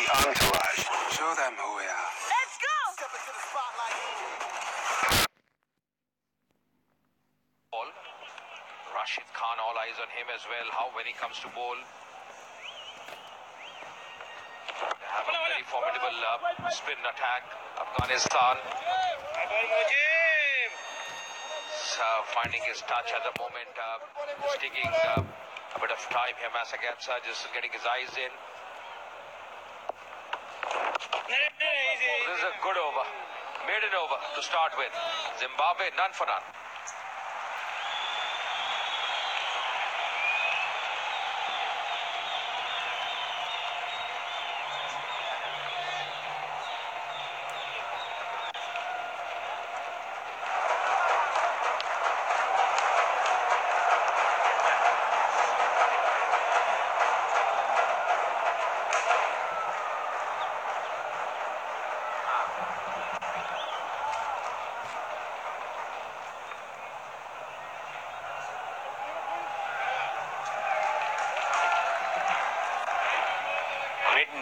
entourage. Show them who we are. Let's go! Step into the spotlight. Ball. Rashid Khan, all eyes on him as well. How when he comes to bowl. They have a very formidable spin attack. Afghanistan. Finding his touch at the moment. Just taking a bit of time here. Masagatsa just getting his eyes in. This is a good over. Maiden over to start with. Zimbabwe, none for none.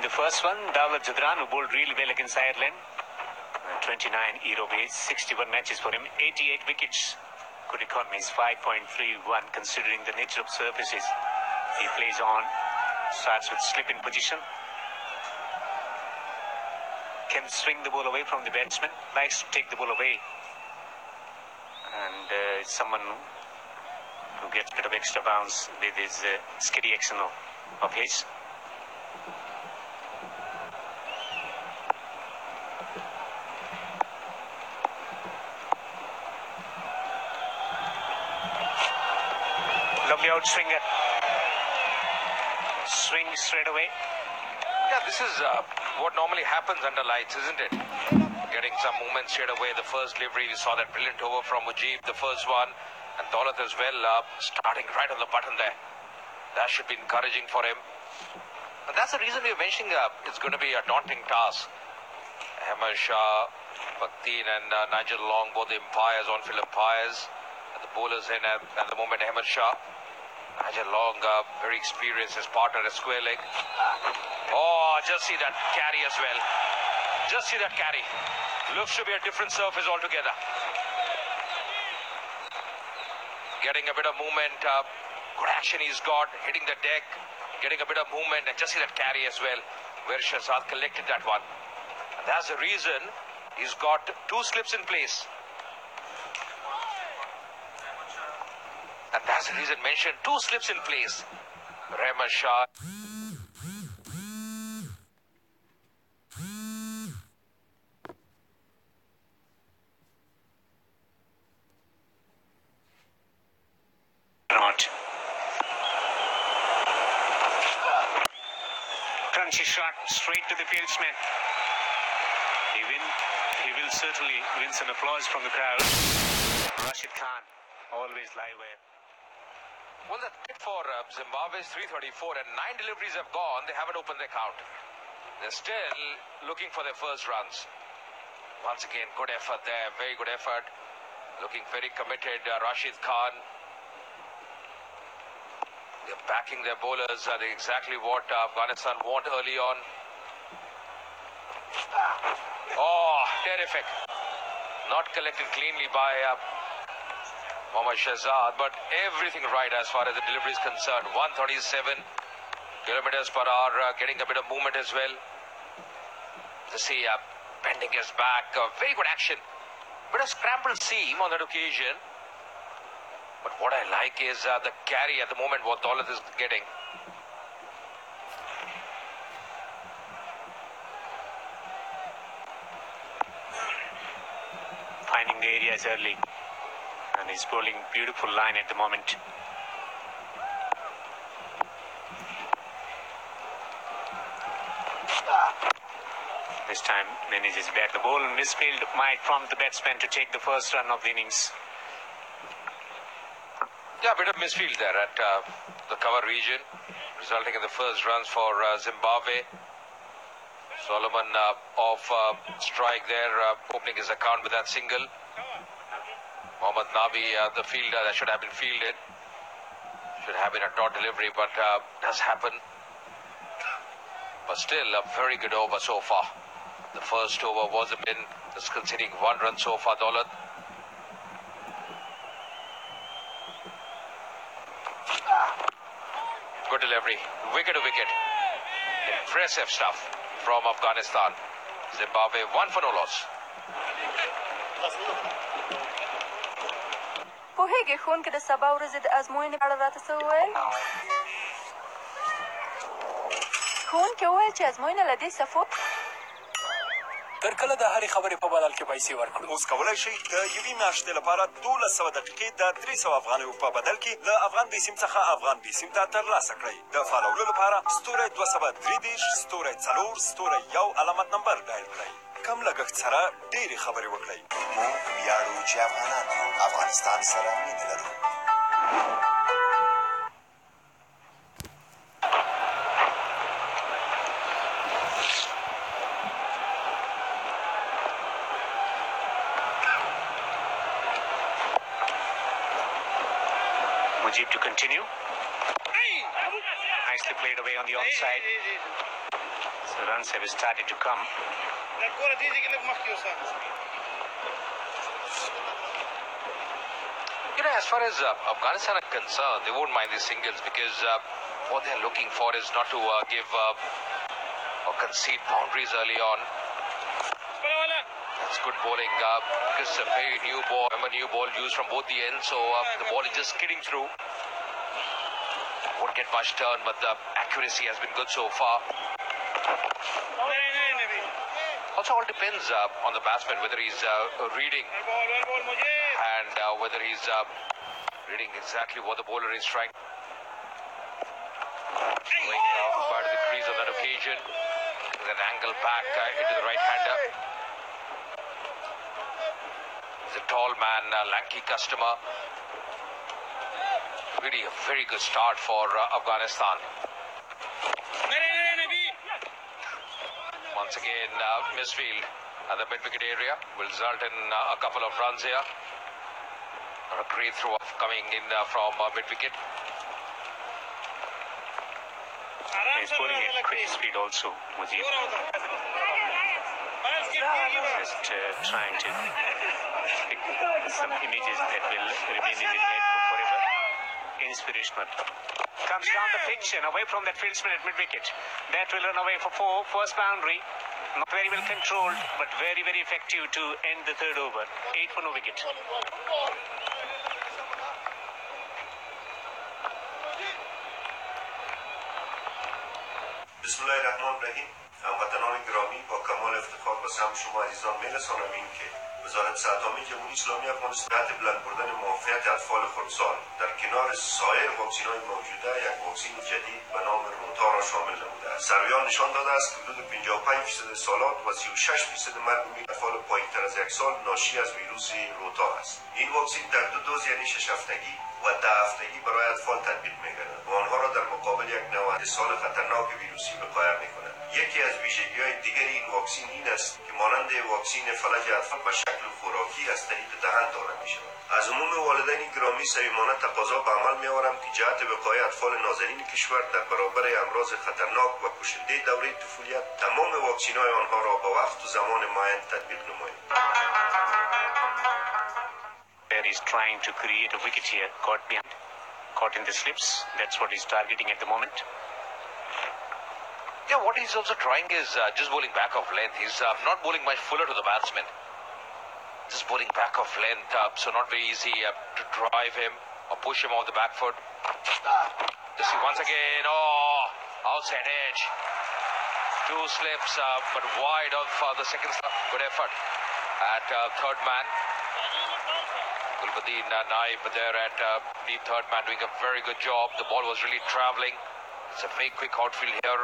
The first one, Dawud Jadran, who bowled really well against Ireland. 29 Euro base, 61 matches for him, 88 wickets. Good economy is 5.31 considering the nature of surfaces he plays on. Starts with slip in position. Can swing the ball away from the batsman, likes to take the ball away. And someone who gets a bit of extra bounce with his skiddy action of his. Lovely outswinger. Swing straight away. Yeah, this is what normally happens under lights, isn't it? Getting some movement straight away. The first delivery, we saw that brilliant over from Mujib, the first one. And Daulat as well, starting right on the button there. That should be encouraging for him. And that's the reason we're mentioning it's going to be a daunting task. Ahmed Shah, Bakteen and Nigel Long, both the umpires, on-field umpires. And the bowlers in at the moment, Ahmed Shah. Nigel Long, very experienced, his partner at square leg. Oh, just see that carry as well. Just see that carry. Looks to be a different surface altogether. Getting a bit of movement. Good action he's got. Hitting the deck. Getting a bit of movement. And just see that carry as well. Where Shahzad collected that one. And that's the reason he's got two slips in place. And that's the reason mentioned. Two slips in place. Rahman Shah. Not. Crunchy shot straight to the fieldsman. He will certainly win some applause from the crowd. Rashid Khan, always live wire. Well, that's it for Zimbabwe's 334 and 9 deliveries have gone. They haven't opened their count. They're still looking for their first runs. Once again, good effort there. Very good effort. Looking very committed. Rashid Khan. They're backing their bowlers. They're exactly what Afghanistan want early on. Oh, terrific. Not collected cleanly by Mohammad Shahzad, but everything right as far as the delivery is concerned. 137 kilometers per hour, getting a bit of movement as well. To see bending his back, very good action. Bit of scrambled seam on that occasion. But what I like is the carry at the moment what Daulat is getting. Finding the areas early. And he's bowling beautiful line at the moment. This time manages back the ball. Misfield might prompt the batsman to take the first run of the innings. Yeah, a bit of misfield there at the cover region, resulting in the first runs for Zimbabwe. Solomon off strike there, opening his account with that single. Mohammad Nabi, the fielder that should have been fielded. Should have been a dot delivery, but does happen. but still a very good over so far. The first over was a win, just conceding 1 run so far, Daulat. Good delivery, wicket to wicket. Impressive stuff from Afghanistan. Zimbabwe 1 for no loss. پوهیږي ښوونکي د سبا ورځې د ازموینې په اړه راته څه وویل؟ ښوونکي وویل چې ازموینه له دې صفو تر کله د هرې خبرې په بدل کې پیسې ورکړو؟ اوس کولی شئ د یوې میاشتې لپاره 1200 دقیقې د 300 افغانیو په بدل کې له افغان بیسیم څخه افغان بیسیم ته ترلاسه کړئ. د فالولو لپاره *233*4 علامت نمبر ډایل کړئ. کم لګښت سره ډېرې خبرې وکړئ. موږ ویاړو چې افغانان یو. افغانستان سره مینه لرو. Mujib to continue. Nicely played away on the onside. So runs have started to come. You know, as far as Afghanistan are concerned, they won't mind these singles because what they're looking for is not to give or concede boundaries early on. That's good bowling because it's a very new ball. Remember, new ball used from both the ends, so the ball is just skidding through. Won't get much turn, but the accuracy has been good so far. Also, all depends on the batsman whether he's reading and whether he's reading exactly what the bowler is trying. Going far to the crease on that occasion, with an angle back into the right-hander. He's a tall man, lanky customer. Really a very good start for Afghanistan. Once again, misfield at the mid-wicket area will result in a couple of runs here. A great throw coming in from mid-wicket. He's bowling at quick speed also, Mujib. Just trying to pick some images that will remain in his head for forever. Inspirational. Comes down the pitch and away from that fieldsman at mid-wicket. That will run away for 4. First boundary. Not very well controlled, but very, very effective to end the third over. 8 for no wicket. bismillahirrahmanirrahim. هموطنان گرامی، با کمال افتخار به سمت شما عزیزان میرسانم این که وزارت صحت‌عامه جمهوری اسلامی افغانستان جهت بلند بردن موفقیت اطفال خردسال در کنار سایر واکسین‌های موجوده یک واکسین جدید به نام روتا را شامل نموده است. سرویان نشان داده است که حدود 55% سالات و 36% مرگ میان اطفال پایین‌تر از 1 سال ناشی از ویروس روتا است. این واکسین در 2 دوز یعنی 6 هفتگی و 10 هفتگی برای اطفال تطبیق می‌گردد و آنها را در مقابل یک نوع اتصال خطرناک ویروسی وقایت می‌کند. یکی از ویژگی‌های دیگر این واکسین این است که مانند واکسین فلج اطفال به شکل خوراکی از طریق دهان داده می‌شود. از عموم والدین گرامی صمیمانه تقاضا به عمل می‌آورم که جهت وقایع اطفال نازنین کشور در برابر امراض خطرناک و کشنده دوره طفولیت تمام واکسین‌های آنها را به وقت و زمان معین تطبیق نمایید. There is trying to create a wicket here. Caught in the slips. That's what he's targeting at the moment. Yeah, what he's also trying is just bowling back of length. He's not bowling much fuller to the batsman. Just bowling back of length, so not very easy to drive him or push him off the back foot. Just see once again, outside edge. 2 slips, but wide of the second slip. Good effort at third man. Gulbuddin Naib there at deep third man doing a very good job. The ball was really travelling. It's a very quick outfield here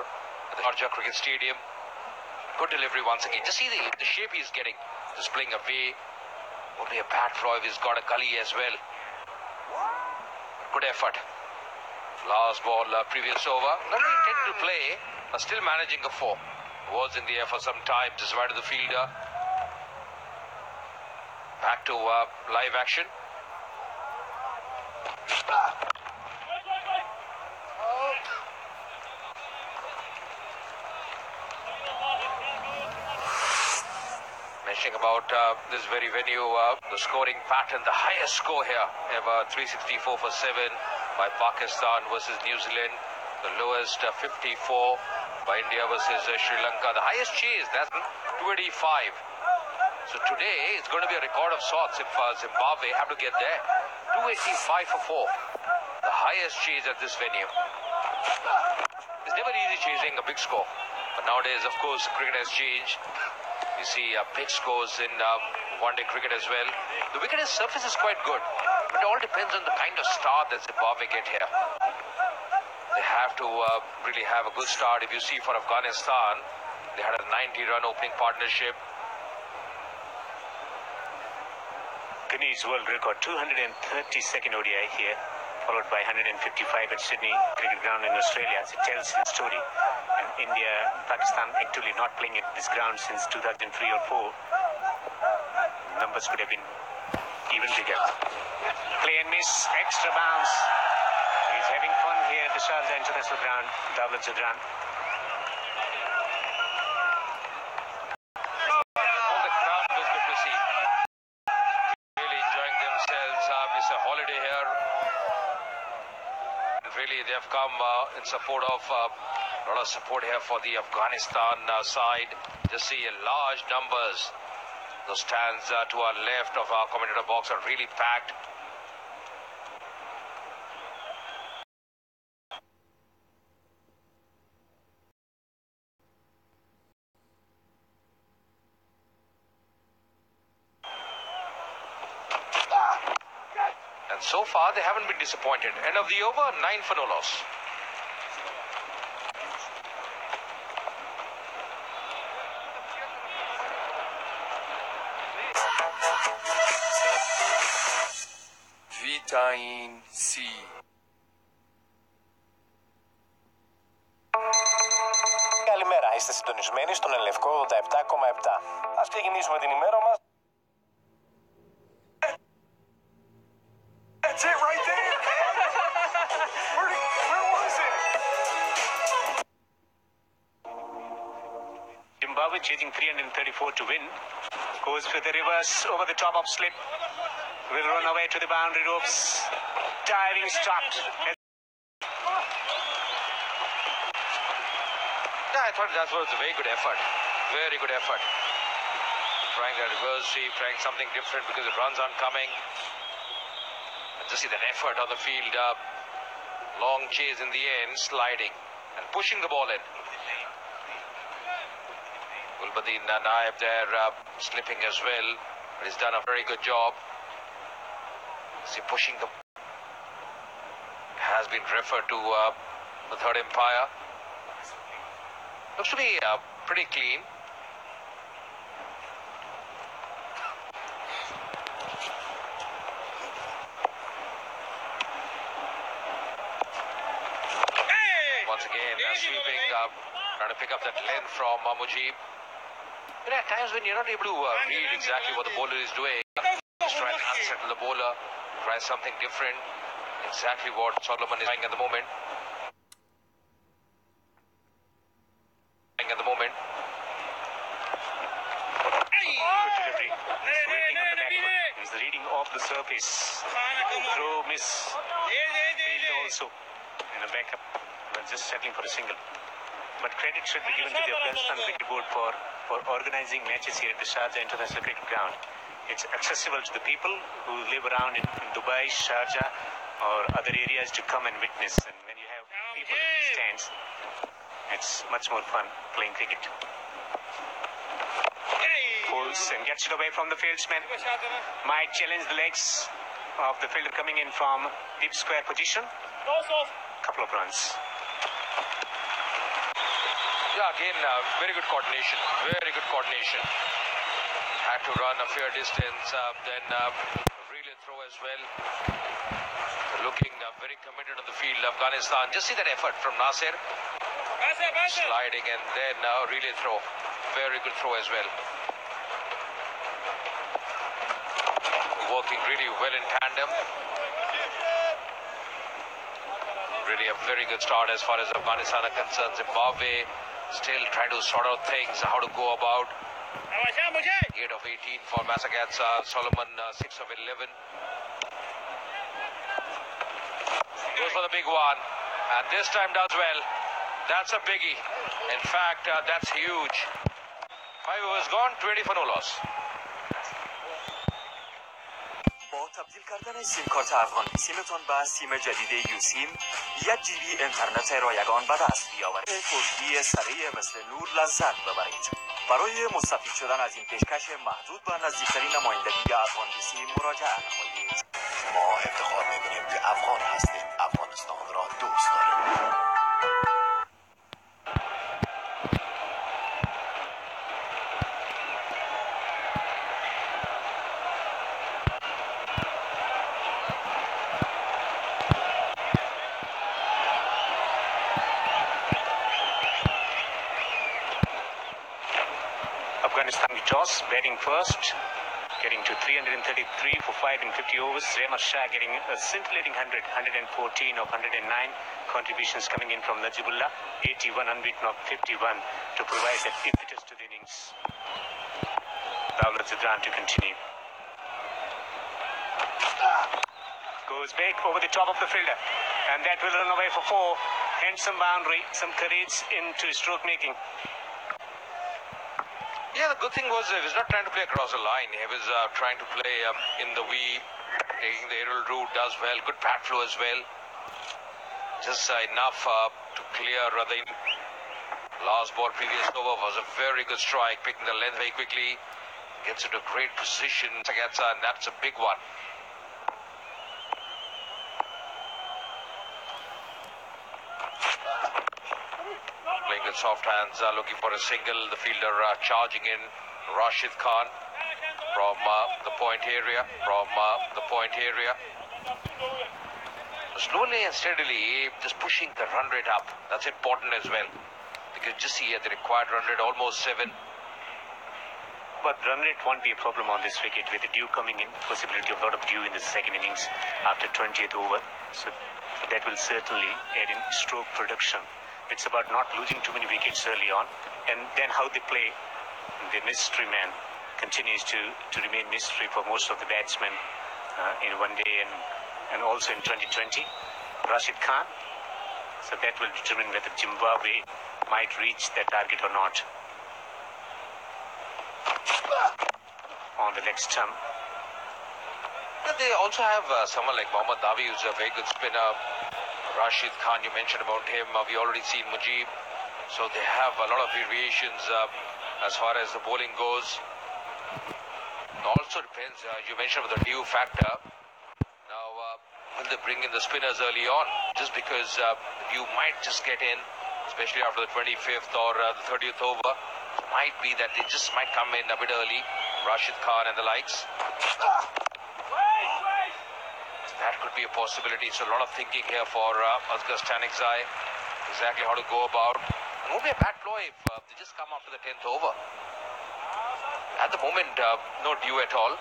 at the Arja Cricket Stadium. Good delivery once again. Just see the shape he's getting. Just playing away. Won't be a bad throw if he's got a gully as well. Good effort. Last ball, previous over. Not really intending to play, but still managing a 4. Was in the air for some time, just right to the fielder. Back to live action. mentioning about this very venue, the scoring pattern, the highest score here ever, 364 for 7 by Pakistan versus New Zealand, the lowest 54 by India versus Sri Lanka, the highest chase, that's 285. So today it's going to be a record of sorts if Zimbabwe have to get there. 285 for 4, the highest chase at this venue. It's never easy chasing a big score, but nowadays, of course, cricket has changed. You see big scores in one-day cricket as well. The wicket surface is quite good, but it all depends on the kind of start that Zimbabwe get here. They have to really have a good start. If you see for Afghanistan, they had a 90-run opening partnership. Guinea's world record, 232nd ODI here, followed by 155 at Sydney Cricket Ground in Australia. It tells the story. And India, Pakistan actually not playing at this ground since 2003 or 4. Numbers could have been even bigger. Play and miss, extra bounce. He's having fun here at the Sharjah International Ground, Davlat Jadran. All the crowd was good to see. Really enjoying themselves. It's a holiday here. Really, they have come in support of a lot of support here for the Afghanistan side. Just see large numbers. Those stands to our left of our commentator box are really packed. And so far, they haven't been disappointed. End of the over, 9 for no loss. Vitamine C. Καλημέρα, είστε συντονισμένοι στον Ελευκό 87,7. Ας ξεκινήσουμε την ημέρα μας. That's it right there, man. Where was it? Zimbabwe chasing 334 to win. Goes with the reverse over the top of slip. Will run away to the boundary ropes. Diving stopped. Yeah, I thought that was a very good effort. Very good effort. Trying a reverse sweep, trying something different because the runs aren't coming. And just see that effort on the field. Long chase in the end, sliding and pushing the ball in. Gulbadin Naib there slipping as well, but he's done a very good job. See, pushing the has been referred to the third umpire. Looks to be pretty clean. Once again, sweeping, trying to pick up that length from Mujib. But at times when you're not able to read exactly what the bowler is doing, just try and unsettle the bowler, try something different. Exactly what Solomon is trying at the moment. Good delivery. Reading on the back foot. He's reading off the surface. Throw, miss. Field also. And a backup. But just settling for a single. But credit should be given to the Afghanistan Cricket Board for organizing matches here at the Sharjah International Cricket Ground. It's accessible to the people who live around in Dubai, Sharjah, or other areas to come and witness. And when you have people in the stands, it's much more fun playing cricket. Pulls and gets it away from the fieldsman. Might challenge the legs of the fielder coming in from deep square position. Couple of runs. Yeah, again, very good coordination. Very good coordination. Had to run a fair distance, then really throw as well. Looking very committed on the field. Afghanistan, just see that effort from Nasir. Sliding and then really throw. Very good throw as well. Working really well in tandem. Really a very good start as far as Afghanistan are concerned. Zimbabwe still trying to sort out things, how to go about. 8 of 18 for Massagatsa. Solomon 6 of 11. Goes for the big one, and this time does well. That's a biggie. In fact, that's huge. 5 overs gone, 20 for no loss. با تبدیل کردن سیم کارت افغان سیمتون به سیم جدید یو سیم 1 جی بی اینترنت رایگان به دست بیاورید. توجیه سریع مثل نور لذت ببرید. برای مستفید شدن از این پیشکش محدود به نزدیکترین نمایندگی افغان سیم مراجعه نمایید. ما افتخار می‌کنیم که افغان هستیم. افغانستان را دوست داریم. Afghanistan with toss, batting first, getting to 333 for 5 in 50 overs. Rehman Shah getting a scintillating 100, 114 of 109. Contributions coming in from Najibullah, 81 unbeaten of 51 to provide that impetus to the innings. Dawlat Zidran to continue. Goes back over the top of the fielder, and that will run away for 4. Handsome boundary, some courage into stroke making. Yeah, the good thing was he was not trying to play across the line. He was trying to play in the weave, taking the aerial route, does well. Good bat flow as well. Just enough to clear the last ball. Previous over was a very good strike, picking the length very quickly. Gets into a great position, Sagatsa, and that's a big one. Playing with soft hands, looking for a single. The fielder charging in. Rashid Khan from the point area. Slowly and steadily, just pushing the run rate up. That's important as well. Because just see here, the required run rate almost 7. But run rate won't be a problem on this wicket with the dew coming in. Possibility of a lot of dew in the second innings after 20th over. So that will certainly add in stroke production. It's about not losing too many wickets early on, and then how they play. The mystery man continues to remain mystery for most of the batsmen in one day and also in 2020. Rashid Khan. So that will determine whether Zimbabwe might reach that target or not. On the leg stump. But they also have someone like Mohammad Davi, who's a very good spinner. Rashid Khan, you mentioned about him. We already seen Mujib. So they have a lot of variations as far as the bowling goes. It also depends, you mentioned about the dew factor. Now, will they bring in the spinners early on? Just because the dew might just get in, especially after the 25th or the 30th over. It might be that they just might come in a bit early. Rashid Khan and the likes. That could be a possibility. So a lot of thinking here for Asghar Stanikzai. Exactly how to go about. It won't be a bad ploy if they just come after the 10th over. At the moment, no dew at all.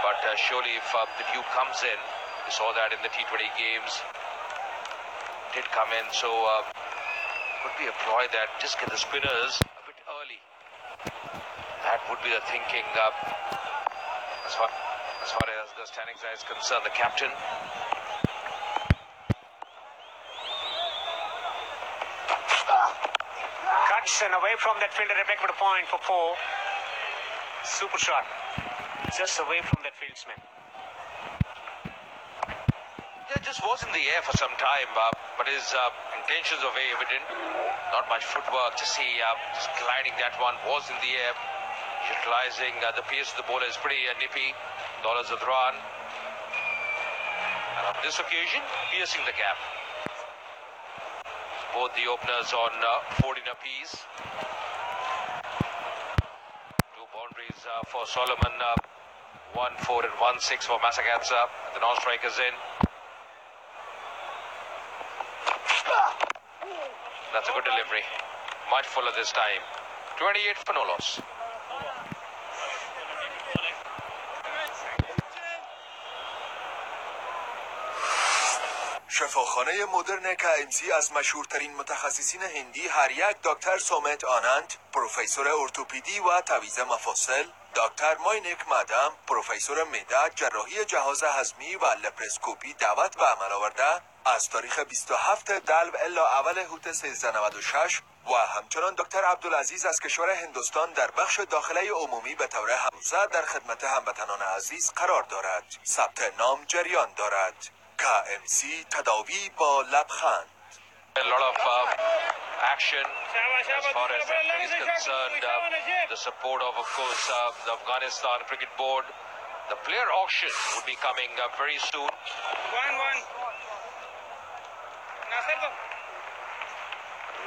But surely if the dew comes in, we saw that in the T20 games. Did come in, so could be a ploy that just get the spinners a bit early. That would be the thinking as far as the Stanikzai is concerned, the captain. Cuts and away from that fielder, a backward point for 4. Super shot. Just away from that fieldsman. It just was in the air for some time, but his intentions are very evident. Not much footwork, just gliding that one, was in the air. Utilizing the pace of the bowler is pretty nippy. Dawlat Zidran. And on this occasion, piercing the gap. Both the openers on 14 apiece. 2 boundaries for Solomon. 1-4 and 1-6 for Massagatsa. The non-strikers in. That's a good delivery. Much fuller this time. 28 for no loss. شفاخانه مدرن KMC از مشهورترین متخصصین هندی هر یک دکتر سومت آنند، پروفسور ارتوپدی و تعویض مفاصل، دکتر ماینک مادام، پروفسور معده، جراحی جهاز هضمی و لپراسکوپی دعوت به عمل آورده از تاریخ 27 دلو الا اول هوت 1396 و همچنان دکتر عبدالعزیز از کشور هندوستان در بخش داخله عمومی به طور همزه در خدمت هموطنان عزیز قرار دارد. ثبت نام جریان دارد. KMC تداوی با لبخند. A lot of action as far as that is concerned. The support of course, the Afghanistan Cricket Board. The player auction would be coming very soon.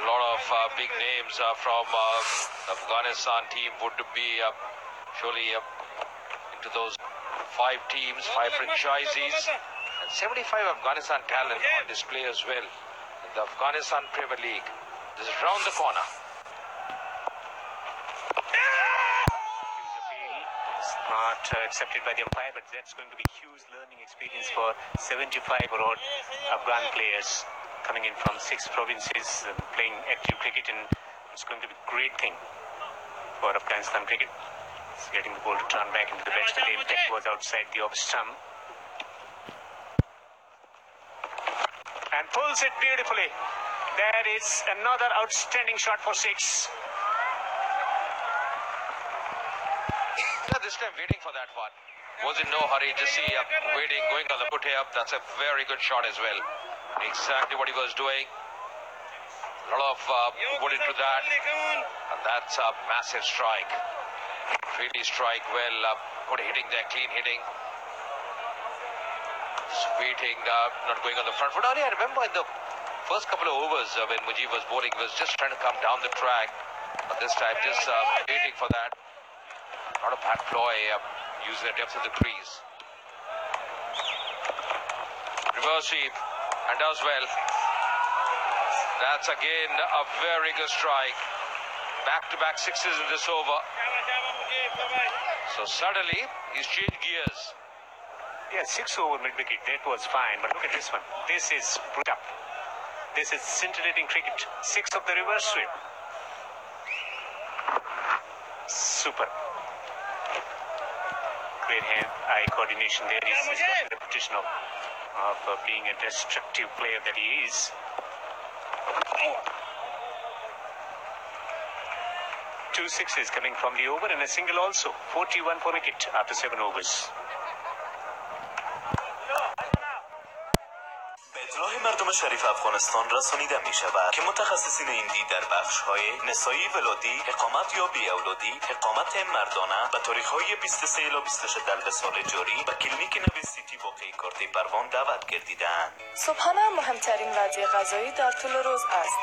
A lot of big names from Afghanistan team would be surely into those 5 teams, 5 franchisees, and 75 Afghanistan talent on display as well in the Afghanistan Premier League. This is round the corner. Not accepted by the umpire, but that's going to be huge learning experience for 75 odd Afghan players coming in from 6 provinces and playing active cricket, and it's going to be a great thing for Afghanistan cricket. It's getting the ball to turn back into the best, but the impact was outside the off stump. And pulls it beautifully. There is another outstanding shot for 6. This time waiting for that one. Was in no hurry, just see waiting, going on the put here. That's a very good shot as well. Exactly what he was doing. A lot of put into that. And that's a massive strike. Really strike well. Good hitting there, clean hitting. Just waiting, not going on the front foot. I remember in the first couple of overs when Mujib was bowling, he was just trying to come down the track. But this time just waiting for that. Not a bad ploy, using the depth of the crease. Reverse sweep, and does well. That's again a very good strike. Back-to-back 6s in this over. So suddenly, he's changed gears. Yeah, 6 over mid-wicket, that was fine. But look at this one. This is put up. This is scintillating cricket. 6 of the reverse sweep. Super. Great hand-eye coordination there. He's got the reputation of being a destructive player that he is. Two sixes coming from the over and a single also. 41 for wicket after 7 overs. اطلاع مردم شریف افغانستان رسانیده می شود که متخصصین هندی در بخش های نسایی ولادی، اقامت یا بی اولادی، اقامت مردانه و تاریخ های 23 الی 26 دلو سال جاری و کلینیک نوی سیتی واقعی کارت پروان دعوت گردیدند. صبحانه مهمترین وعده غذایی در طول روز است.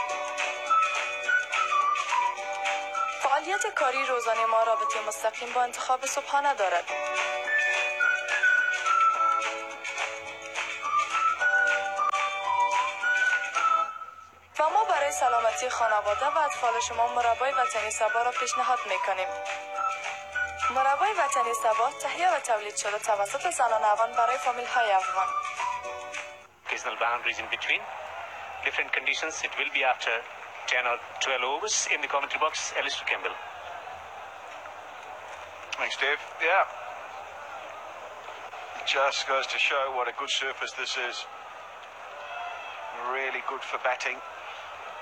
فعالیت کاری روزانه ما رابطه مستقیم با انتخاب صبحانه دارد. و ما برای سلامتی خانواده و اطفال شما مربای وطنی سبا را پیشنهاد میکنیم. مربای وطنی سبا تهیه و تولید شده توسط زنان افغان برای فامیل های افغان. Occasional boundaries in between. Different conditions. It will be after 10 or 12 overs in the commentary box. Alistair Campbell. Thanks, Dave. Yeah. Just goes to show what a good surface this is. Really good for batting.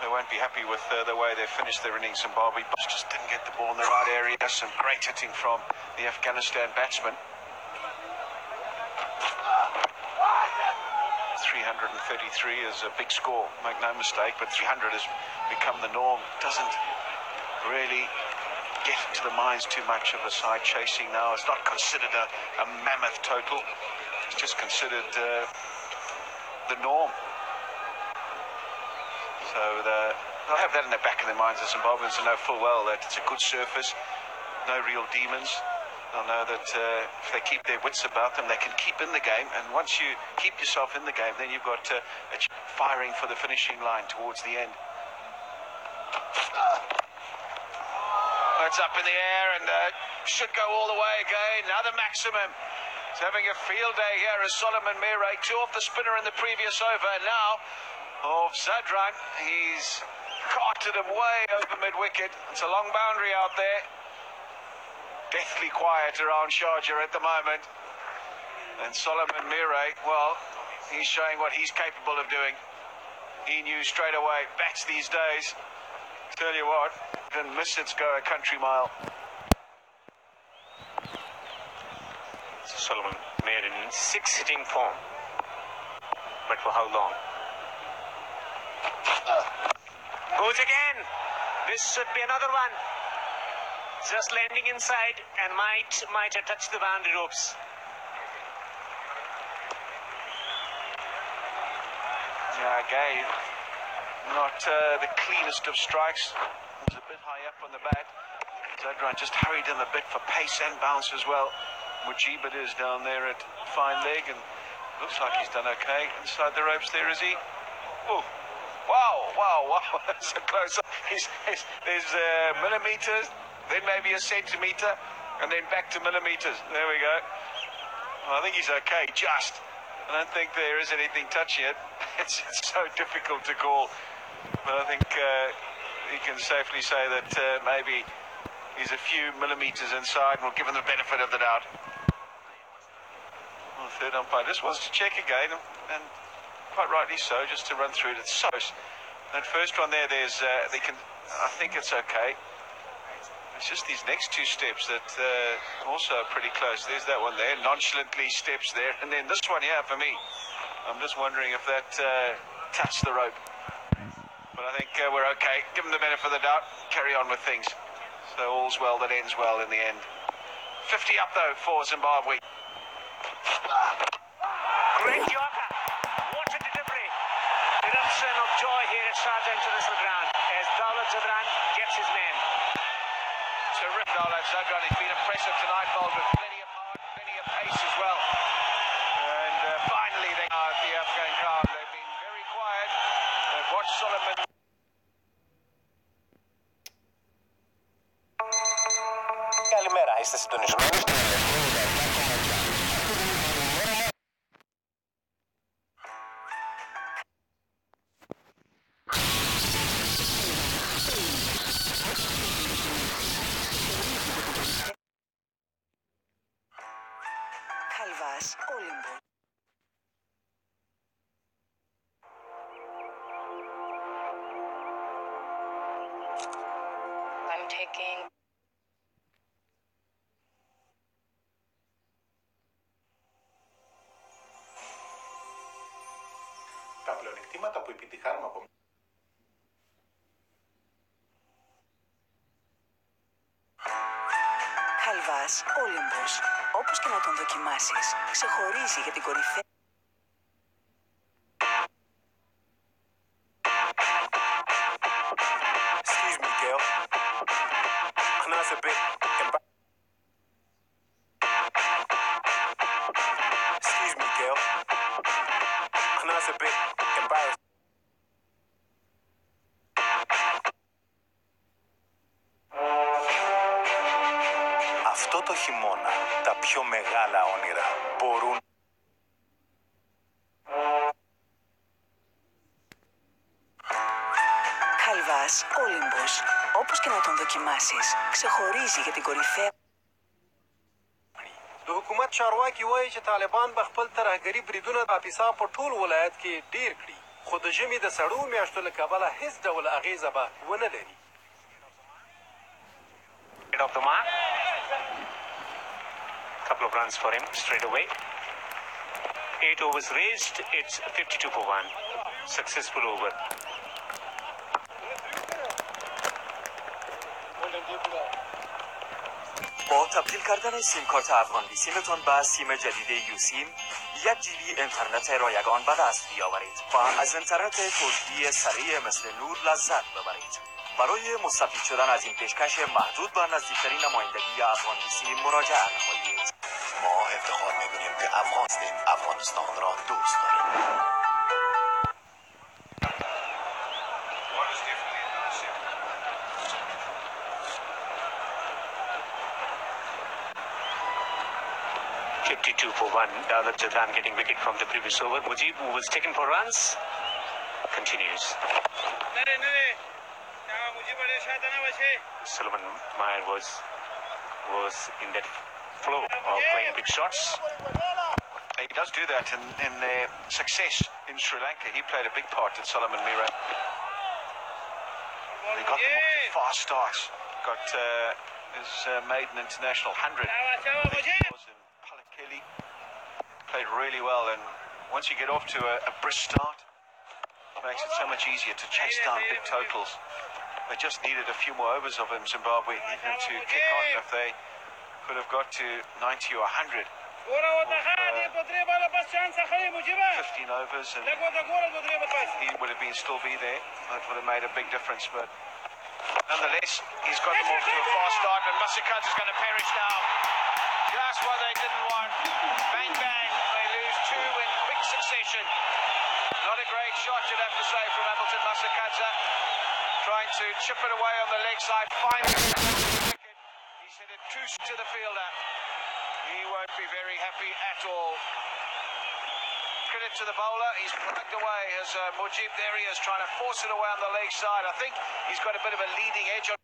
They won't be happy with the way they finished their innings. Zimbabwe just didn't get the ball in the right area. Some great hitting from the Afghanistan batsman. 333 is a big score, make no mistake, but 300 has become the norm. Doesn't really get into the minds too much of a side chasing now. It's not considered a mammoth total. It's just considered the norm. So they'll have that in the back of their minds. The Zimbabweans will know full well that it's a good surface, no real demons. They'll know that if they keep their wits about them, they can keep in the game. And once you keep yourself in the game, then you've got firing for the finishing line towards the end. It's up in the air and should go all the way again. Another maximum. He's having a field day here as Solomon Mire, 2 off the spinner in the previous over, and now of Zadran. He's carted him way over mid-wicket. It's a long boundary out there. Deathly quiet around Sharjah at the moment. And Solomon Mire, well, he's showing what he's capable of doing. He knew straight away, bats these days. Tell you what, didn't miss its go a country mile. Solomon Mire in 6 hitting form. But for how long? Goes again. This should be another one. Just landing inside and might have touched the boundary ropes. Yeah, again, not the cleanest of strikes. It was a bit high up on the bat. Zadran just hurried in a bit for pace and bounce as well. Mujib it is down there at fine leg, and looks like he's done okay inside the ropes there, is he? Oh, wow, that's a close up. There's millimetres, then maybe a centimetre, and then back to millimetres. There we go. Well, I think he's okay, just. I don't think there is anything touching it. It's so difficult to call. But I think you can safely say that maybe he's a few millimetres inside, and we'll give him the benefit of the doubt. Well, third umpire just wants to check again, and quite rightly so, just to run through it. It's so. That first one there, I think it's okay. It's just these next 2 steps that also are pretty close. There's that one there, nonchalantly steps there, and then this one here for me. I'm just wondering if that touched the rope. But I think we're okay. Give them the benefit of the doubt. Carry on with things. So all's well that ends well in the end. 50 up though for Zimbabwe. Great Yorker. What a delivery. Eruption of joy here at Sharjah International Ground as Dawlat Zadran gets his man. Terrific Dawlat Zadran. He's been impressive tonight, bowled with plenty of heart, plenty of pace as well. And finally they are at the Afghan crowd. They've been very quiet. They've watched Solomon. Καλημέρα, είστε συντονισμένοι. Χαλβάς, Όλυμπο. I'm taking... Τα πλεονεκτήματα που επιτυχάνουμε από Χαλβάς, Όλυμπος. Όπως και να τον δοκιμάσεις, ξεχωρίζει για την κορυφαία... Excuse me, girl. I know it's a bit Excuse me, girl. I know it's a bit embarrassing. Αυτό το χειμώνα, τα πιο μεγάλα όνειρα μπορούν Χαλβάς, Όλυμπος. Όπως και να τον δοκιμάσεις, ξεχωρίζει για την κορυφαία... د حکومت چارواکي وایي چې طالبان به خپل ترهګري بریدونه د اپیسا په ټول ولایت کې ډیر کړي، خو د ژمي د سړو میاشتو له کبله هیڅ ډول اغیزه به ونه لري. Off the mark. Couple of runs for him straight away. 8 overs raised. It's 52 for 1. Successful over. با تبدیل کردن سیم کارت افغان سیمتان به سیم جدید یوسیم 1 GB اینترنت رایگان به دست بیاورید و از اینترنت 4G سریع مثل نور لذت ببرید. برای مستفید شدن از این پیشکش محدود به نزدیکترین نمایندگی افغان سیم مراجعه نمایید. ما افتخار می‌کنیم که افغان هستیم، افغانستان را دوست داریم. 52 for 1. Dalat Jadran getting wicket from the previous over. Mujib, who was taken for runs, continues. Solomon Meyer was in that flow of playing big shots. He does do that in their success in Sri Lanka. He played a big part in Solomon Mira. He got them off to fast starts. Got his maiden international 100. Was in Palakeli. Played really well, and once you get off to a brisk start, it makes it so much easier to chase down big totals. They just needed a few more overs of him, Zimbabwe, even to kick on. If they could have got to 90 or 100. 15 overs and he would have still be there. That would have made a big difference, but nonetheless he's got them off to a fast start, and Masakadza is going to perish now. That's what they didn't want. Bang bang, they lose two in quick succession. Not a great shot, you'd have to say, from Hamilton Masakadza, trying to chip it away on the leg side. Finally he's hit it too to the fielder. He won't be very happy at all. Credit to the bowler. He's plugged away as Mujib, there he is, trying to force it away on the leg side. I think he's got a bit of a leading edge on.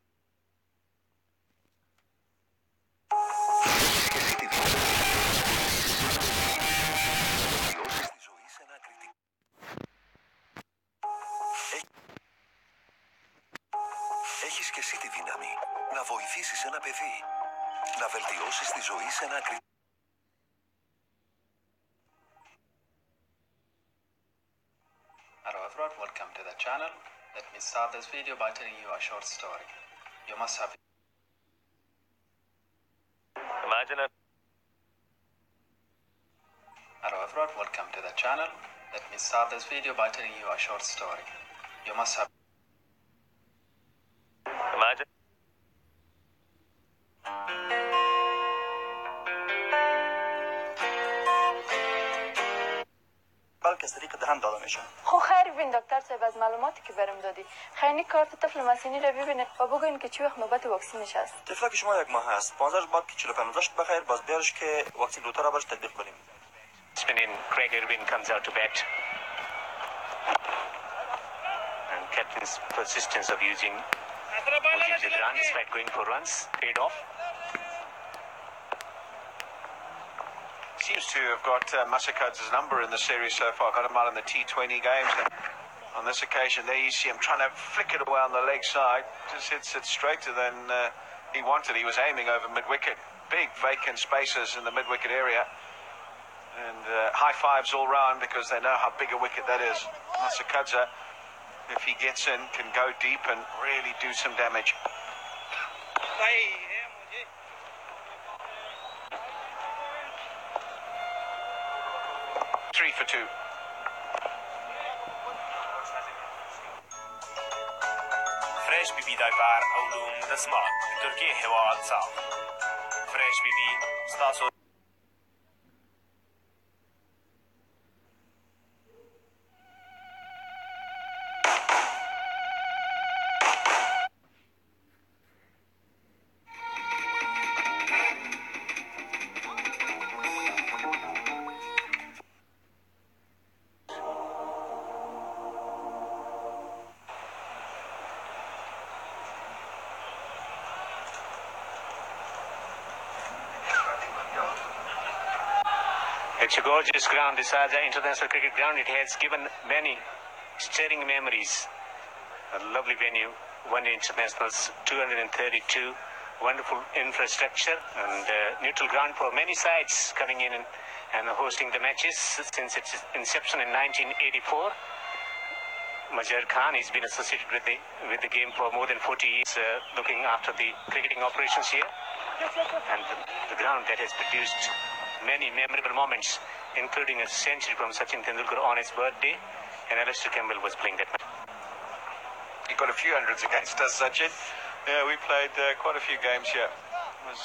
Έχεις και εσύ τη δύναμη να βοηθήσεις ένα παιδί, να βελτιώσεις τη ζωή σε ένα ακριτικό. Hello everyone, welcome to the channel. Let me start this video by telling you a short story. You must have Imagine it. Hello everyone, welcome to the channel. Let me start this video by telling you a short story. You must have Imagine. بلکه از طریق دهان داده میشه. خب خیر ببین دکتر صاحب، از معلوماتی که برم دادی خیلی کارت طفل مسینی رو ببینه و بگوین که چی وقت نوبت واکسینش هست. طفل که شما 1 ماه هست 15 روز بعد که 45 روزش بخیر باز بیارش که واکسین دوتا را برش تطبیق کنیم. Spinning, Craig Irwin comes out to bat. And captain's persistence of using Mujib Jadran despite going for runs paid off. Seems to have got Masakadza's number in the series so far. Got him out in the T20 games. On this occasion, there you see him trying to flick it away on the leg side. Just hits it straighter than he wanted. He was aiming over mid-wicket. Big vacant spaces in the mid-wicket area. And high fives all round because they know how big a wicket that is. Masakadza, if he gets in, can go deep and really do some damage. 3 for 2. فريش بي بي دايبار علوم دسمات تركيا هواد صاف فريش بي بي ستاسو It's a gorgeous ground, this Sharjah International Cricket Ground. It has given many stirring memories. A lovely venue, one-day internationals, 232, wonderful infrastructure and neutral ground for many sides coming in and hosting the matches since its inception in 1984. Major Khan has been associated with the game for more than 40 years, looking after the cricketing operations here. And the ground that has produced many memorable moments, including a century from Sachin Tendulkar on his birthday, and Alistair Campbell was playing that match. He got a few hundreds against us, Sachin. Yeah, we played quite a few games here. It was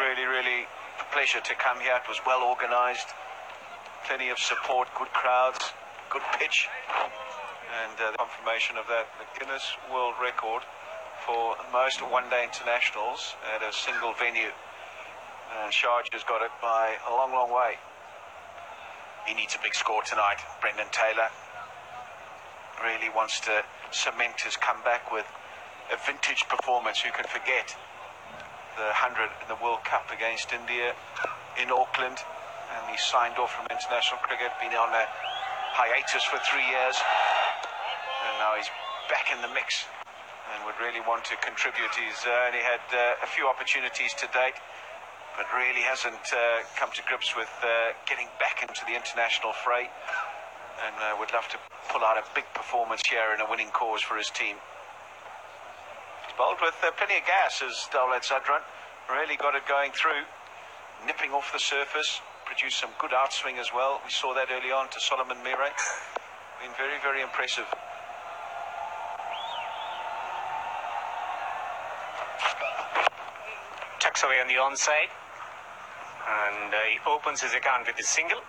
really, really a pleasure to come here. It was well organised, plenty of support, good crowds, good pitch, and the confirmation of that, the Guinness World Record for most one-day internationals at a single venue. And Sharjah's got it by a long, long way. He needs a big score tonight. Brendan Taylor really wants to cement his comeback with a vintage performance. Who can forget the 100 in the World Cup against India in Auckland? And he signed off from international cricket, been on a hiatus for 3 years. And now he's back in the mix and would really want to contribute. He's only had a few opportunities to date, but really hasn't come to grips with getting back into the international fray, and would love to pull out a big performance here in a winning cause for his team. He's bowled with plenty of gas, as Dawlat Zadran. Really got it going through, nipping off the surface, produced some good outswing as well. We saw that early on to Solomon Mire. Been very, very impressive. Tucks away on the onside, and he opens his account with a single.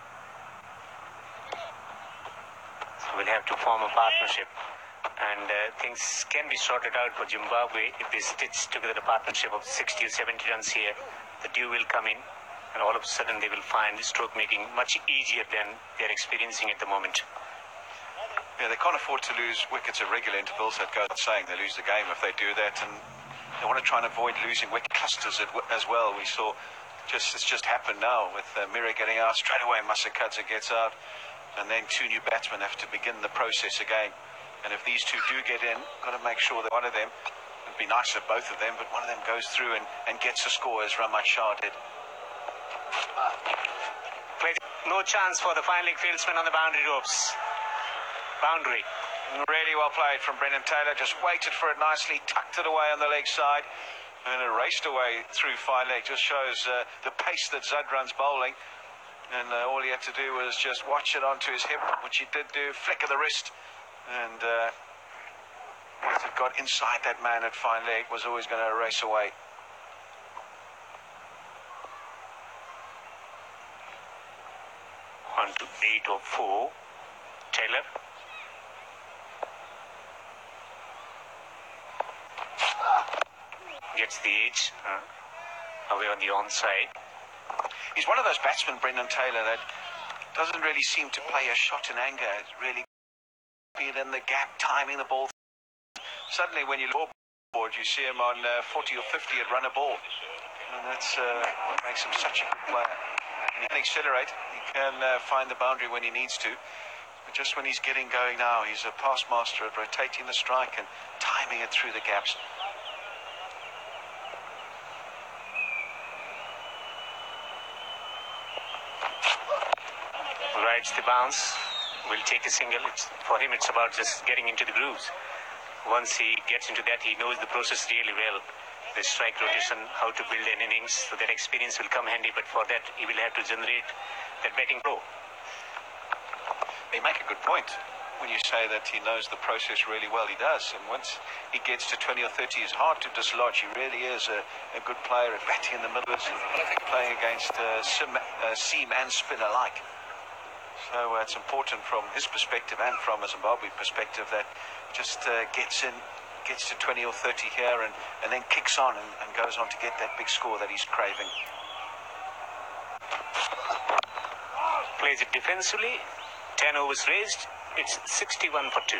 So we'll have to form a partnership, and things can be sorted out for Zimbabwe if they stitch together a partnership of 60 or 70 runs here. The dew will come in, and all of a sudden they will find stroke making much easier than they're experiencing at the moment. Yeah, they can't afford to lose wickets at regular intervals. That goes saying they lose the game if they do that, and they want to try and avoid losing wicket clusters as well. We saw it's just happened now with Mire getting out straight away. Masakadze gets out, and then two new batsmen have to begin the process again. And if these two do get in, got to make sure that one of them, it'd be nice if both of them, but one of them goes through and gets a score, as Rahmat Shah did. No chance for the fine leg fieldsman on the boundary ropes. Boundary. Really well played from Brendan Taylor. Just waited for it nicely, tucked it away on the leg side, and it raced away through fine leg. Just shows the pace that Zadran's bowling. And all he had to do was just watch it onto his hip, which he did do, flick of the wrist. And once it got inside that man at fine leg, was always going to race away. On to 8 or 4. Taylor. Gets the edge away on the onside. He's one of those batsmen, Brendan Taylor, that doesn't really seem to play a shot in anger. It's really being in the gap, timing the ball. Suddenly, when you look board, you see him on 40 or 50 and run a ball. And that's what makes him such a good player. And he can accelerate. He can find the boundary when he needs to. But just when he's getting going now, he's a past master at rotating the strike and timing it through the gaps. Rides the bounce, will take a single. For him, it's about just getting into the grooves. Once he gets into that, he knows the process really well. The strike rotation, how to build an innings, so that experience will come handy. But for that, he will have to generate that batting flow. You make a good point when you say that he knows the process really well. He does, and once he gets to 20 or 30, it's hard to dislodge. He really is a good player at batting in the middle and playing against seam and spin alike. So it's important from his perspective and from a Zimbabwe perspective that just gets to 20 or 30 here and then kicks on and goes on to get that big score that he's craving. Plays it defensively. 10 overs raised. It's 61 for 2.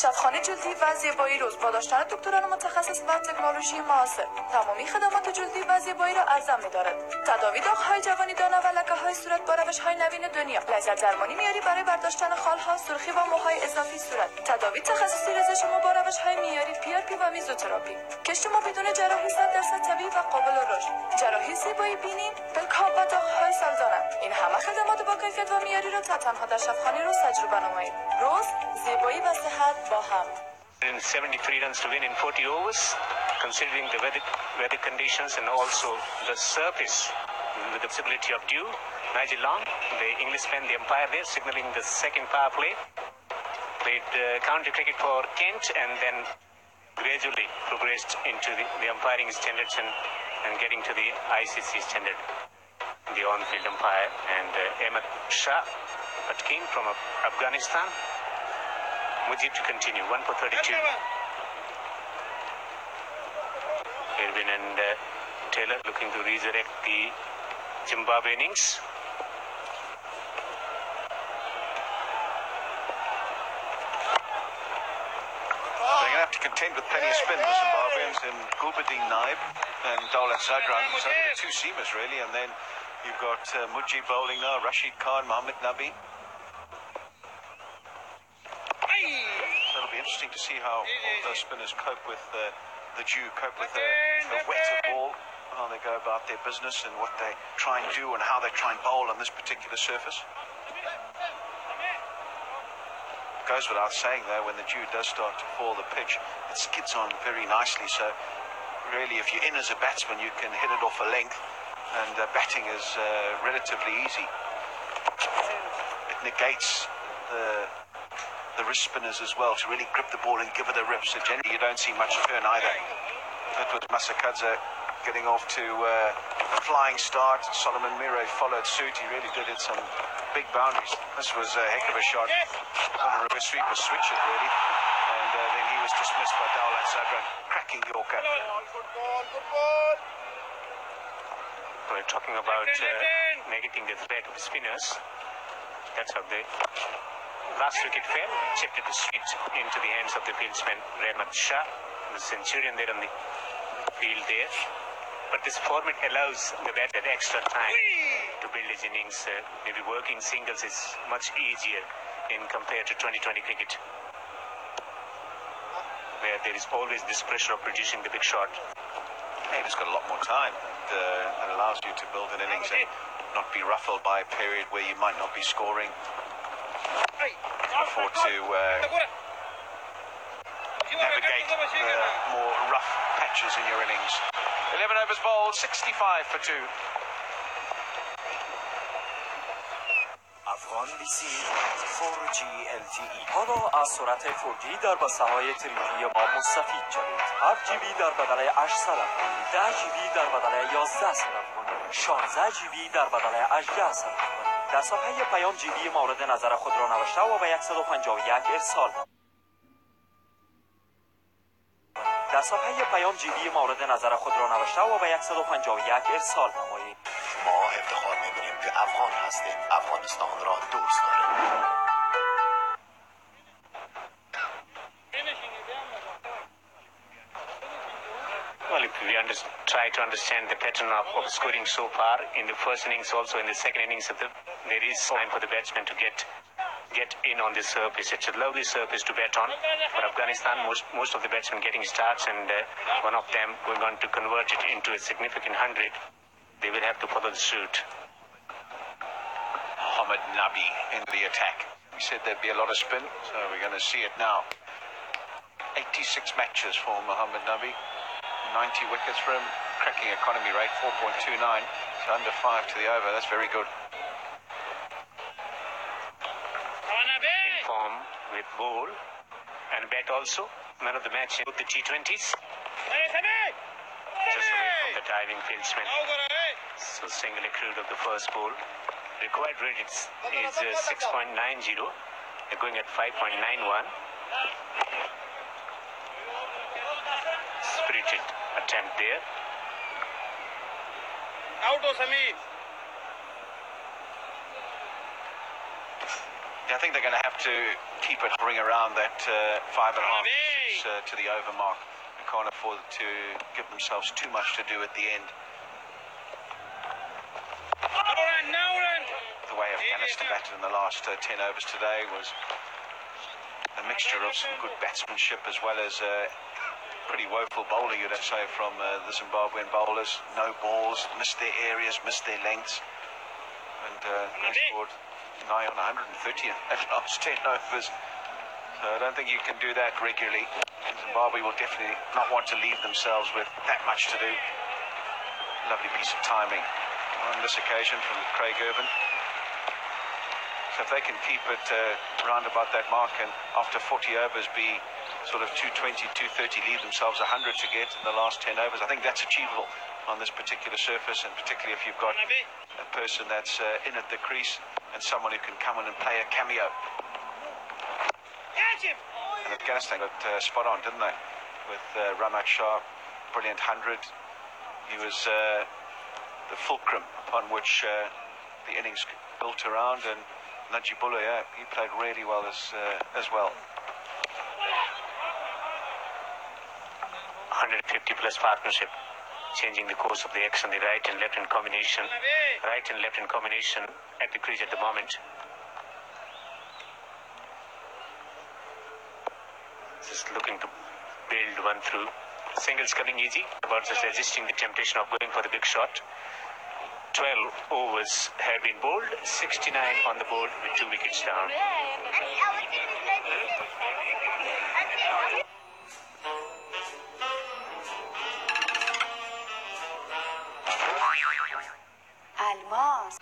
شفاخانه جلدی و زیبایی روز با داشتن دکتران متخصص و تکنولوژی معاصر تمامی خدمات جلدی و زیبایی را ارزان می‌دارد. تداوی داغ‌های جوانی دانا و لکه‌های صورت با روش‌های نوین دنیا. لذت درمانی معیاری برای برداشتن خال‌ها، سرخی و موهای اضافی صورت. تداوی تخصصی رزش مو با روش‌های معیاری PRP و میزوتراپی. کشت مو بدون جراحی 100% طبیعی و قابل رشد. جراحی زیبایی بینی، پلک‌ها و داغ‌های سلطنت. این همه خدمات با کیفیت و معیاری را تنها در شفاخانه روز تجربه نمایید. روز زیبایی و صحت با هم. 73 runs to win in 40 overs, considering the weather conditions and also the surface with the possibility of dew. Nigel Long, the Englishman, the umpire there, signaling the second power play. Played county cricket for Kent and then gradually progressed into the umpiring standards and getting to the ICC standard. The on-field umpire and Ahmed Shah Atkin from Afghanistan. With it to continue, 1 for 32. Here been and Taylor looking to resurrect the Zimbabwe innings. They're going to have to contend with plenty of spin, the Zimbabweans, and Gulbuddin Naib and Daulat Zadran. So the two seamers, really. And then you've got Mujib bowling now, Rashid Khan, Mohammad Nabi. So it'll be interesting to see how all those spinners cope with the dew, cope with a wetter ball, how they go about their business and what they try and do and how they try and bowl on this particular surface. Goes without saying, though, when the dew does start to fall, the pitch, it skids on very nicely. So really, if you're in as a batsman, you can hit it off a length, and batting is relatively easy. It negates the wrist spinners as well, to really grip the ball and give it a rip. So generally, you don't see much turn either. That was Masakadze getting off to a flying start. Solomon Mire followed suit. He really did hit some big boundaries. This was a heck of a shot. Not a reverse sweep, a switch it really. And then he was dismissed by Daulat Zadran. Cracking Yorker. We're talking about negating the threat of the spinners. That's how they... Last wicket fell, chipped it to switch into the hands of the fieldsman Rehmat Shah, the centurion there on the field there. But this format allows the batter extra time to build his innings. Maybe working singles is much easier in compared to 2020 cricket, where there is always this pressure of producing the big shot. Hey, it's got a lot more time. It allows you to build an innings and not be ruffled by a period where you might not be scoring. Afford to navigate the more rough patches in your innings. 11 overs bowled, 65 for 2. افغان بیسی 4G LTE حالا از سرعت 4G در بسته‌های تریپی ما مستفید شوید. 7GB در بدل 800 افغانی، 10GB در بدل 1100 افغانی، 16GB در بدل 1800 افغانی. در صفحه پیام GB مورد نظر خود را نوشته و به 151 ارسال نمایید. در صفحه پیام GB مورد نظر خود را نوشته و به 151 ارسال نمایید. ما افتخار می‌کنیم که افغان هستیم. افغانستان را دوست داریم. Well, if we try to understand the pattern of scoring so far, in the first innings, also in the second innings, there is time for the batsman to get in on the surface. It's a lovely surface to bat on. For Afghanistan, most of the batsmen getting starts, and one of them going on to convert it into a significant 100. They will have to follow the suit. Mohammad Nabi in the attack. We said there'd be a lot of spin, so we're going to see it now. 86 matches for Mohammad Nabi. 90 wickets for him. Cracking economy rate, 4.29. So under 5 to the over. That's very good. In form with ball and bat also. Man of the match in the T20s. Just away from the diving fieldsman. So single accrued of the first ball. Required rate is 6.90. They're going at 5.91. Spirited attempt there. Out of Samir. I think they're going to have to keep it hovering around that 5.5 to the over mark. They can't afford to give themselves too much to do at the end. The way Afghanistan batted in the last 10 overs today was a mixture of some good batsmanship as well as pretty woeful bowling, you'd have to say, from the Zimbabwean bowlers. No balls, missed their areas, missed their lengths, and they scored nigh on 130 in that last 10 overs. So I don't think you can do that regularly. Zimbabwe will definitely not want to leave themselves with that much to do. Lovely piece of timing on this occasion from Craig Irvin. So if they can keep it round about that mark and after 40 overs be sort of 220, 230, leave themselves 100 to get in the last 10 overs, I think that's achievable on this particular surface, and particularly if you've got a person that's in at the crease and someone who can come in and play a cameo. And Afghanistan got spot on, didn't they? With Rehmat Shah, brilliant 100. He was the fulcrum upon which the innings built around, and Najibullah, yeah, he played really well as well. 150 plus partnership, changing the course of the action, the right and left hand combination, at the crease at the moment. Just looking to build one through. Singles coming easy, about just resisting the temptation of going for the big shot. 12 overs have been bowled, 69 on the board with 2 wickets down. Almas.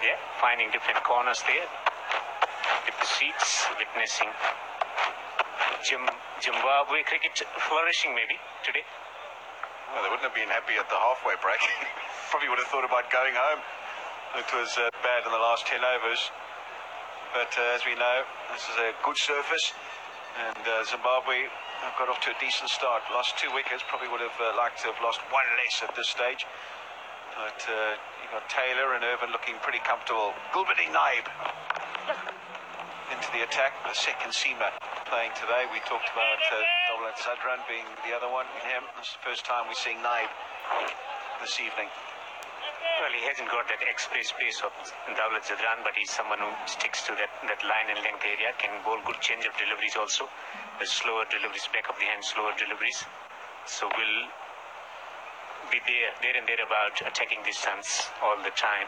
Yeah, finding different corners there. With the seats, witnessing Zimbabwe cricket flourishing maybe today. Well, they wouldn't have been happy at the halfway break. Probably would have thought about going home. It was bad in the last 10 overs. But as we know, this is a good surface. And Zimbabwe have got off to a decent start. Lost 2 wickets. Probably would have liked to have lost 1 less at this stage. But you got Taylor and Irvin looking pretty comfortable. Gulbadi Naib into the attack, the second seamer playing today. We talked about Dawlat Zadran being the other one in him. This is the first time we're seeing Naib this evening. Well, he hasn't got that express pace of Dawlat Zadran, but he's someone who sticks to that line and length area, can bowl good change of deliveries also. The slower deliveries, back of the hand, slower deliveries. So will be there and thereabout, attacking the stunts all the time.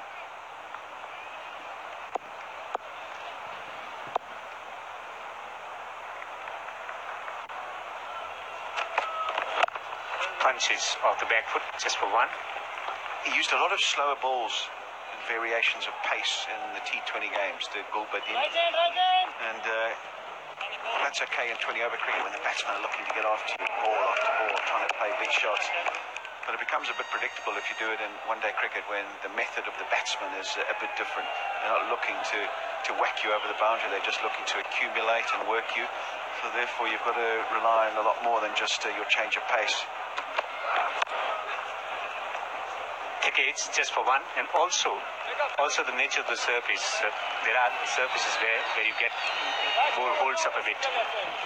Punches off the back foot, just for 1. He used a lot of slower balls and variations of pace in the T20 games, the Gulbadi. And that's okay in 20-over cricket when the batsmen are looking to get after you, ball after ball, trying to play big shots. But it becomes a bit predictable if you do it in one-day cricket when the method of the batsman is a bit different. They're not looking to whack you over the boundary, they're just looking to accumulate and work you. So therefore you've got to rely on a lot more than just your change of pace. Decades just for 1, and also the nature of the surface. There are surfaces where you get ball holds up a bit.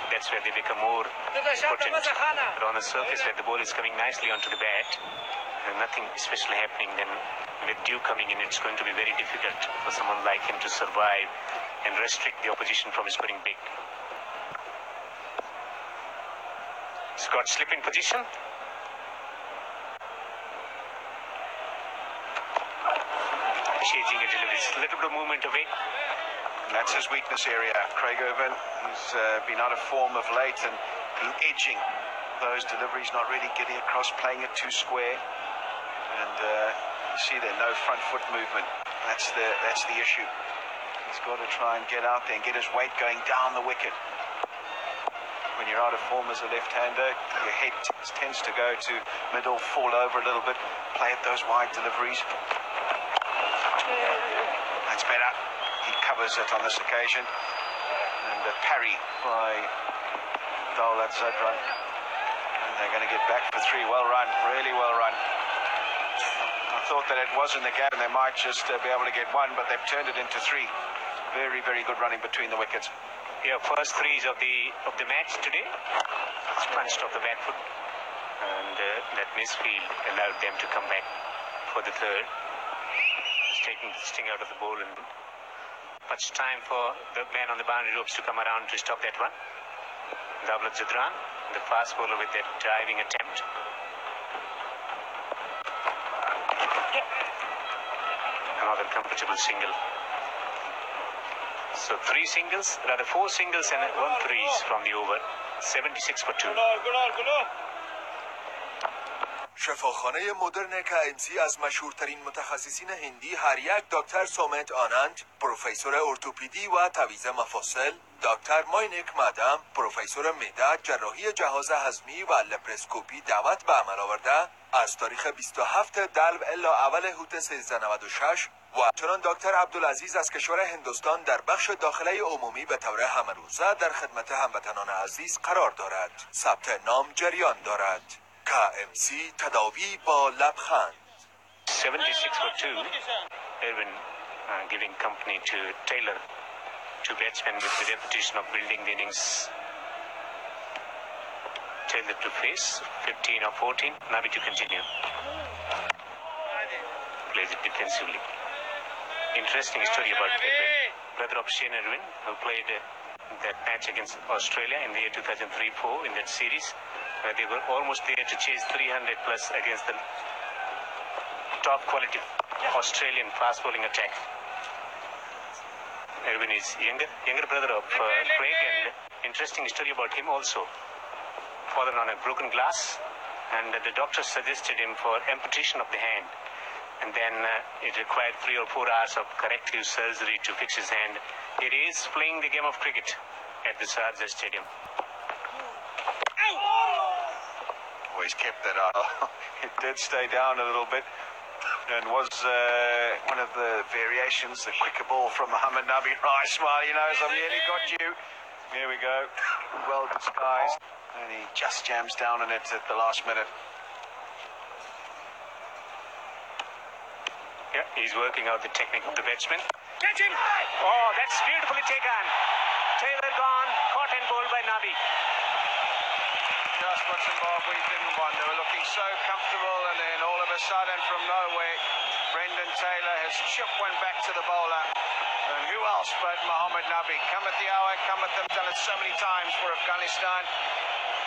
That's where they become more potent. But on a surface where the ball is coming nicely onto the bat, and nothing especially happening, then with dew coming in, it's going to be very difficult for someone like him to survive and restrict the opposition from scoring big. He's got slip in position. Changing a delivery, a little bit of movement away. And that's his weakness area. Craig Irvin, he's been out of form of late and been edging those deliveries, not really getting across, playing it too square. And you see there, no front foot movement. That's the issue. He's got to try and get out there and get his weight going down the wicket. When you're out of form as a left-hander, your head tends to go to middle, fall over a little bit, play at those wide deliveries. That's better. He covers it on this occasion. And a parry by Dawlat Zadran. And they're going to get back for 3. Well run. Really well run. I thought that it was in the gap and they might just be able to get 1, but they've turned it into 3. Very, very good running between the wickets. Yeah, first 3s of the match today. It's punched off the back foot. And that misfield allowed them to come back for the 3rd. Taking the sting out of the ball, and much time for the man on the boundary ropes to come around to stop that one. Dawlat Zadran, the fast bowler, with that driving attempt. Another comfortable single. So 3 singles, rather 4 singles and 1 threes from the over. 76 for 2. شفاخانه مدرن KMC از مشهورترین متخصصین هندی هر یک دکتر سومت آنند، پروفسور ارتوپدی و تعویض مفاصل، دکتر ماینک مادام، پروفسور معده، جراحی جهاز هضمی و لپراسکوپی دعوت به عمل آورده از تاریخ 27 دلو الی اول هوت 1396 و چنان دکتر عبدالعزیز از کشور هندوستان در بخش داخله عمومی به طور همروزه در خدمت هموطنان عزیز قرار دارد. ثبت نام جریان دارد. KMC تداوی با لبخند. 76 for 2. Erwin giving company to Taylor. Two batsmen with the repetition of building the innings. Taylor to face. 15 or 14. Nabi to continue. Plays it defensively. Interesting story about Erwin. Brother of Shane Erwin, who played that match against Australia in the year 2003-04 in that series. They were almost there to chase 300 plus against the top quality Australian fast bowling attack. Erwin is younger brother of Craig, and interesting story about him also. Fallen on a broken glass, and the doctor suggested him for amputation of the hand, and then it required 3 or 4 hours of corrective surgery to fix his hand. It is playing the game of cricket at the Sharjah Stadium. He's kept that up. It did stay down a little bit, and was one of the variations, the quicker ball from Mohammad Nabi. Right, smile, he knows I've nearly got you. Here we go, well disguised, and he just jams down on it at the last minute. Yeah, he's working out the technique of the batsman. Catch him! Oh, that's beautifully taken. Taylor gone, caught and bowled by Nabi. Just what Zimbabwe didn't want. They were looking so comfortable, and then all of a sudden, from nowhere, Brendan Taylor has chipped one back to the bowler. And who else but Mohammad Nabi? Cometh the hour, cometh them, done it so many times for Afghanistan.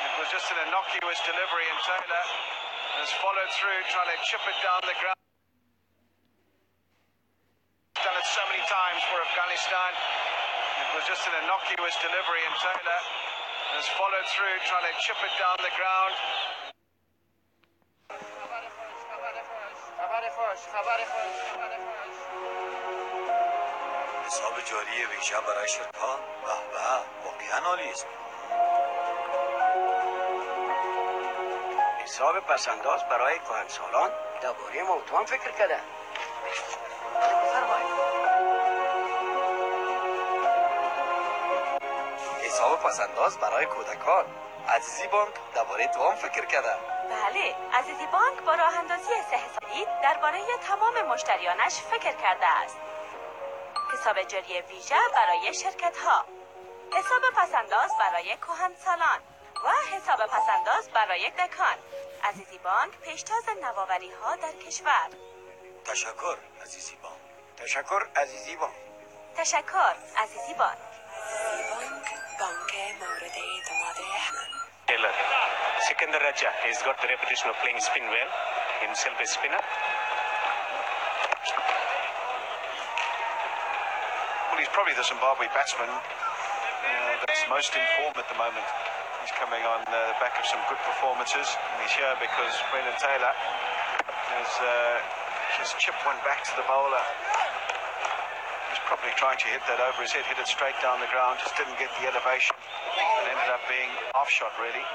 It was just an innocuous delivery, and Taylor has followed through, trying to chip it down the ground. Done it so many times for Afghanistan. It was just an innocuous delivery, and Taylor has followed through, trying to chip it down the ground. حساب جاری ویژه برای شرکا به واقعا عالی است. حساب پسنداز برای کهنسالان درباره موضوع فکر کرده. حساب پسنداز برای کودکان. عزیزی بانک درباره تو هم فکر کرده. بله، عزیزی بانک با راه اندازی 3 حسابی درباره تمام مشتریانش فکر کرده است. حساب جاری ویژه برای شرکت ها، حساب پسنداز برای کهنسالان و حساب پسنداز برای دکان. عزیزی بانک پیشتاز نوآوری ها در کشور. تشکر عزیزی بانک. تشکر عزیزی بانک. تشکر عزیزی بانک. بانک مورد اعتماد Taylor. Sikandar Raja, he's got the reputation of playing spin well, himself a spinner. Well, he's probably the Zimbabwe batsman that's most in form at the moment. He's coming on the back of some good performances, and he's here because Brendan Taylor has just chipped one back to the bowler. He's probably trying to hit that over his head, hit it straight down the ground, just didn't get the elevation, and ended up being off shot really.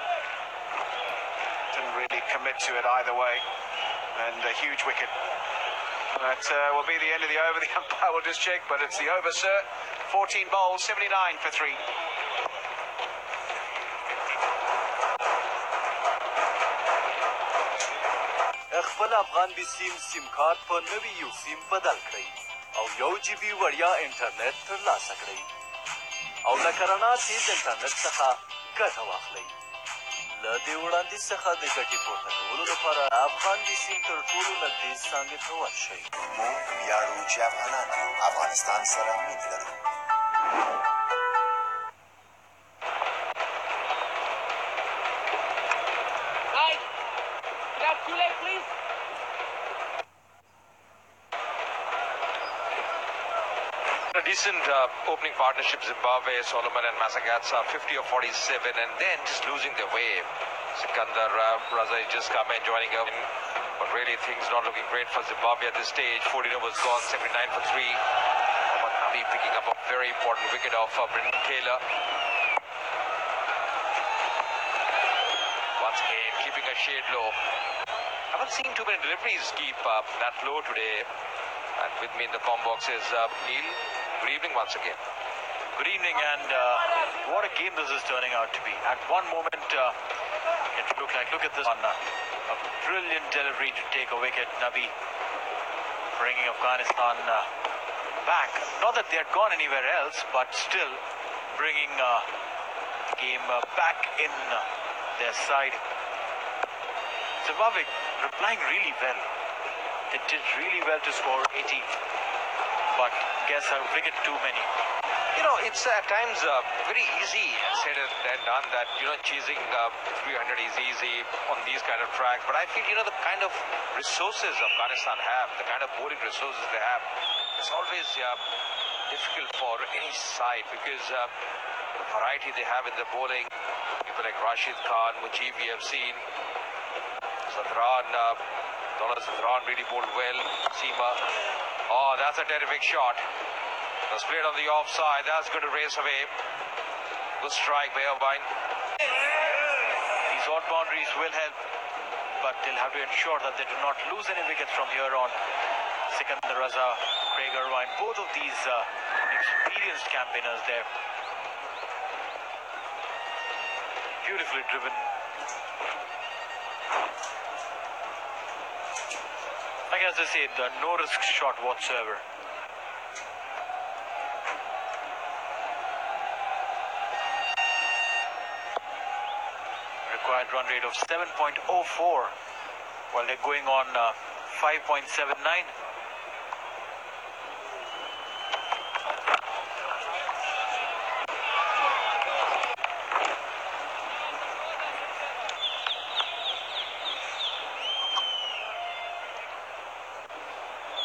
Didn't really commit to it either way, and a huge wicket. That will be the end of the over. The umpire will just check, but it's the over, sir. 14 bowls, 79 for 3. خپل افغان بي سیم کارت په نوي یو سیم بدل کړئ او 1 جی بي وړیا انټرنیټ ترلاسه کړئ او له کرونا تیز انټرنیټ څخه ګټه واخلئ. له دې وړاندیز څخه د ګټې پورته کولو لپاره افغان بي سیم تر ټولو نږدې څانګې ته ورشئ. موږ ویاړو چې افغانان افغانستان سره مینه لرو. A decent opening partnership, Zimbabwe, Solomon and Massagatsa, 50 or 47, and then just losing their way. Sikandar Raza has just come in, joining him. But really, things not looking great for Zimbabwe at this stage. 14 overs gone, 79 for 3. Mohammad Nabi picking up a very important wicket off Brendan Taylor. Once again, keeping a shade low. Haven't seen too many deliveries keep that low today. And with me in the comm box is Neil. Good evening once again. Good evening, and what a game this is turning out to be. At one moment, it looked like, look at this one, a brilliant delivery to take a wicket. Nabi bringing Afghanistan back. Not that they had gone anywhere else, but still bringing the game back in their side. Zimbabwe replying really well. They did really well to score 80, but guess a wicket too many. You know, it's at times very easy said and done that, chasing 300 is easy on these kind of tracks. But I feel, the kind of resources Afghanistan have, the kind of bowling resources they have, it's always difficult for any side because the variety they have in the bowling, people like Rashid Khan, Mujib we have seen, Sadran, Dollar Sadran really bowled well, Seema. Oh, that's a terrific shot. That's played on the offside. That's going to race away. Good strike by Irvine. These odd boundaries will help, but they'll have to ensure that they do not lose any wickets from here on. Sikandar Raza, Craig Irvine, both of these experienced campaigners there. Beautifully driven. Like as I said, no risk shot whatsoever. Required run rate of 7.04 while they're going on 5.79.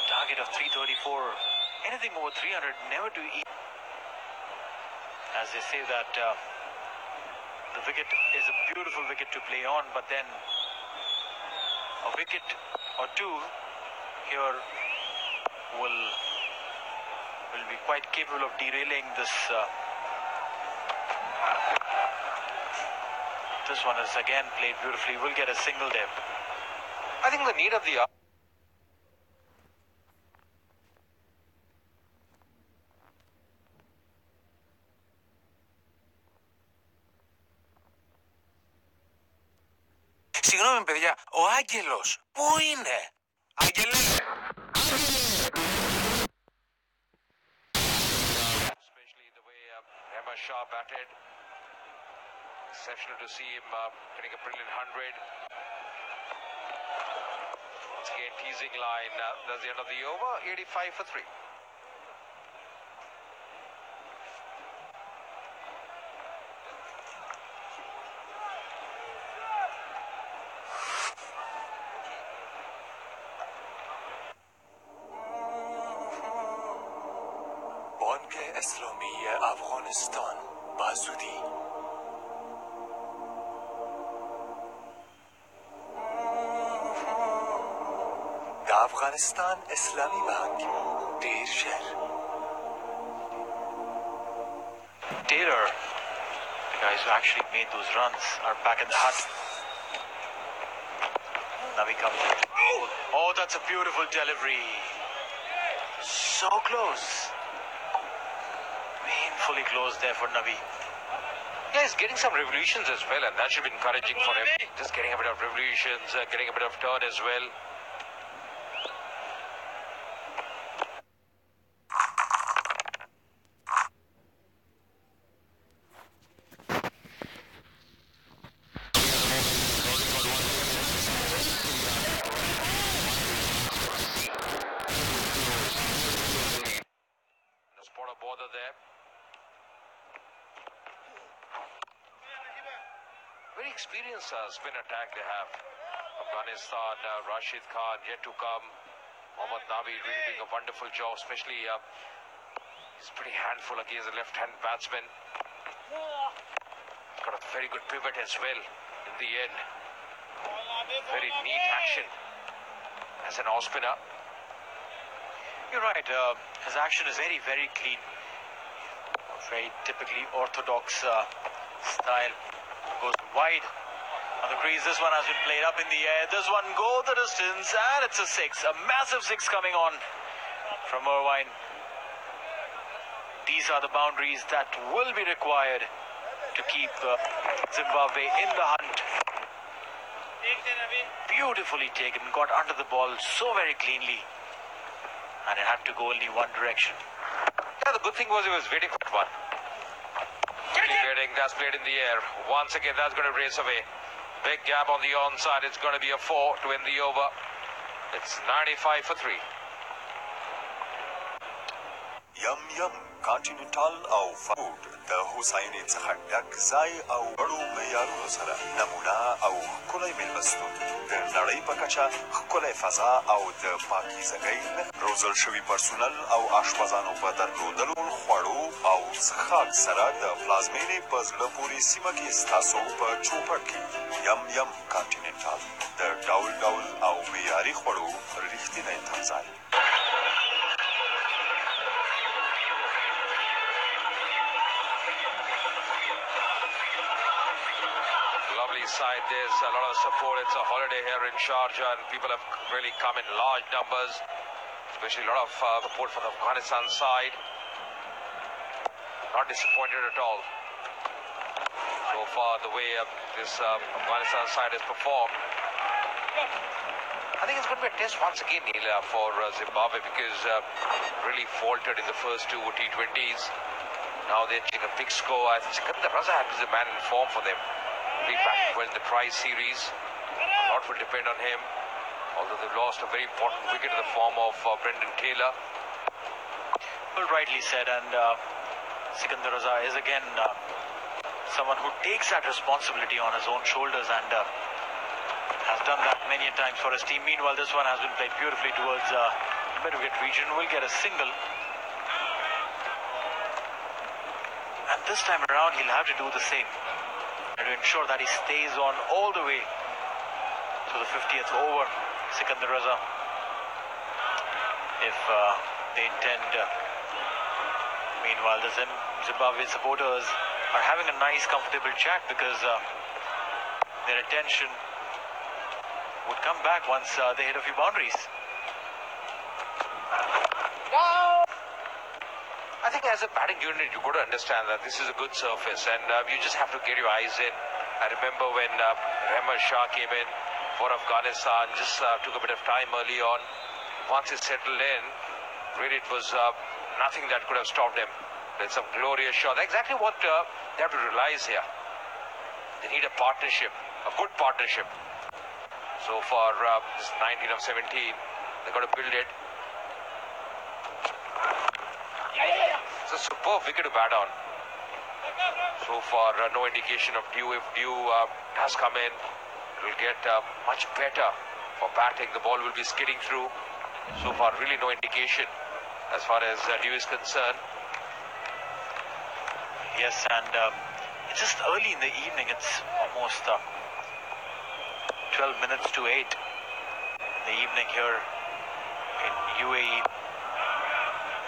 Target of 334. Anything over 300 never do eat. As they say that the wicket is a beautiful wicket to play on, but then a wicket or two here will be quite capable of derailing this. This one is again played beautifully. We'll get a single there. I think the need of the Συγγνώμη, παιδιά, ο Άγγελος, πού είναι? Άγγελε! Especially the way Emma Shah batted. Exceptional to see him hitting a brilliant 100. Once again, teasing line. That's the end of the over. 85 for 3. بانک اسلامی افغانستان به زودی د افغانستان اسلامی بانک ډیر ژر Taylor, the guys who actually made those runs, are back in the hut. Nabi comes in. Oh, that's a beautiful delivery. So close. Painfully close there for Nabi. Yeah, he's getting some revolutions as well, and that should be encouraging for him. Just getting a bit of revolutions, getting a bit of turn as well. Very experienced spin attack they have. Afghanistan, Rashid Khan yet to come. Mohammad Nabi really doing a wonderful job, especially he's pretty handful against the left-hand batsman. Got a very good pivot as well in the end. Very neat action as an off spinner. You're right. His action is very, very clean. Very typically orthodox style. Goes wide on the crease. This one has been played up in the air. This one go the distance, and it's a six. A massive six coming on from Irvine. These are the boundaries that will be required to keep Zimbabwe in the hunt. Beautifully taken, got under the ball so very cleanly, and it had to go only one direction. Yeah, the good thing was he was waiting for that one. Really waiting, that's played in the air. Once again, that's going to race away. Big gap on the onside. It's going to be a 4 to end the over. It's 95 for 3. یم یم کانټیننټال او فود د هوساینې څخه ډک ځای او وړو معیارونو سره نمونه او ښکلی میلمستون د نړۍ په کچه ښکلی فضا او د پاکیزګۍ روزل شوي پرسونل او اشپزانو په درلودلو خوړو او څښاک سره د پلازمینې په زړه پورې سیمه کې ستاسو په چوپړ کې یم یم کانټیننټال د ډول ډول او معیاري خوړو رښتینی تمځای. Side, there's a lot of support. It's a holiday here in Sharjah, and people have really come in large numbers, especially a lot of support from the Afghanistan side. Not disappointed at all so far the way this Afghanistan side has performed. I think it's going to be a test once again, Neil, for Zimbabwe, because really faltered in the first two T20s. Now they're taking a big score. I think Sikandar Raza is the man in form for them. He backed well in the prize series. A lot will depend on him, although they've lost a very important wicket in the form of Brendan Taylor. Well, rightly said, and Sikandar Raza is again someone who takes that responsibility on his own shoulders and has done that many times for his team. Meanwhile, this one has been played beautifully towards the mid-wicket region. Will get a single. And this time around, he'll have to do the same and to ensure that he stays on all the way to the 50th over. Sikandar Raza, if they intend. Meanwhile, the Zimbabwe supporters are having a nice, comfortable chat because their attention would come back once they hit a few boundaries. I think as a batting unit, you've got to understand that this is a good surface and you just have to get your eyes in. I remember when Rahman Shah came in for Afghanistan, just took a bit of time early on. Once he settled in, really it was nothing that could have stopped him. There's some glorious shot. Exactly what they have to realize here. They need a partnership, a good partnership. So far, this 19 of 17, they've got to build it. It's a superb wicket to bat on. So far, no indication of dew. If dew has come in, it will get much better for batting. The ball will be skidding through. So far, really no indication as far as dew is concerned. Yes, and it's just early in the evening. It's almost 12 minutes to 8 in the evening here in UAE.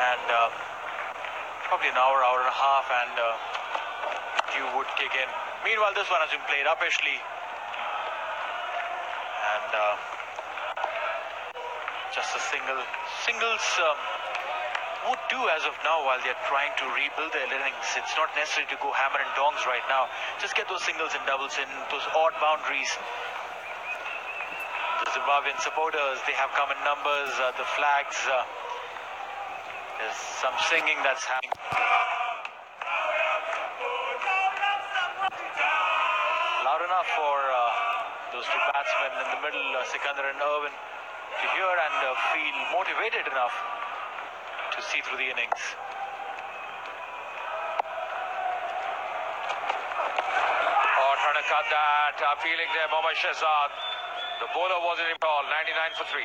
And probably an hour, hour and a half, and dew would kick in. Meanwhile, this one has been played uppishly. And just a single. Singles would do as of now while they're trying to rebuild their innings. It's not necessary to go hammer and tongs right now. Just get those singles and doubles in, those odd boundaries. The Zimbabwean supporters, they have come in numbers. The flags, there's some singing that's happening. Loud enough for those two batsmen in the middle, Sikandar and Irvin, to hear and feel motivated enough to see through the innings. Oh, trying to cut that. Feeling there, Mohammad Shahzad. The bowler wasn't in all. 99 for 3.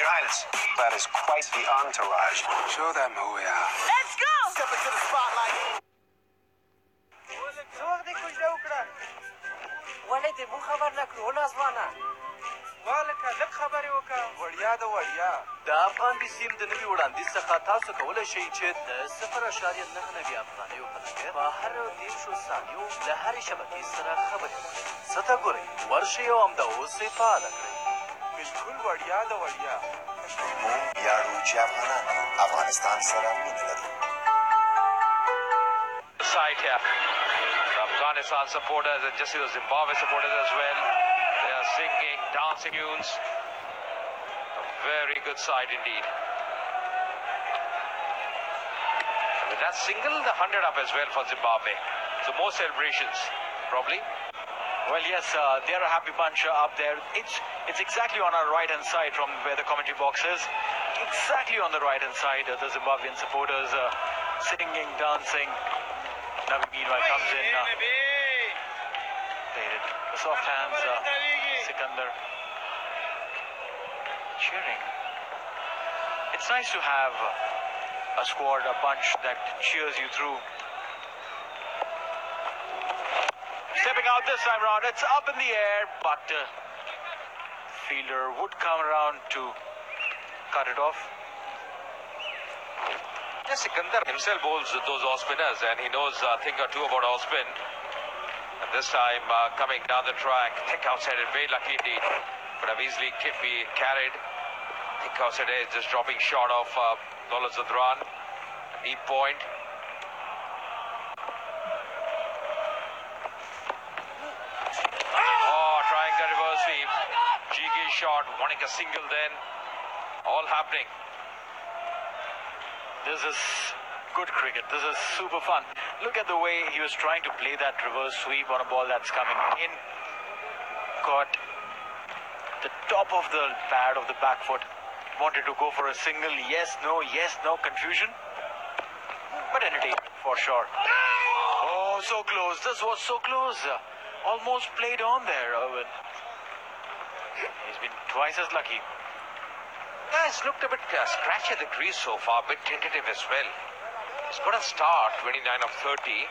Your Highness, that is quite the entourage. Show them who we are. Let's go! Step into the spotlight. ولې دې مو خبر نه کړو نازوانه والکه لږ خبرې وکړه وړیا د وړیا د افغان بیسیم د نوي وړاندیز څخه تاسو کولی شئ چې د 0.9 افغانیو په لګښت په هرو 30 ثانیو له هرې شبکې سره خبرې وکړئ. څه ته ګورئ؟ ورشئ او همدا اوس یې فعاله کړئ. بلکل وړیا د وړیا موږ ویاړو چې افغانان افغانستان سره مینه لري. Side here. The Afghanistan supporters and just the Zimbabwe supporters as well. They are singing, dancing tunes. A very good side indeed. And with that single, the 100 up as well for Zimbabwe. So more celebrations, probably. Well, yes, they're a happy bunch up there. It's exactly on our right-hand side from where the commentary box is. Exactly on the right-hand side, the Zimbabwean supporters singing, dancing. Nabi meanwhile comes in. Played the soft hands. Sikandar cheering. It's nice to have a squad, a bunch that cheers you through. Stepping out this time around, it's up in the air, but fielder would come around to cut it off. Sikandar himself bowls those off spinners and he knows a thing or two about off spin. And this time coming down the track, thick outside it, very lucky indeed. Could have easily be carried. Thick outside edge, just dropping short of Daulat Zadran. Deep point. Oh, trying a reverse sweep. Cheeky shot, wanting a single then. All happening. This is good cricket. This is super fun. Look at the way he was trying to play that reverse sweep on a ball that's coming in. Got the top of the pad of the back foot. Wanted to go for a single. Yes, no, confusion. But entertainment for sure. Oh, so close. This was so close. Almost played on there, Irwin. He's been twice as lucky. Yeah, it's looked a bit scratchy at the crease so far, a bit tentative as well. He's got a start, 29 of 30.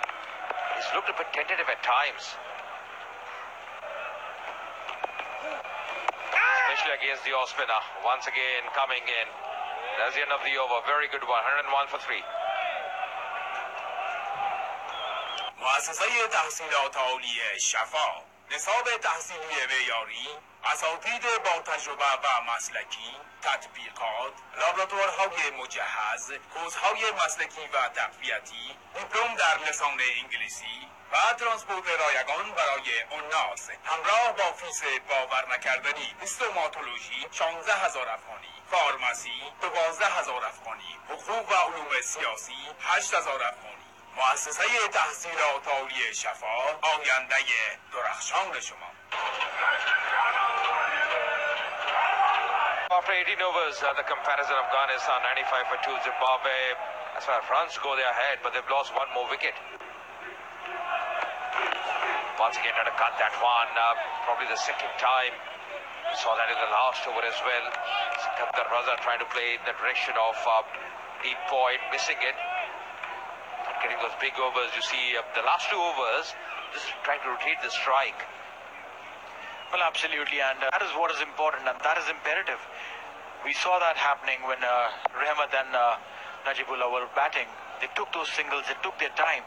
He's looked a bit tentative at times. Especially against the off spinner. Once again coming in. That's the end of the over. Very good one. 101 for 3. مؤسسه تحصیلات عالی شفا نصاب تحصیلی معیاری اساتید با تجربه و مسلکی تطبیقات لابراتوارهای مجهز کورس‌های مسلکی و تقویتی دیپلم در لسان انگلیسی و ترانسپورت رایگان برای الناس همراه با فیس باور نکردنی هیستوماتولوژی 16000 افغانی فارماسی 12000 افغانی حقوق و علوم سیاسی 8000 افغانی مؤسسه تحصیلات عالی شفا آینده درخشان شما. After 18 overs, the comparison of Afghanistan 95 for 2. Zimbabwe, as far as runs go, they're ahead, but they've lost one more wicket. Once again, had to cut that one, probably the second time. We saw that in the last over as well. Sikandar Raza trying to play in the direction of deep point, missing it. Getting those big overs, you see the last 2 overs, just trying to rotate the strike. Well, absolutely, and that is what is important, and that is imperative. We saw that happening when Rahmat and Najibullah were batting. They took those singles, they took their time.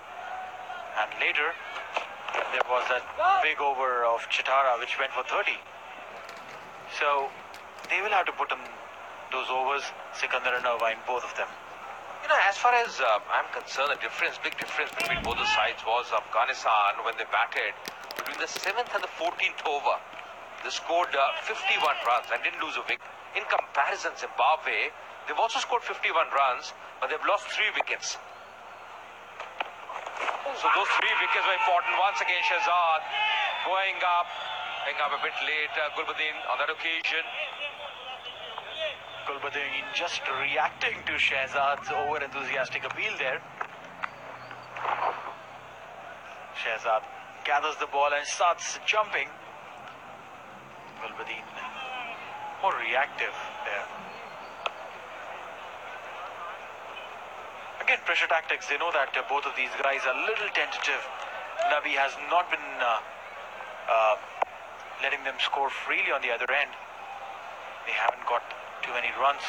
And later, there was that big over of Chitara, which went for 30. So, they will have to put in those overs, Sikandar and Irvine, both of them. You know, as far as I'm concerned, the big difference between both the sides was Afghanistan, when they batted, between the 7th and the 14th over, they scored 51 runs and didn't lose a wicket. In comparison, Zimbabwe, they've also scored 51 runs, but they've lost 3 wickets. So those 3 wickets were important. Once again, Shahzad going up a bit late. Gulbuddin on that occasion. Gulbuddin just reacting to Shahzad's over-enthusiastic appeal there. Shahzad gathers the ball and starts jumping. Gulbuddin more reactive there. pressure tactics. They know that both of these guys are a little tentative. Nabi has not been letting them score freely on the other end. They haven't got too many runs.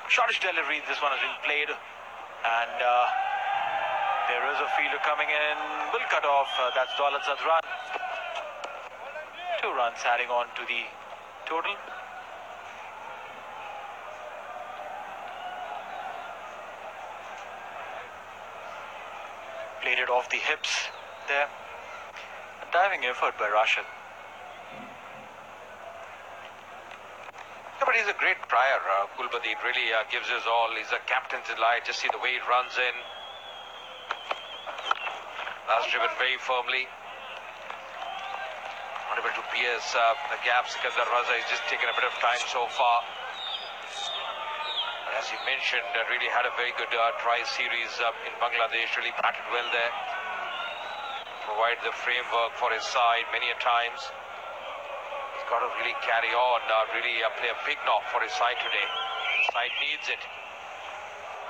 Shortish delivery. This one has been played, and there is a fielder coming in. Will cut off. That's Daulat Zadran. 2 runs adding on to the total. Played it off the hips there. A diving effort by Rashid. Yeah, but he's a great prior, Kulbadi. Really gives his all. He's a captain's delight. Just see the way he runs in. That's driven very firmly. Not able to pierce the gap. Sikandar Raza has just taken a bit of time so far. And as you mentioned, really had a very good try series in Bangladesh. Really batted well there. Provided the framework for his side many a times. He's got to really carry on, really play a big knock for his side today. The side needs it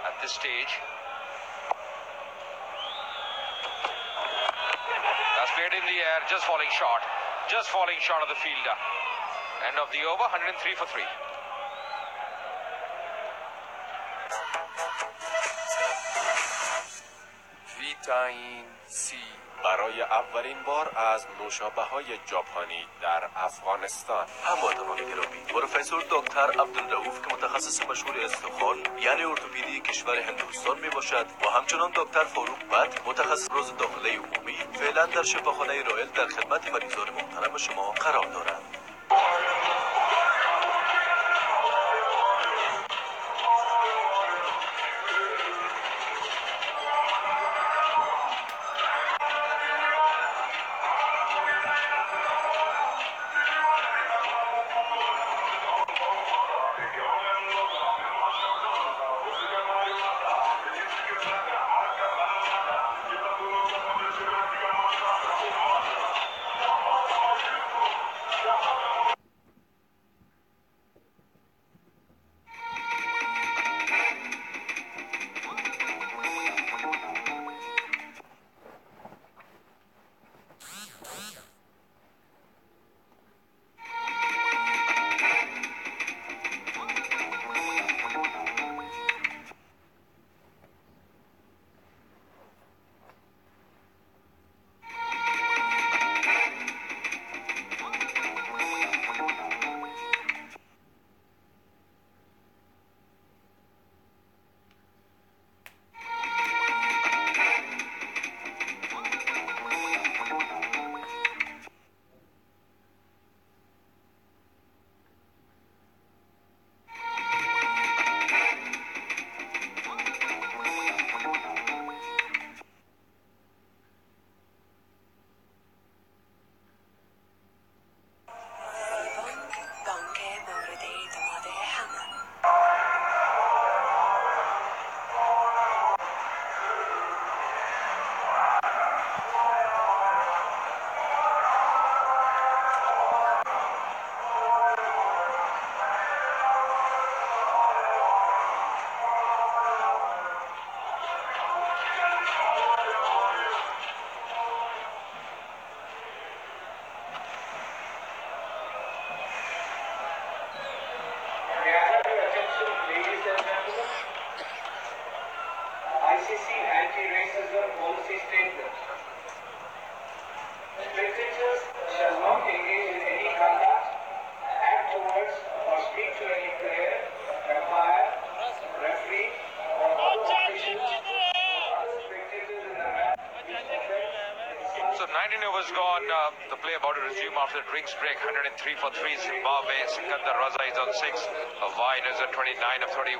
at this stage. That's played in the air, just falling short. Just falling short of the fielder. End of the over, 103 for 3. ویتامین C برای اولین بار از نوشابه‌های ژاپنی در افغانستان. هموطنان گرامی، پروفسور دکتر عبدالرؤوف که متخصص مشهور استخوان یعنی ارتوپدی کشور هندوستان می باشد و همچنان دکتر فاروق بت متخصص روز داخله عمومی فعلا در شفاخانه رایل در خدمت مریضان محترم شما قرار دارند. So 19 overs gone. The play about to resume after the drinks break. 103 for 3. Zimbabwe. Sikandar Raza is on 6. Vine is at 29 of 31.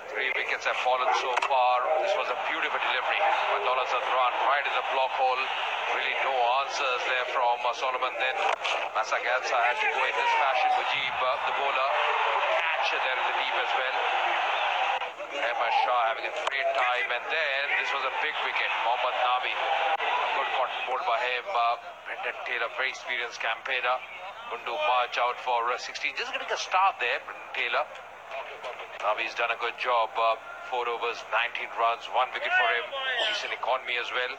3 wickets have fallen so far. This was a beautiful delivery by Daulat Zadran right in the block hole. Really no answers there from Solomon. Then Massagatsa had to go in this fashion. Mujib, the bowler, catch there in the deep as well. Ahmed Shah having a great time, and then this was a big wicket. Mohammad Nabi, good cotton ball by him. Brendan Taylor, very experienced campaigner, going to march out for 16. Just getting a start there, Brendan Taylor. Navi's done a good job. 4 overs, 19 runs, 1 wicket for him. Decent economy as well.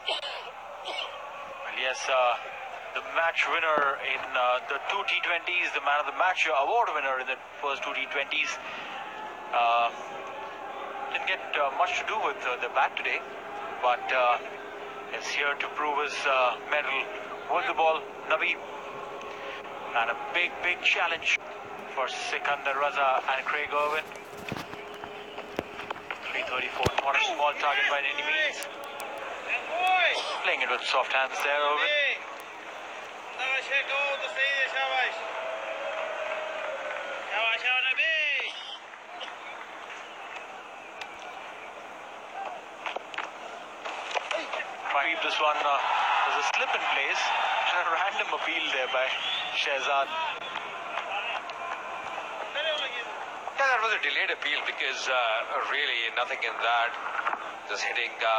Well, yes, the match winner in the 2 T20s, the man of the match award winner in the first 2 T20s. Didn't get much to do with the bat today, but is here to prove his mettle with the ball. Nabi, and a big challenge for Sikandar Raza and Craig Irwin. 334, not a small target by any means. Playing it with soft hands there, Irwin. This one, there's a slip in place and a random appeal there by Shehzad. Yeah, that was a delayed appeal because really nothing in that. Just hitting the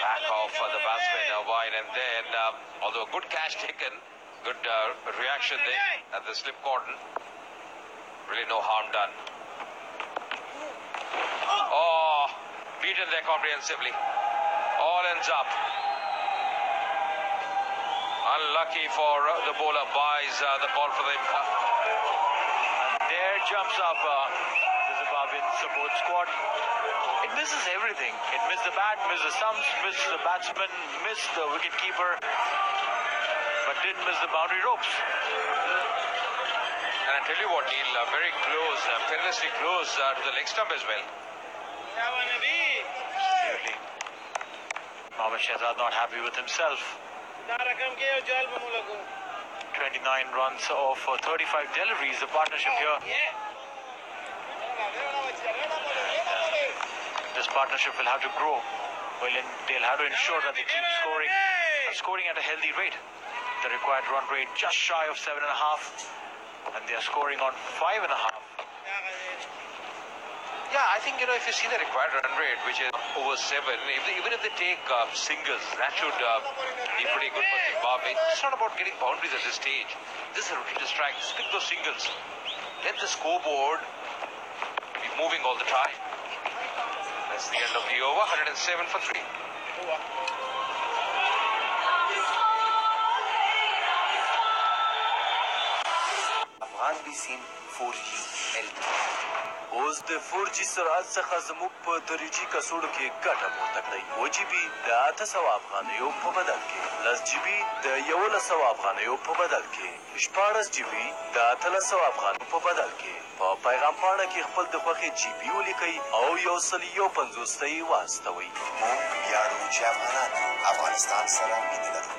back of the batsman wide, and then although a good catch taken, good reaction there at the slip cordon. Really no harm done. Oh, beaten there comprehensively. All ends up. Unlucky for the bowler, buys the ball for them. And there jumps up the Zimbabwean support squad. It misses everything. It missed the bat, missed the stumps, missed the batsman, missed the wicketkeeper, but didn't miss the boundary ropes. And I tell you what, Neil, very close, perilously close to the leg stump as well. Absolutely. Mohammad Shehzad not happy with himself. 29 runs off 35 deliveries, the partnership here. This partnership will have to grow. They'll have to ensure that they keep scoring at a healthy rate. The required run rate just shy of 7.5, and they are scoring on 5.5. Yeah, I think, if you see the required run rate, which is over 7, even if they take singles, that should be pretty good for Zimbabwe. It's not about getting boundaries at this stage. This is a routine strike. Stick those singles. Let the scoreboard be moving all the time. That's the end of the over. 107 for 3. افغان بیسیم 4G LTE. اوس د 4G سرعت څخه زموږ په تدریجي کڅوړو کې ګټه پورته کړئ. 4GB د 800 افغانیو په بدل کې، 10GB د 1100 افغانیو په بدل کې، 16GB د 800 افغانیو په بدل کې. په پیغام پاڼه کې خپل د خوښې GB ولیکئ او 150 ته یې واستوئ. موږ ویاړو چې افغانان افغانستان سره مینه لرو.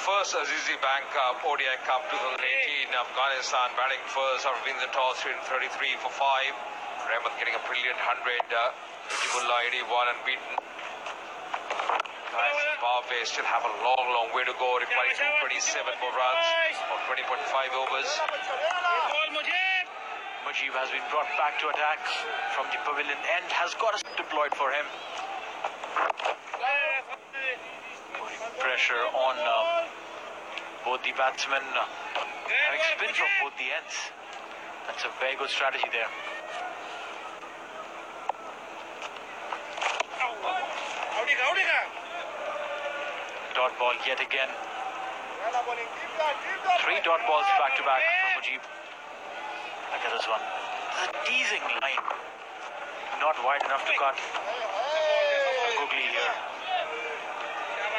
First Azizi Bank ODI Cup 2018, Afghanistan batting first after winning the toss, 333 for 5. Rahmat getting a brilliant 100. Mujibullah 81 unbeaten. Zimbabwe still have a long way to go, requiring 227 more runs or 20.5 overs. Mujib has been brought back to attack from the pavilion end, has got us deployed for him. Pressure on both the batsmen, having spin from both the ends. That's a very good strategy there. Dot ball yet again. 3 dot balls back to back from Mujib. Look at this one. This is a teasing line. Not wide enough to cut. Googly here.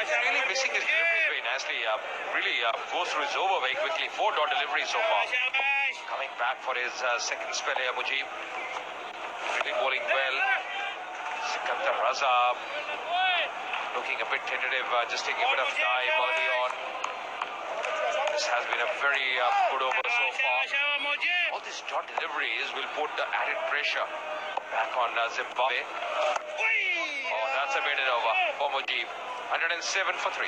Really missing his deliveries very nicely. Really goes through his over very quickly. 4 dot deliveries so far. Coming back for his second spell here, Mujib. Really bowling well. Sikandar Raza looking a bit tentative, just taking a bit of time early on. This has been a very good over so far. All these dot deliveries will put added pressure back on Zimbabwe. Oh, that's a maiden over for Mujib. 107 for 3.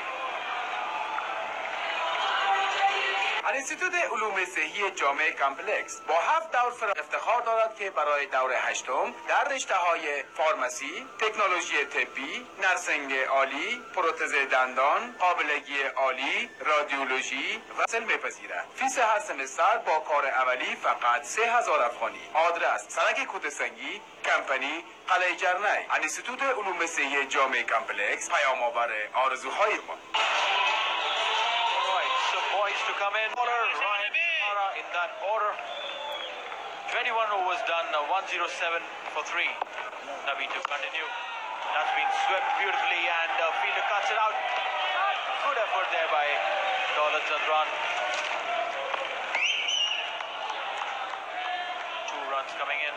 انستیتوت علوم صحی جامعه کامپلکس با 7 دور افتخار دارد که برای دور 8 در رشته‌های فارماسی، تکنولوژی طبی، نرسنگ عالی، پروتز دندان، قابلگی عالی، رادیولوژی و سل می‌پذیرد. فیس هر سمستر با کار عملی فقط 3000 افغانی. آدرس سرک کوتسنگی، کمپانی، قلعه جرنی. انستیتوت علوم صحی جامعه کامپلکس پیام‌آور آرزوهای ما. So boys to come in. Ryan in that order. 21 overs done. 107 for 3. Nabi to continue. That's been swept beautifully and fielder cuts it out. Good effort there by Daulat Zadran. 2 runs coming in.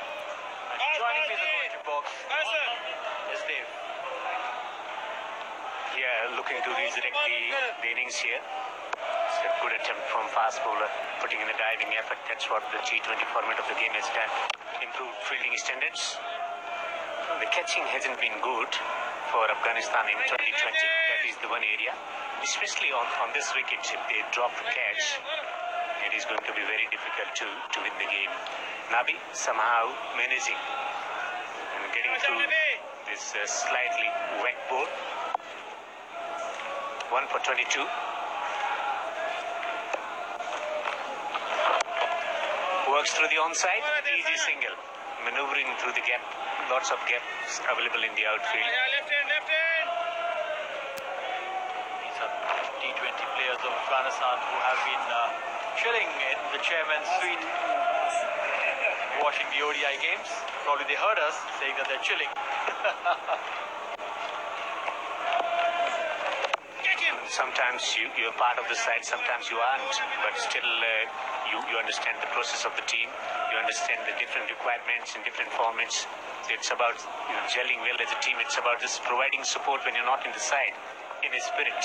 And joining me in the commentary box is Dave. Yeah, looking to resurrect the innings here. It's a good attempt from fast bowler, putting in a diving effort. That's what the T20 format of the game has done. Improved fielding standards. The catching hasn't been good for Afghanistan in 2020. That is the one area. Especially on this wicket, if they drop the catch, it is going to be very difficult to win the game. Nabi somehow managing and getting through this slightly wet ball. 1 for 22. Works through the onside, easy single. Maneuvering through the gap, lots of gaps available in the outfield. These are T20 players of Afghanistan who have been chilling in the chairman's suite, watching the ODI games. Probably they heard us saying that they're chilling. Sometimes you're part of the side, sometimes you aren't, but still you understand the process of the team, you understand the different requirements in different formats. It's about gelling well as a team, it's about just providing support when you're not in the side, in a spirit.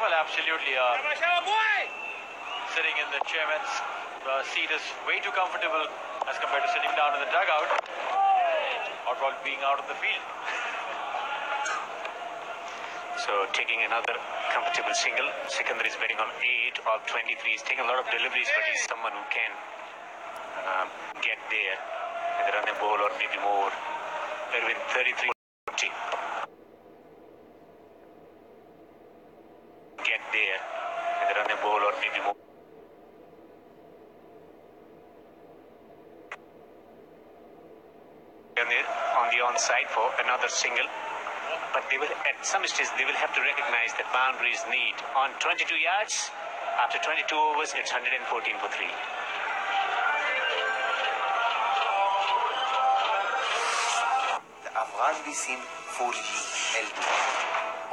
Well, absolutely. Sitting in the chairman's seat is way too comfortable as compared to sitting down in the dugout or probably being out of the field. So taking another comfortable single. Sikandar is betting on 8 or 23. He's taken a lot of deliveries, but he's someone who can get there with a run a ball or maybe more. Erwin 33-40. Get there with a run a ball or maybe more. On the onside for another single. But they will, at some stage, they will have to recognize that boundaries need on 22 yards. After 22 overs, it's 114 for 3. The Afghan BSIM 4G LTE.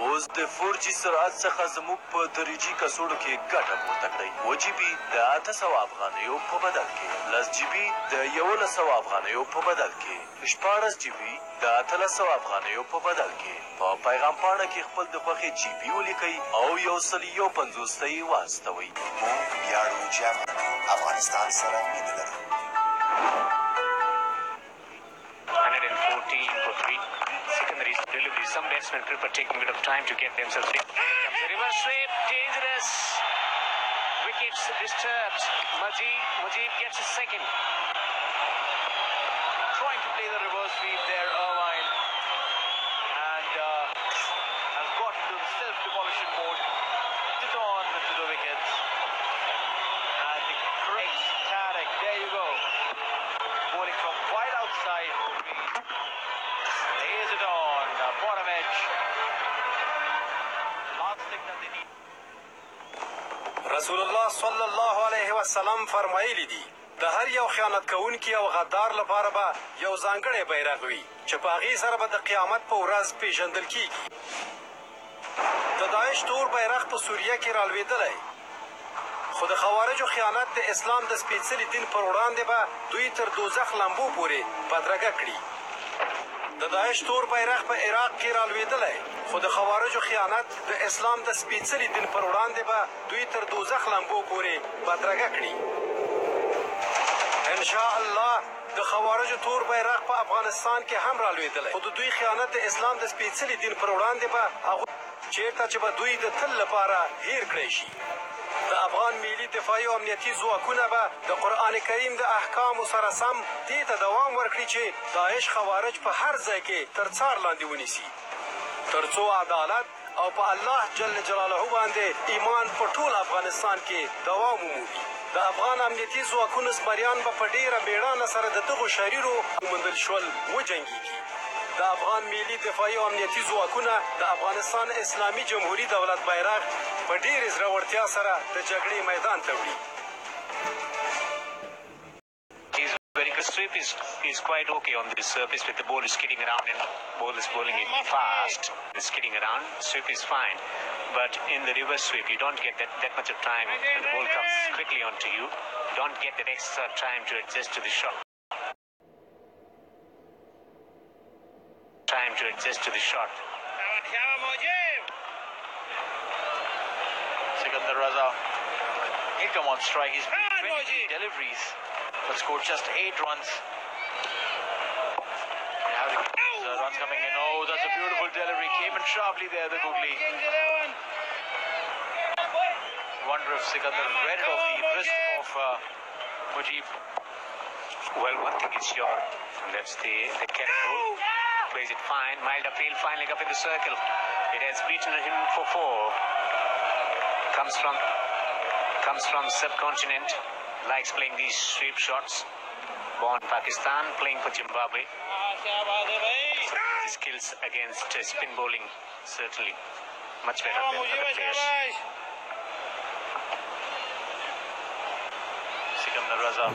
اوس د 4G سرعت څخه زموږ په تدریجي کڅوړو کې ګټه پورته کړئ. 2 GB د 800 افغانیو په بدل کې، 10 GB د 1100 افغانیو په بدل کې، 14 GB د 800 افغانیو په بدل کې. په پیغام پاڼه کې خپل د خوښې GB ولیکئ او 150 یې واستوئ. موږ ویاړو چې افغانستان سره مینه لرو. 114 for 3. Secondary delivery. Some batsmen prefer taking a bit of time to get themselves in. Here comes the reverse sweep. Dangerous. Wickets disturbed. Mujib gets a second. Trying to play the reverse sweep there, Irvine. And has got into the self-demolition mode. It on to the wickets. And the great Tarek. There you go. Bowling from wide outside. Lays it on. Bottom edge. Last thing that they need. رسول الله صلی الله علیه وسلم فرمایلی دي د هر یو خیانت کوونکي او غدار لپاره به یو ځانګړی بیرغ وي چې په هغې سره به د قیامت په ورځ پیژندل کیږي. د داعش تور بیرغ په سوریه کې رالوېدلی، خو د خوارجو خیانت د اسلام د سپېڅلي دین پر وړاندې به دوی تر دوزخ لمبو پورې بدرګه کړي. د داعش تور بیرغ په عراق کې رالوېدلی، خو د خوارجو خیانت د اسلام د سپېڅلي دین پر وړاندې به دوی تر دوزخ لمبو پورې بدرګه کړي. انشاء الله د خوارجو تور بیرغ په افغانستان کې هم رالوېدلی، خو د دوی خیانت د اسلام د سپېڅلي دین پر وړاندې به هغوی چېرته چې به دوی د تل لپاره هیر کړی شي. د افغان ملي دفاعي او امنیتي ځواکونه به د قرآن کریم د احکامو سره سم دې ته دوام ورکړي چې داعش خوارج په هر ځای کې تر څار لاندې ونیسي، تر څو عدالت او په الله جل جلاله باندې ایمان په ټول افغانستان کې دوام ومومي. د افغان امنیتي ځواکونو زمریان به په ډېره مېړانه سره د دغو شریرو وموندل شول وجنګېږي. د افغان ملي دفاعي او امنیتي ځواکونه د افغانستان اسلامي جمهوري دولت بیرغ په ډېرې زړورتیا سره د جګړې میدان ته وړي. Sweep is quite okay on this surface with the ball is skidding around and ball is bowling it fast. It's skidding around, sweep is fine. But in the reverse sweep, you don't get that much of time and the ball comes quickly onto you. You don't get that extra time to adjust to the shot. Sikandar Raza, he'll come on strike. He's made 20 deliveries, but scored just 8 runs. Runs coming in. Oh, that's a beautiful delivery. Came in sharply there, the googly. Wonder if Sikandar read it off the wrist of Mujib. Well, one thing is sure, and that's the careful. Plays it fine. Mild appeal, finally up in the circle. It has beaten him for 4. Comes from subcontinent. Likes playing these sweep shots. Born Pakistan, playing for Zimbabwe. So his skills against spin bowling certainly much better than other players. Sikandar Raza.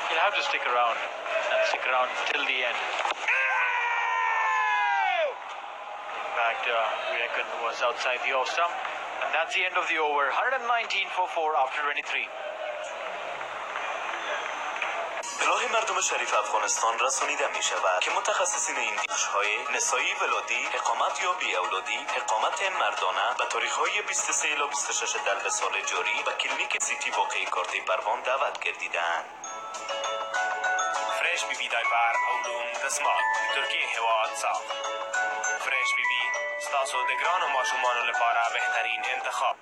He'll have to stick around till the end. In fact, we reckon was outside the off stump. And that's the end of the over. 119 for 4 after 23. اطلاع مردم شریف افغانستان رسانیده می شود که متخصصین این دیش‌های نسایی ولادی، اقامت یا بی‌اولادی، اقامت مردانه و تاریخ‌های 23 الی 26 دلو سال جاری و کلینیک سیتی واقعی کارت پروان دعوت گردیدند. فريش بي بي دايبر علوم دسمال ترکیه هواد ساخت. فريش بي بي ستاسو د ګرانو ماشومانو لپاره بهترین انتخاب.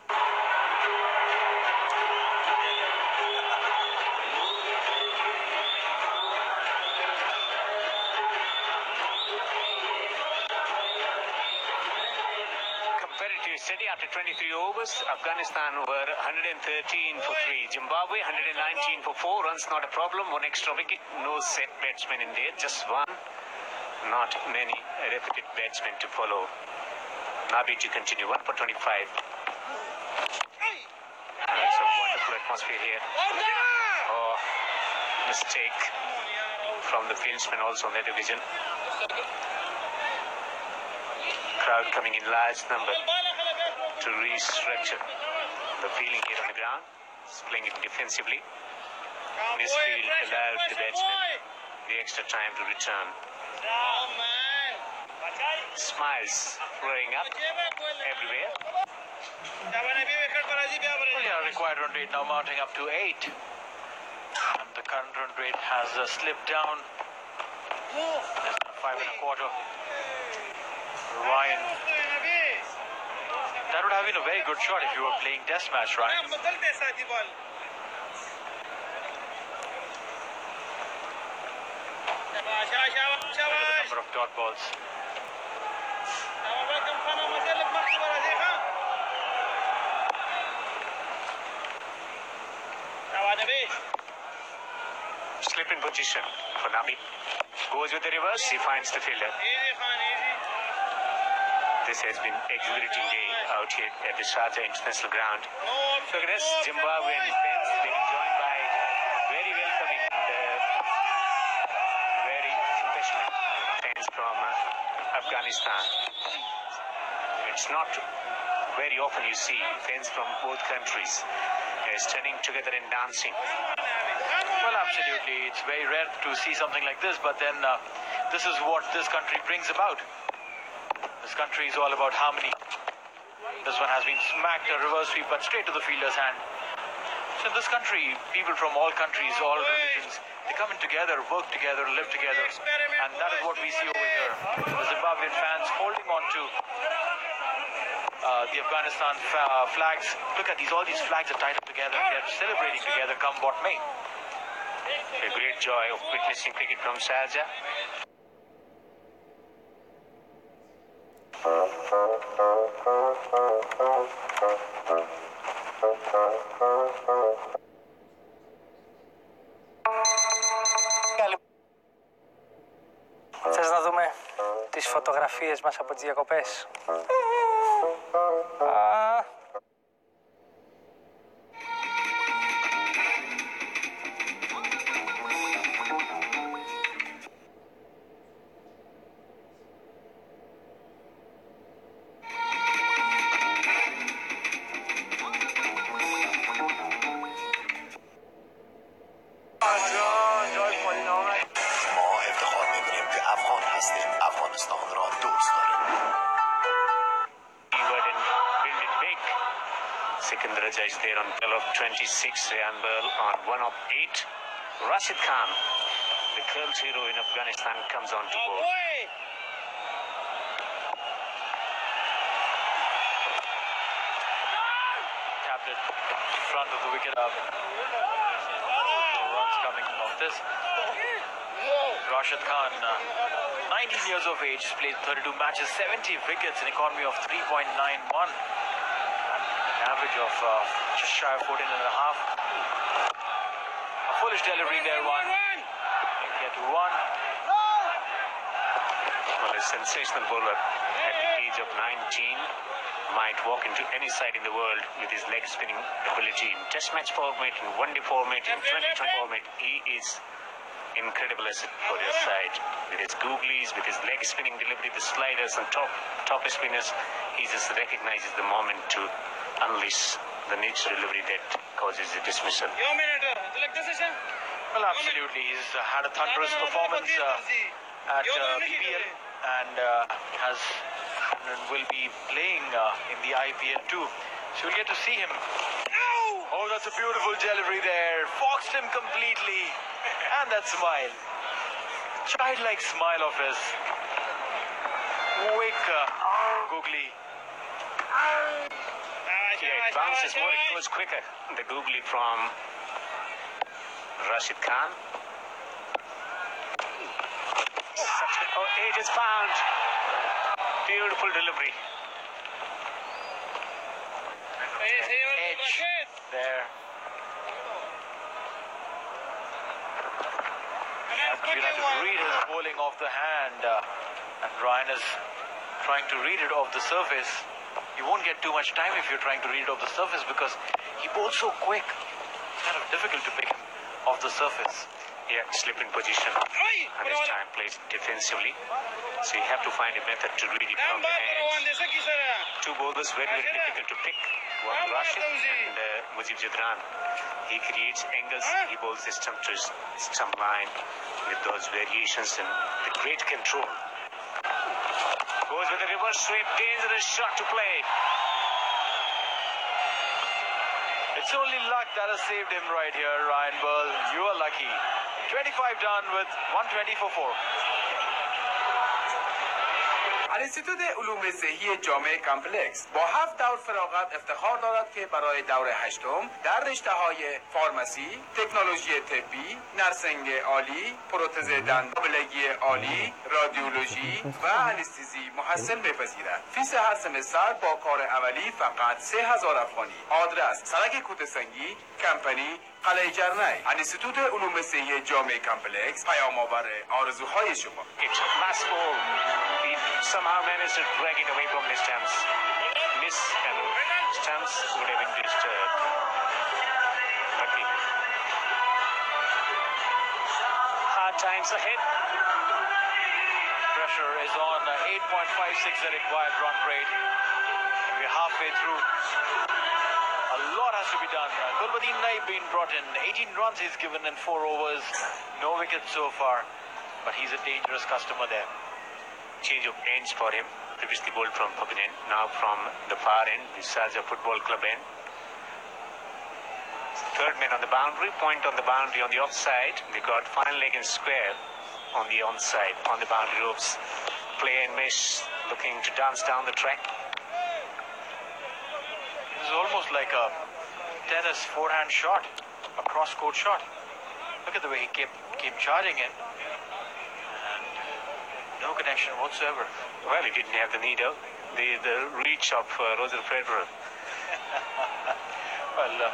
Steady after 23 overs. Afghanistan were 113 for 3. Zimbabwe 119 for 4 runs, not a problem. 1 extra wicket. No set batsmen in there, just one. Not many repeated batsmen to follow. Nabi to continue. 1 for 25. It's a wonderful atmosphere here. Oh, mistake from the fieldsman also on that division. Crowd coming in large number to restructure the feeling here on the ground. He's playing it defensively. Misfield allowed the batsman the extra time to return. Smiles flowing up everywhere. Well, yeah, required run rate now mounting up to 8. And the current run rate has slipped down. Less than 5 1/4. Ryan. That would have been a very good shot if you were playing test match, Ryan. The number of dot balls. Slip in position for Nabi. Goes with the reverse, he finds the fielder. This has been exhilarating day out here at the Sharjah International Ground. Look at this, Zimbabwean fans, they've been joined by very welcoming and very compassionate fans from Afghanistan. It's not very often you see fans from both countries standing together and dancing. Well, absolutely. It's very rare to see something like this, but then this is what this country brings about. This country is all about harmony. This one has been smacked a reverse sweep, but straight to the fielder's hand. So in this country, people from all countries, all religions, they come in together, work together, live together. And that is what we see over here. The Zimbabwean fans holding on to the Afghanistan flags. Look at these, all these flags are tied up together. They're celebrating together, come what may. A great joy of witnessing cricket from Sharjah. Θες να δούμε τις φωτογραφίες μας από τις διακοπές? Sikandar is there on 12 of 26, Rayan Burl on 1 of 8. Rashid Khan, the curls hero in Afghanistan, comes on to board. Tapped it in front of the wicket up. Runs coming off this. Rashid Khan, 19 years of age, played 32 matches, 70 wickets, an economy of 3.91. Average of just shy of 14 and a half. A foolish delivery there, one. Get to one. Well, a sensational bowler at the age of 19 might walk into any side in the world with his leg spinning ability in test match format, in one-day format, in 2020 format. He is incredible asset for your side. With his googlies, with his leg spinning delivery, the sliders and top spinners, he just recognizes the moment to unleash the niche delivery that causes the dismissal. Well, absolutely. He's had a thunderous performance at BBL and will be playing in the IPL too. So we'll get to see him. Oh, that's a beautiful delivery there. Foxed him completely. And that smile. Childlike smile of his. Quick googly. Yeah, it bounces more, it goes quicker. The googly from Rashid Khan. Age is found. Beautiful delivery. Edge there. We'll have to read his bowling off the hand. And Ryan is trying to read it off the surface. You won't get too much time if you're trying to read it off the surface because he bowls so quick. It's kind of difficult to pick him off the surface. Yeah, slip in position. And this time plays defensively. So you have to find a method to read it from the hands. Two bowlers very, very difficult to pick. One Rashid and Mujib Jadran. He creates angles. He bowls the stump to stump line with those variations and the great control. Goes with a reverse sweep, dangerous shot to play. It's only luck that has saved him right here, Ryan Burl. You are lucky. 25 done with 120 for 4. انستیتوت علوم صحی جامعه کامپلکس با 7 دور فراغت افتخار دارد که برای دور هشتم در رشته‌های فارماسی، تکنولوژی طبی، نرسنگ عالی، پروتز دندان، بلگی عالی، رادیولوژی و انستیزی محصل بپذیرد. فیس هر سمستر با کار عملی فقط 3000 افغانی. آدرس سرک کوته‌سنگی، کمپانی، قلعه جرنی. انستیتوت علوم صحی جامعه کامپلکس پیام‌آور آرزوهای شما. Somehow managed to drag it away from the stumps. Miss and stumps would have been disturbed. Lucky. Hard times ahead. Pressure is on 8.56 the required run rate. And we're halfway through. A lot has to be done. Gulbadin Naib being brought in. 18 runs he's given in 4 overs. No wickets so far. But he's a dangerous customer there. Change of ends for him. Previously bowled from Pabin end, now from the far end, the Sharjah Football Club end. Third man on the boundary, point on the boundary on the offside. They got final leg and square on the onside, on the boundary ropes. Play and mesh, looking to dance down the track. almost like a tennis forehand shot, a cross-court shot. Look at the way he kept charging in. And no connection whatsoever. Well, he didn't have the need of the reach of Roger Federer. Well,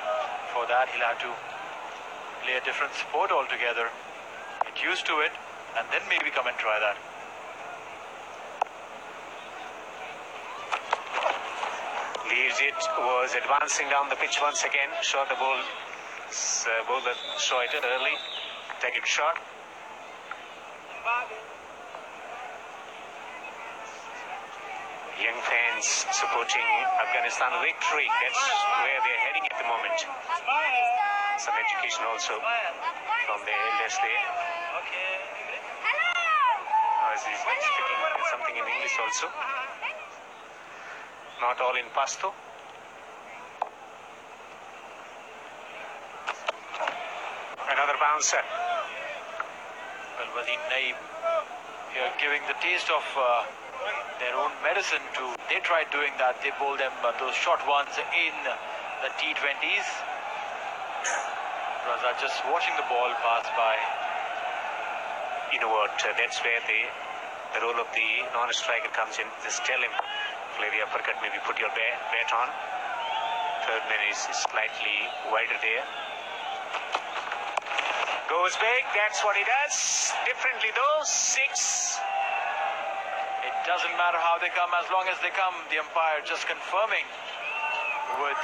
for that he'll have to play a different sport altogether. Get used to it, and then maybe come and try that. Leaves it, was advancing down the pitch once again. Shot the ball. Bowler saw it early. Take it shot. Young fans supporting Afghanistan victory. That's where they're heading at the moment. Some education also from the elders there. Oh, he's speaking something in English also. Not all in Pashto. Another bouncer. Well, Wasim Naeem here giving the taste of their own medicine to. They tried doing that. They bowled them those short ones in the T20s. Raza just watching the ball pass by. You know what? That's where the role of the non-striker comes in. Just tell him, play the uppercut, maybe put your bat on. Third man is slightly wider there. Goes big, that's what he does. Differently though, 6. It doesn't matter how they come, as long as they come. The umpire just confirming with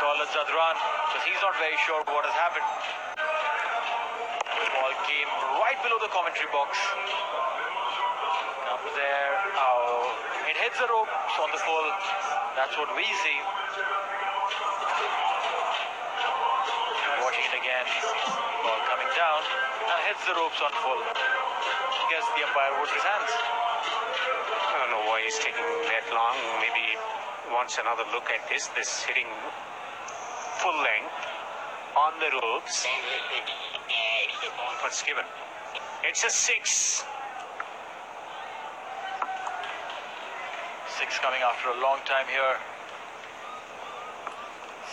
Daulat Zadran, because he's not very sure what has happened. The ball came right below the commentary box. Comes there. Oh, it hits the ropes on the full. That's what we see. Watching it again. Ball coming down and hits the ropes on full. I guess the umpire washed his hands. I don't know why he's taking that long. Maybe wants another look at this. This hitting full length on the ropes. What's given? It's a 6. 6 coming after a long time here.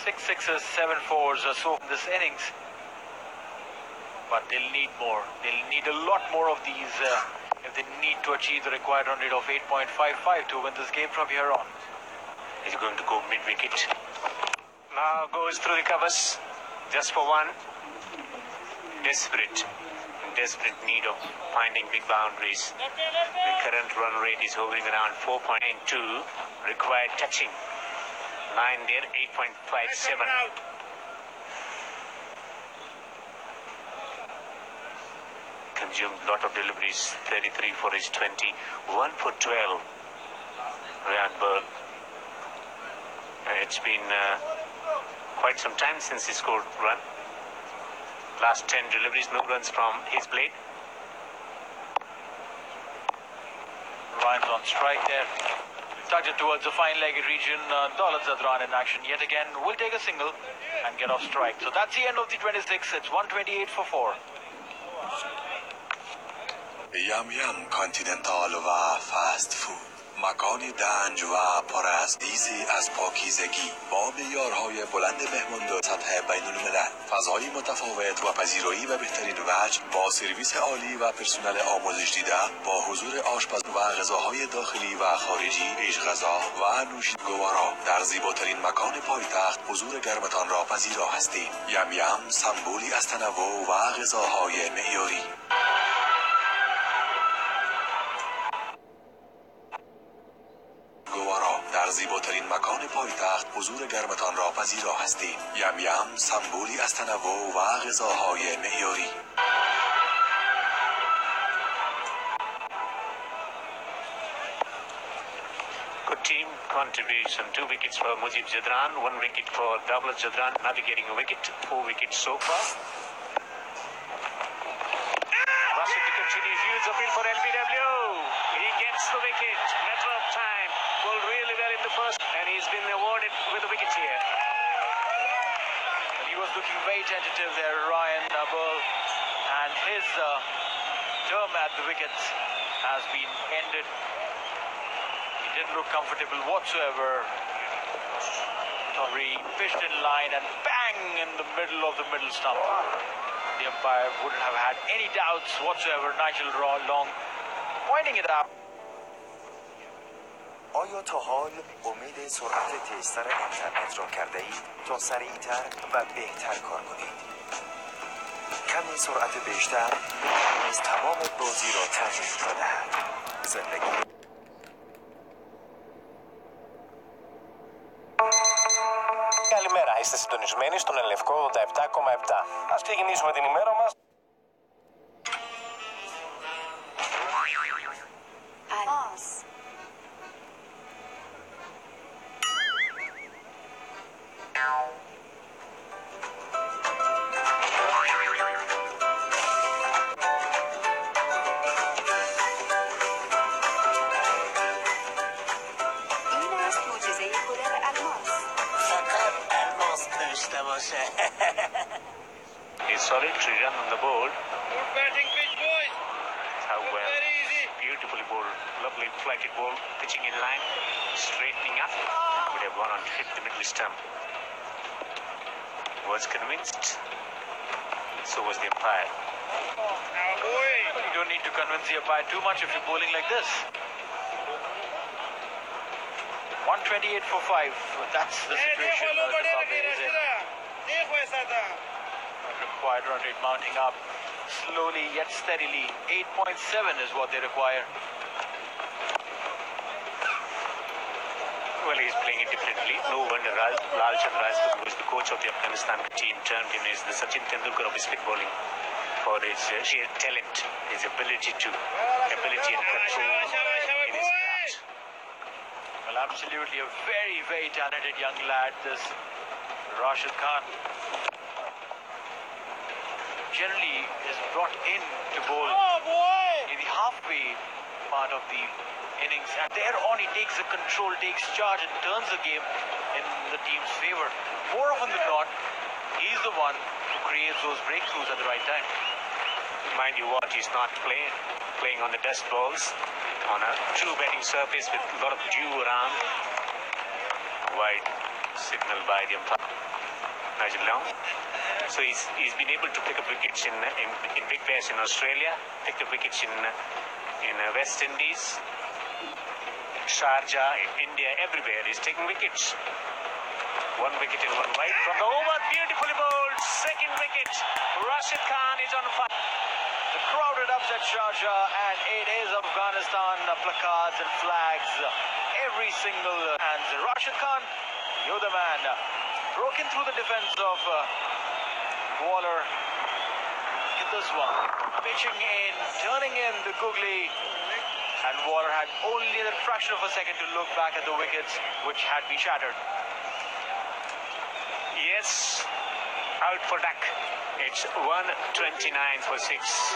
6 sixes, 7 fours or so in this innings. But they'll need more. They'll need a lot more of these if they need to achieve the required run rate of 8.55 to win this game from here on. He's going to go mid-wicket. Now goes through the covers. Just for one. Desperate need of finding big boundaries. The current run rate is hovering around 4.2. Required touching. 9 there, 8.57. Consumed a lot of deliveries. 33 for his 20. 1 for 12. Ryan Berg. It's been quite some time since he scored run. Last 10 deliveries, no runs from his blade. Ryan's on strike there. Tucked it towards the fine-legged region. Daulat Zadran in action yet again. Will take a single and get off strike. So that's the end of the 26. It's 128 for 4. یم یم کانتیننتال و فست فود، مکانی دنج و پر از دیزی از پاکیزگی با معیارهای بلند مهمانداری سطح بین الملل، فضایی متفاوت و پذیرایی و بهترین وجه با سرویس عالی و پرسنل آموزش دیده با حضور آشپز و غذاهای داخلی و خارجی، پیش غذا و نوشیدنی‌گوارا در زیباترین مکان پایتخت حضور گرمتان را پذیرا هستیم. یم یم سمبولی از تنوع و غذاهای معیاری. در زیباترین مکان پایتخت حضور گرمتان را پذیرا هستیم. یم یم سمبولی از تنوع و غذاهای معیاری. Good team contribution. 2 wickets for Mujib Zadran, 1 wicket for Daulat Zadran, navigating a wicket, 4 wickets so far. Rushing to continue, huge appeal for LBW. He gets the wicket, matter of time. Bowled really well in the first, and he's been awarded with a wicket here. And he was looking very tentative there, Ryan Bull, and his term at the wickets has been ended. He didn't look comfortable whatsoever. Torrey fished in line and bang in the middle of the middle stump. The umpire wouldn't have had any doubts whatsoever. Nigel Long pointing it out. آیا تا حال امید سرعت تیزتر اینترنت را کرده اید تا سریعتر و بهتر کار کنید؟ کمی سرعت بیشتر نیز تمام بازی را تغییر بدهد. زندگی Καλημέρα, είστε συντονισμένοι στον Ελευκό 87,7. Ας ξεκινήσουμε την ημέρα μας. الماس این است معجزه کلر الماس. فقط الماس داشته باشه. A solitary run on the board. Good batting pitch, boys. How well. Very easy. Beautifully bowled. Lovely flighted ball. Pitching in line. Straightening up. Would have gone on to hit the middle stump. Was convinced. So was the umpire. You don't need to convince the umpire too much if you're bowling like this. 128 for 5. That's the situation. Required run rate mounting up slowly yet steadily. 8.7 is what they require. Well, he's playing it differently. No wonder Lal Chandrasekhar, who is the coach of the Afghanistan team, termed him as the Sachin Tendulkar of his spin bowling for his sheer talent, his ability and control in his craft. Well, absolutely a very, very talented young lad, this Rashid Khan. Generally is brought in to bowl in the halfway part of the innings, and there on he takes the control, takes charge and turns the game in the team's favor. More often than not, he's the one who creates those breakthroughs at the right time. Mind you what, he's not playing on the dust balls, on a true batting surface with a lot of dew around. Wide signal by the umpire, Nigel Long. So he's been able to pick up wickets in big pairs in Australia, picked up wickets in West Indies, Sharjah, in India, everywhere. He's taking wickets. 1 wicket and 1 wide from the over. Beautifully bowled. Second wicket. Rashid Khan is on fire. The crowded upset Sharjah, and it is Afghanistan placards and flags. Every single and Rashid Khan, you're the man. Broken through the defense of Waller. Look at this one. Pitching in, turning in the googly. And Waller had only a fraction of a second to look back at the wickets, which had been shattered. Yes, out for duck. It's 129 for 6.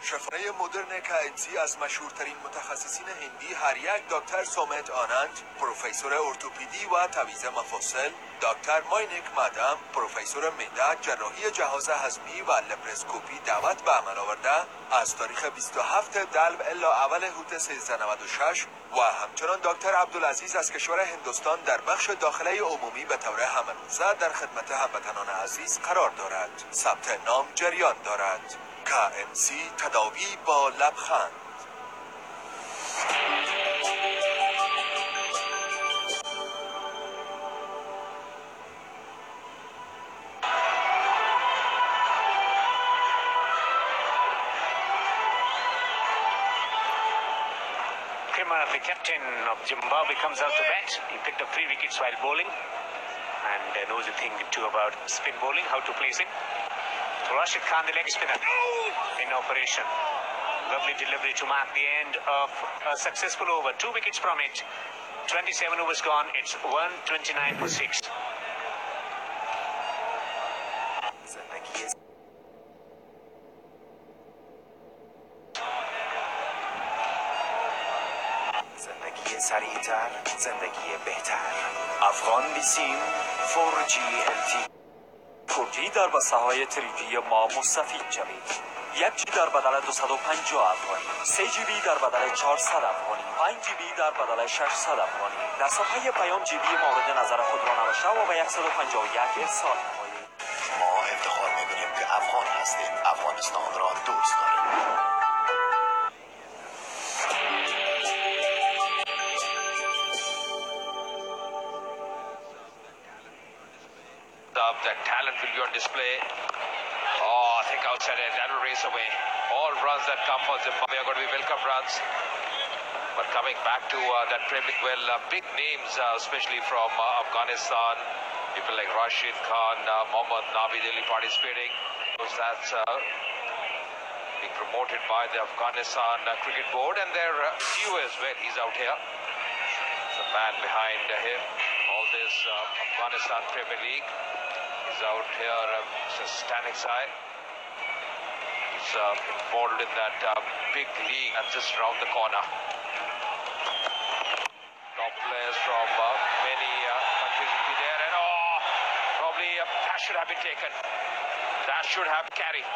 شفای مدرن کائنسی از مشهورترین متخصصین هندی هر یک دکتر سومت آنند، پروفسور ارتوپدی و تعویض مفاصل، دکتر ماینک مادام، پروفسور معده، جراحی جهاز هضمی و لپراسکوپی دعوت به عمل آورده از تاریخ 27 دلو الی اول هوت 1396 و همچنان دکتر عبدالعزیز از کشور هندوستان در بخش داخله عمومی به طور همروزه در خدمت هموطنان عزیز قرار دارد. ثبت نام جریان دارد. KMC تداوی با لبخند. Kimar, the captain of Zimbabwe, comes out to bat. He picked up 3 wickets while bowling and knows a thing too about spin bowling, how to place it. Rashid Khan, the leg spinner, in operation. Lovely delivery to mark the end of a successful over. 2 wickets from it. 27 overs gone. It's 129 for 6. زندگی سریعتر، زندگی بهتر. افغان بیسیم 4G LTE 4G در بسته‌های 3G ما مستفید شوید. 1 جی در بدل 250 افغانی، 3 جی بی در بدل 400 افغانی، 5 جی بی در بدل 600 افغانی. در صفحه پیام جی بی مورد نظر خود را نوشته و به 151 ارسال نمایید. ما افتخار می‌کنیم که افغان هستیم. افغانستان را دوست داریم. That talent will be on display. Oh, I think outside it, that will race away. All runs that come for Zimbabwe are going to be welcome runs. But coming back to that Premier League, well, big names, especially from Afghanistan, people like Rashid Khan, Mohammad Nabi, they'll be participating. That's being promoted by the Afghanistan Cricket Board, and their few as well. He's out here. The man behind him, all this Afghanistan Premier League. He's out here, Stanek side. He's involved in that big league and just around the corner. Top players from many countries will be there, and probably that should have been taken. That should have carried.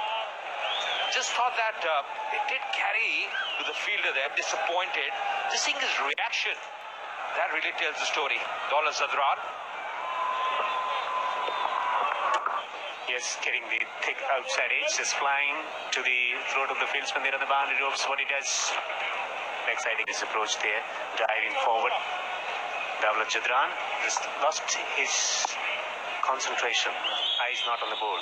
Just thought that it did carry to the fielder there, disappointed. Just seeing his reaction, that really tells the story. Daulat Zadran. Yes, getting the thick outside edge, just flying to the throat of the fieldsman there on the boundary ropes. What he does, exciting his approach there, diving forward. Daulat Zadran just lost his concentration. Eyes not on the ball.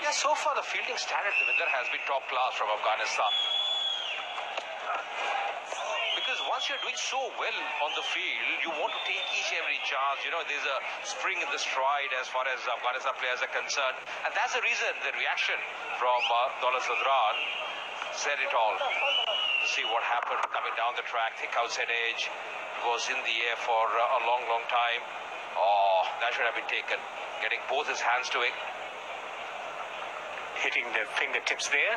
Yeah, so far the fielding standard, Devinder, has been top class from Afghanistan. Because once you're doing so well on the field, you want to take each and every chance. You know, there's a spring in the stride as far as Afghanistan players are concerned. And that's the reason, the reaction from Daulat Zadran said it all. To see what happened coming down the track, thick outside edge, was in the air for a long, long time. Oh, that should have been taken. Getting both his hands to it. Hitting the fingertips there,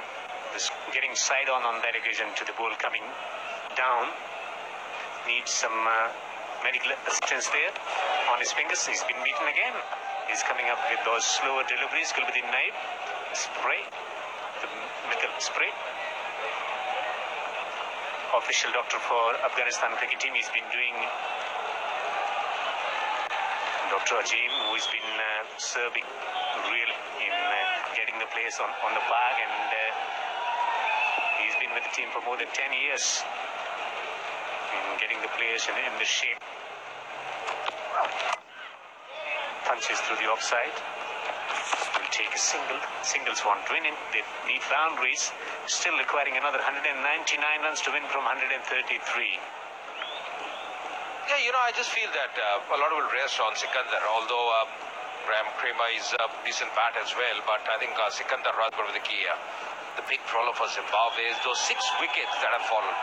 just getting side on that occasion to the ball coming down. Needs some medical assistance there on his fingers. He's been beaten again. He's coming up with those slower deliveries. Gulbuddin Naib, spray, the medical spray. Official doctor for Afghanistan cricket team. He's been doing Dr. Ajim, who has been serving really in getting the players on the flag, and he's been with the team for more than 10 years in getting the players in the shape. Punches through the offside. Will take a singles want to win. They need boundaries, still requiring another 199 runs to win from 133. Yeah, you know, I just feel that a lot will rest on Sikandar, although Graham Kramer is a decent bat as well, but I think Sikandar Rajpur with the key. The big problem for Zimbabwe is those 6 wickets that have fallen.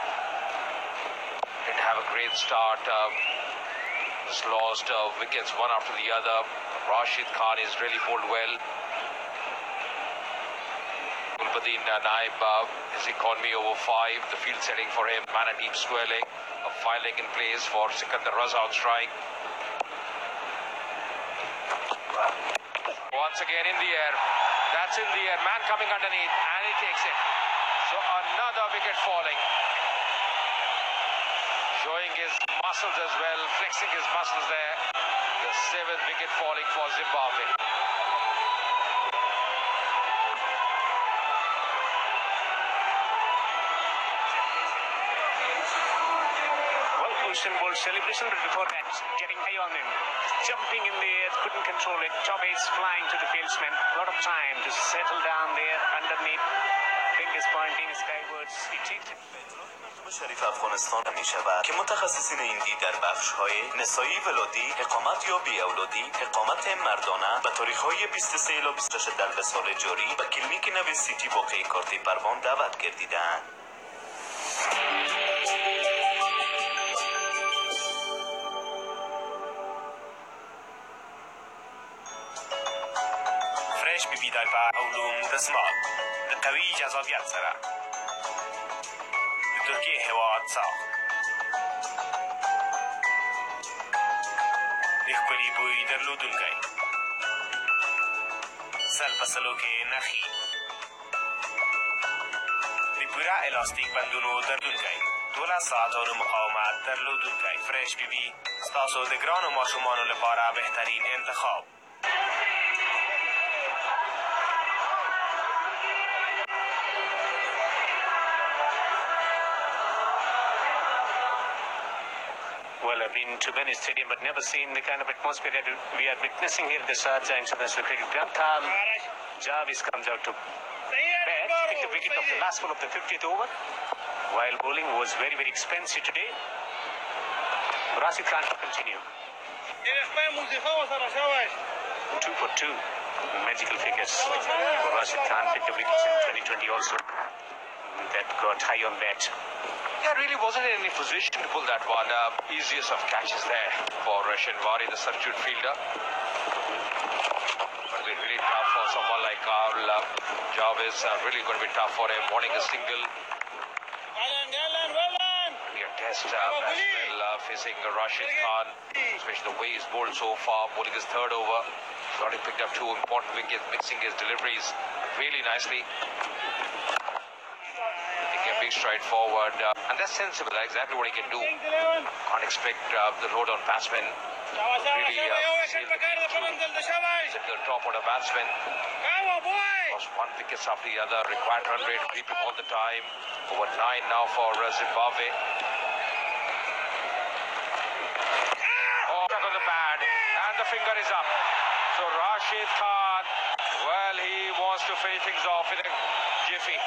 Didn't have a great start, just lost wickets one after the other. Rashid Khan is really bowled well. Gulbuddin Naib, his economy over 5, the field setting for him, man a deep square leg, a 5 leg in place for Sikandar Raza on strike. Once again in the air, that's in the air, man coming underneath, and he takes it. So another wicket falling. Showing his muscles as well, flexing his muscles there. The 7th wicket falling for Zimbabwe. Usain Bolt celebration, but before that, getting high on him, jumping in the air, couldn't control it. Top ace flying to the fieldsman. A lot of time to settle down there underneath. Fingers pointing skywards. شریف افغانستان می شود که متخصصین این دید در بخش‌های نسایی ولادی، اقامت یا بی‌اولادی، اقامت مردانه و تاریخ‌های 23 الی 28 در سال جاری و کلینیک نو سیتی واقعی کارت پروان دعوت گردیدند. فرش ببیدای با علوم دسمال قوی جذابیت سره ترکیه هواد ساخت دخکلی بوی در لودلگای سل پسلو که نخی پوره الاستیک بندونو دردونکی 12 ساعتونو مقاومت درلودونکی فرش بی بی ستاسو د ګرانو ماشومانو لپاره بهترین انتخاب. Well, I've been to many stadium, but never seen the kind of atmosphere that we are witnessing here in the Sharjah International Cricket Ground. Khan Jarvis comes out to bat, pick the wicket of the last ball of the 50th over. While bowling was very, very expensive today. Rashid Khan to continue. 2 for 2. Magical figures for Rashid Khan. Picked the wickets in 2020 also. That got high on bat. Yeah, really wasn't in any position to pull that one. Easiest of catches there for Shinwari, the substitute fielder. But it'll be really tough for someone like Carl Jarvis. Really going to be tough for him. Wanting a single. A test as well, facing Rashid Khan, especially the way he's bowled so far, bowling his third over. He's already picked up 2 important wickets, mixing his deliveries really nicely. Big stride forward, and that's sensible. That's exactly what he can do. Can't expect the road on batsmen. Really sail the field through the top order batsmen. Lost 1 wicket after the other. Required run rate creeping all the time. Over 9 now for Zimbabwe. Oh, back on the pad, and the finger is up. So Rashid Khan, well, he wants to finish things off in a jiffy.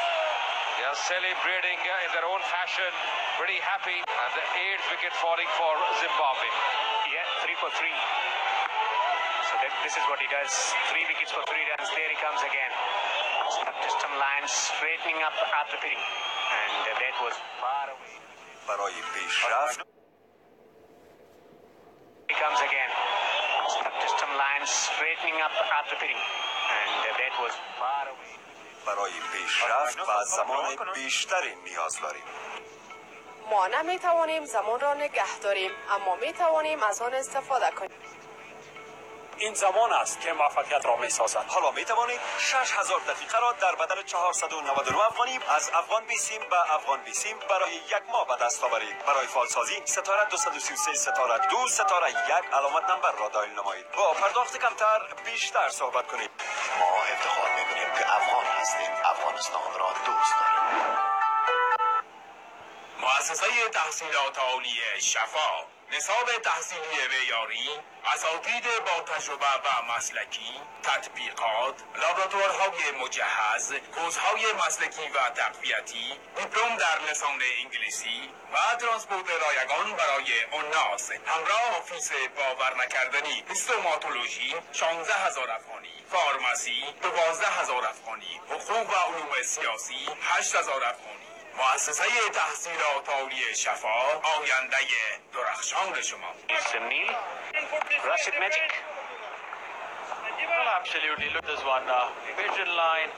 They are celebrating in their own fashion, pretty happy, and the 8th wicket falling for Zimbabwe. Yeah, 3 for 3. So this is what he does. 3 wickets for 3 runs. There he comes again. Distant line straightening up after pitting, and that was far away. برای پیشرفت He comes again. Distant line straightening up after pitting, and that was far away. برای پیشرفت و زمان بیشتری نیاز داریم. ما نمی توانیم زمان را نگه داریم، اما می توانیم از آن استفاده کنیم. این زمان است که موفقیت را می سازد. حالا می توانید 6000 دقیقه را در بدل 499 افغانی از افغان بیسیم به افغان بیسیم برای 1 ماه به دست آورید. برای فالسازی ستاره 233 ستاره 2 ستاره 1 علامت نمبر را دایل نمایید. با پرداخت کمتر بیشتر صحبت کنید. ما افتخار می‌کنیم که افغان هستیم. افغانستان را دوست داریم. مؤسسه تحصیلات عالی شفا، نصاب تحصیلی معیاری، اساتید با تجربه و مسلکی، تطبیقات، لابراتوارهای مجهز، کورس‌های مسلکی و تقویتی، دیپلم در لسان انگلیسی و ترانسپورت رایگان برای الناس، همراه آفیس باور نکردنی هیستوماتولوژی 16000 افغانی، فارمسی 12000 افغانی، حقوق و علوم سیاسی 8000 افغانی. مؤسسه تحصیلات عالی شفا، آینده درخشان شما. Neil, Rashid Magic. Well, absolutely. Look, this one pitch in line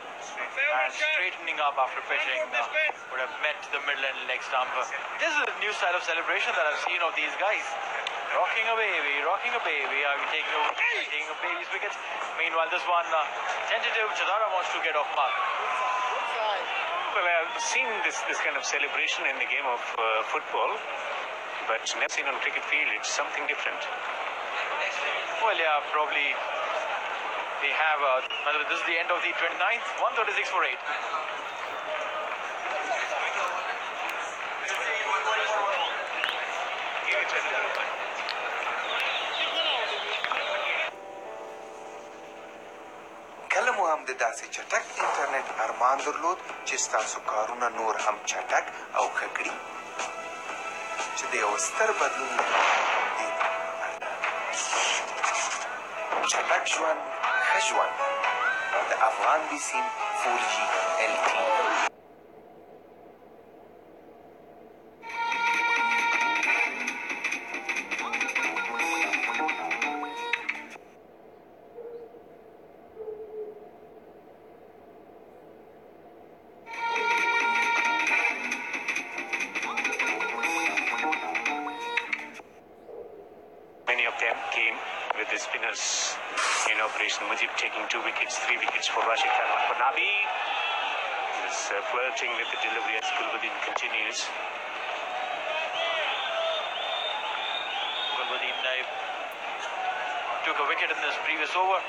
and straightening up after pitching would have met the middle and leg stump. This is a new style of celebration that I've seen of these guys. Rocking a baby, taking a baby's wickets. Meanwhile, this one tentative. Chadara wants to get off mark. Well, I've seen this kind of celebration in the game of football, but never seen on a cricket field. It's something different. Well, yeah, probably they have. This is the end of the 29th, 136 for 8. کله مو هم د داسې چټک انټرنیټ ارمان درلود چې ستاسو کارونه نور هم چټک او ښه کړي، چې د یو ستر بدلون چټک ژوند ښه ژوند د افغان بیسیم 4G LTE. Spinners in operation. Mujib taking 2 wickets, 3 wickets for Rashid Khan, 1 for Nabi. was flirting with the delivery as Gulbuddin continues. Gulbuddin Naib took a wicket in this previous over,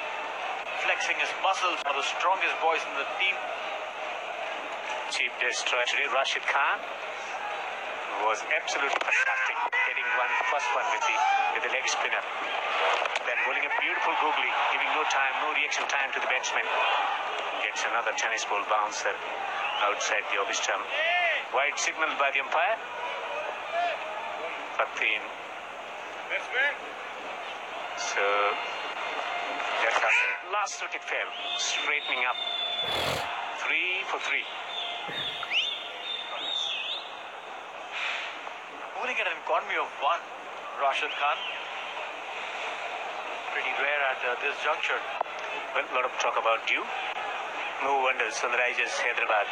flexing his muscles, one of the strongest boys in the team. Cheap destroy today. Rashid Khan was absolutely fantastic, getting first one with the leg spinner. Then bowling a beautiful googly, giving no reaction time to the batsman. Gets another tennis ball bouncer outside the obvious stump. Wide signal by the umpire. 13. So that's how last wicket fell, straightening up. 3 for 3. Bowling at an economy of 1, Rashid Khan. Pretty rare at this juncture. Well, a lot of talk about you. No wonder Sunrisers Hyderabad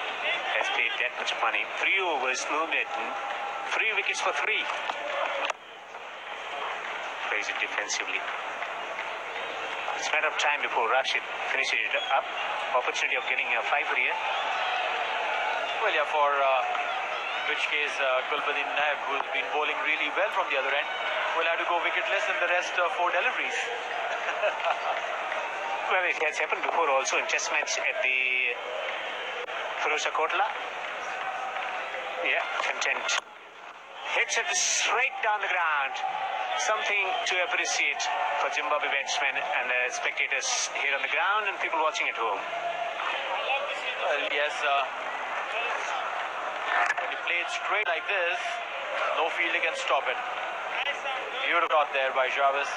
has paid that much money. 3 overs, no maiden. 3 wickets for 3. Plays it defensively. It's a matter of time before Rashid finishes it up. Opportunity of getting a 5 here. Well, yeah, for which case Gulbuddin Naib, who's been bowling really well from the other end, will have to go wicketless in the rest of 4 deliveries. Well, it has happened before also in test match at the Firozshah Kotla. Yeah, content. Hits it straight down the ground. Something to appreciate for Zimbabwe batsmen and spectators here on the ground and people watching at home. Well, yes, when you play it straight like this, no fielder can stop it. Beautiful shot there by Jarvis.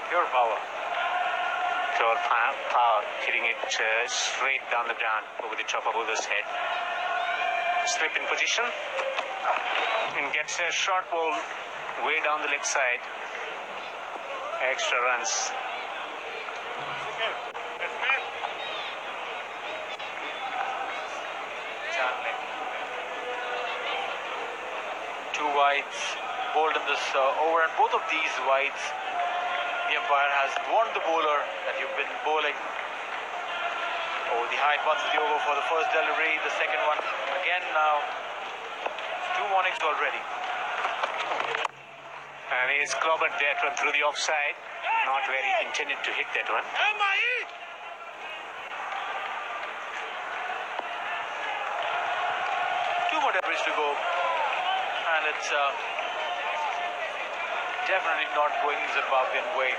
Pure power. Pure power, hitting it straight down the ground over the top of Udo's head. Slip in position and gets a short ball way down the leg side. Extra runs. Two wides bowled in this over, and both of these wides, the umpire has warned the bowler that you've been bowling over the height. Once the over for the first delivery, the second one again now. 2 warnings already. And he's clobbered that one through the offside. Not very intended to hit that one. 2 more deliveries to go, and it's definitely not going Zimbabwean way.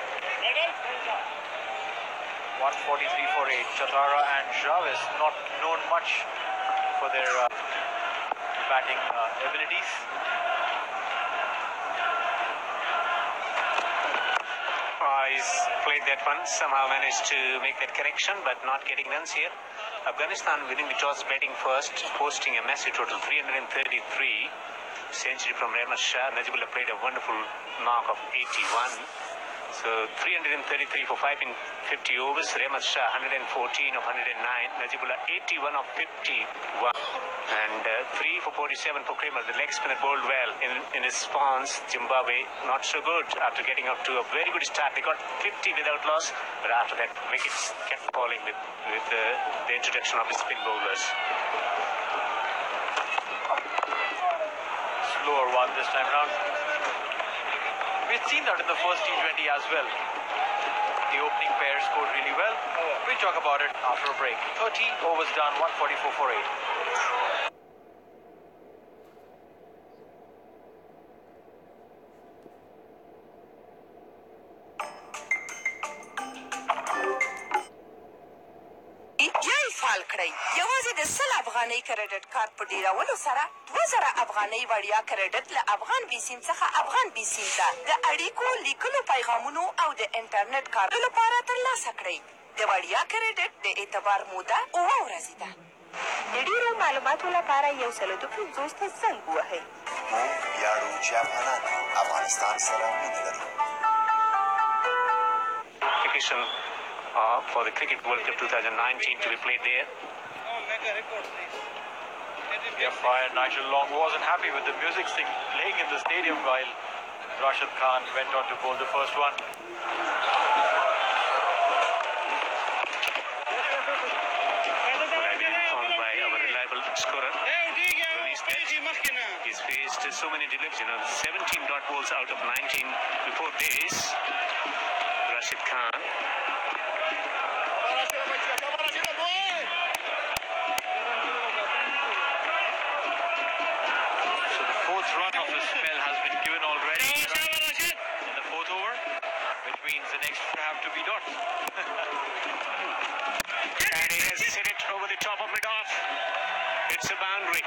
143 for 8. Chatara and Jarvis not known much for their batting abilities. He's played that one, somehow managed to make that correction, but not getting runs here. Afghanistan winning the toss, batting first, posting a massive total 333. Century from Rahmat Shah. Najibullah played a wonderful mark of 81. So 333 for 5 in 50 overs. Rahmat Shah 114 of 109. Najibullah 81 of 51. And 3 for 47 for Kramer. The leg spinner bowled well. In response, Zimbabwe not so good after getting up to a very good start. They got 50 without loss, but after that wickets kept falling with the introduction of the spin bowlers. Slower one this time round. We've seen that in the first T20 as well. The opening pair scored really well. We'll talk about it after a break. 30 overs done, 144 for 8. یوازې د 100 افغانۍ کریډټ کارت په ډیرولو سره 2000 افغانۍ وړیا کریډټ له افغان بیسیم څخه افغان بیسیم ته د اړیکو لیکلو پیغامونو او د انټرنیټ کارتو لپاره ترلاسه کړئ. د وړیا کریډټ د اعتبار موده 7 ورځې ده. د ډیرو معلوماتو لپاره 150 ته زنګ ووهئ. موږ ویاړو چې افغانان افغانستان سره مینه لري. For the Cricket World Cup 2019 to be played there. The umpire Nigel Long wasn't happy with the music playing in the stadium while Rashid Khan went on to bowl the first one. He's faced so many deliveries, 17 dot balls out of 19 before this. Rashid Khan. So the fourth run of the spell has been given already in the fourth over, which means the next have to be dots. And he has hit it over the top of mid-off. It's a boundary.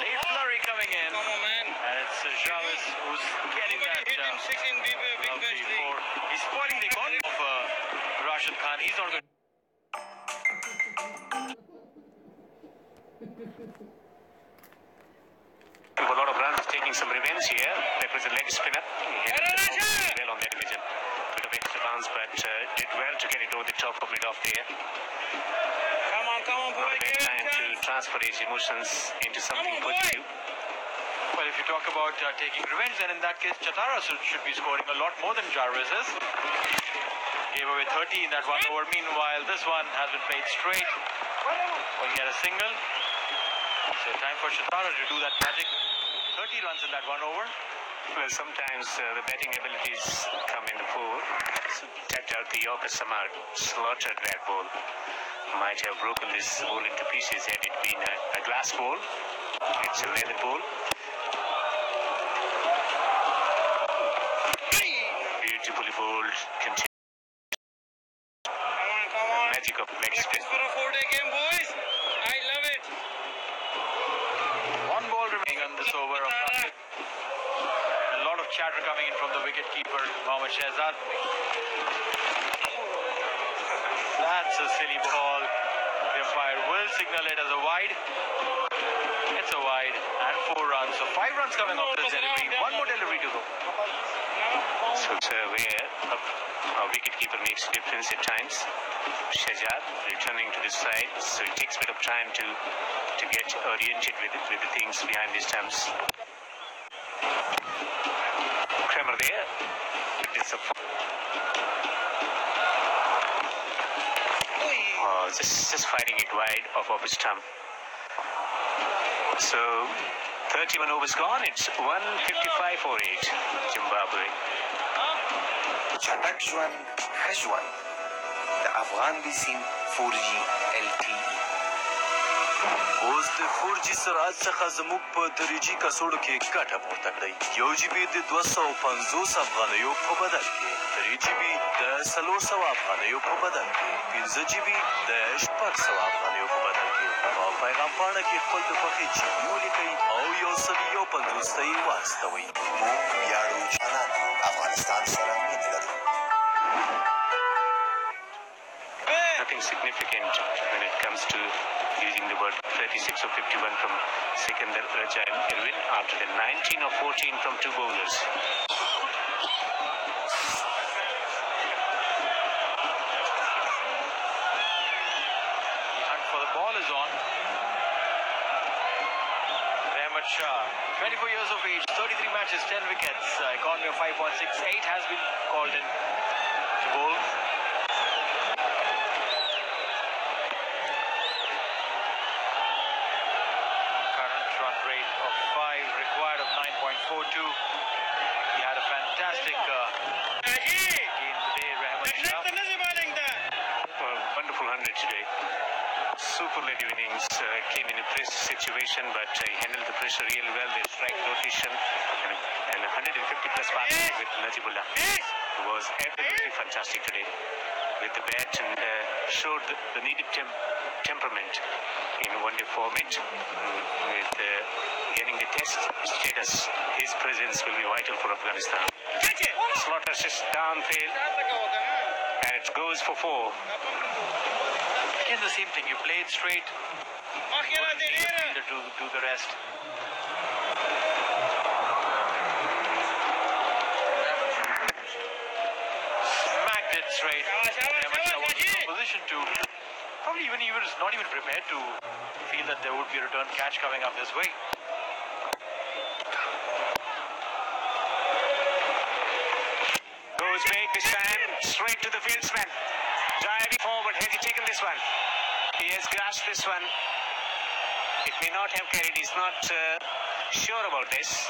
Late flurry coming in. And it's Jarvis who's getting that before. He's spoiling the economy of Rashid Khan. He's not going to... A lot of runs, taking some revenge here. That was a leg spinner. He hit it well on that division. Bit of extra bounce, but did well to get it over the top of mid-off there. Come on, time to transfer his emotions into something positive. Well, if you talk about taking revenge, then in that case, Chatara should be scoring a lot more than Jarvis is. Gave away 30 in that one over. Meanwhile, this one has been played straight. Will get a single. So time for Chatara to do that magic. 30 runs in that one over. Well, sometimes the batting abilities come in the fore. So tapped out the Yorker Samar, slaughtered that ball. Might have broken this ball into pieces had it been a glass ball. It's a leather ball. Beautifully bowled. Magic of leg spin. For a 4-day game, boys. I love it. One ball remaining on this over of Rashid. A lot of chatter coming in from the wicket-keeper, Mohammad Shehzad. That's a silly ball. The umpire will signal it as a wide. It's a wide and 4 runs. So 5 runs coming off this delivery. One more delivery to go. So it's where a wicket-keeper makes a difference at times. Shehzad returning to this side, so it takes a bit of time to get oriented with the things behind the stumps. Kramer there. Just fighting it wide off his stump. So 31 overs gone. It's 155 for 8. Zimbabwe. چټک ژوند ښه ژوند د افغان بیسیم 4G LTE اوس د 4G سرعت څخه زموږ په تریجي کڅوړو کې ګټه پورته کړئ. 1 GB د 250 افغانیو په بدل کې، 3 GB د 400 افغانیو په بدل کې، 15 GB د 600 افغانیو په بدل کې. په پیغام پاڼه کې خپل د خوښې GB ولیکئ او 150 ته یې واستوئ. موږ ویاړو جانان افغانستان سره مینه لرو. Nothing significant when it comes to using the word 36 or 51 from Sikandar Raja and Irwin after the 19 or 14 from 2 bowlers. The hunt for the ball is on. Rahmat Shah, 24 years of age, 33 matches, 10 wickets, economy of 5.68 has been called in to bowl. Required of 9.42. He had a fantastic game today, Rahmat Shah. Wonderful 100 today. Superlative innings. Came in a press situation, but he handled the pressure really well. The strike rotation and 150 plus partnership with Najibullah. He was absolutely fantastic today with the bat and showed the needed temperament in one-day format with getting the test status. His presence will be vital for Afghanistan. Slaughter just downfield and it goes for 4. Again the same thing, you play it straight, to do the rest. Smacked it straight. Rahmat Shah was in a position to probably even he was not even prepared to feel that there would be a return catch coming up his way. Goes big this time, straight to the fieldsman. Driving forward, has he taken this one? He has grasped this one. It may not have carried. He's not sure about this.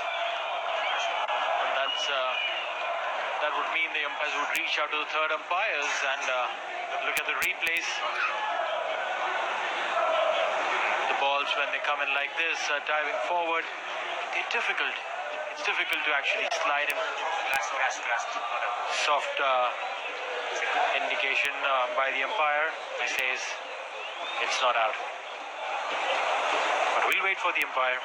That would mean the umpires would reach out to the third umpires and look at the replays. The balls, when they come in like this, diving forward, they're difficult. It's difficult to actually slide him. Soft indication by the umpire. He says it's not out. But we'll wait for the umpire.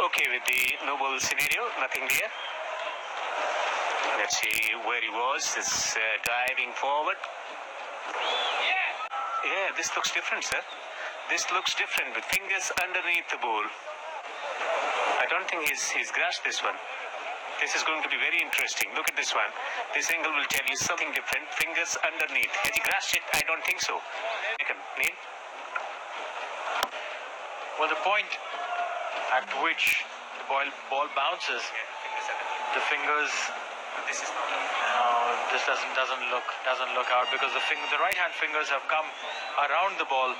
Okay with the no ball scenario, nothing there. Let's see where he was. It's diving forward. Yeah, this looks different, sir. This looks different with fingers underneath the ball. I don't think he's grasped this one. This is going to be very interesting. Look at this one. This angle will tell you something different. Fingers underneath. Has he grasped it? I don't think so. Neil? Well, the point at which the ball bounces, the fingers. This doesn't look out because the right hand fingers have come around the ball.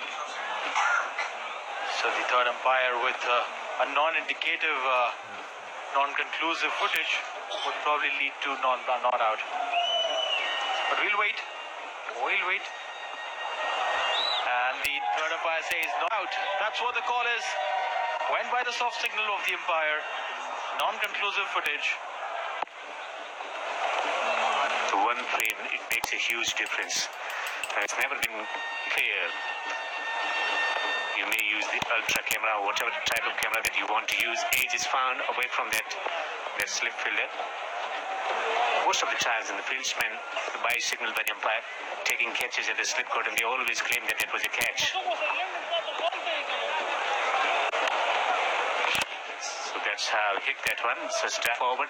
So the third umpire with a non-indicative, non-conclusive footage would probably lead to not out. But we'll wait. And the third umpire says not out. That's what the call is. Went by the soft signal of the umpire. Non-conclusive footage. The one frame, it makes a huge difference. It's never been clear. You may use the ultra camera, whatever type of camera that you want to use. Age is found away from that slip fielder. Most of the times in the fieldsmen, the by signal by the umpire, taking catches at the slip court, and they always claim that it was a catch. So that's how he hit that one. So step forward,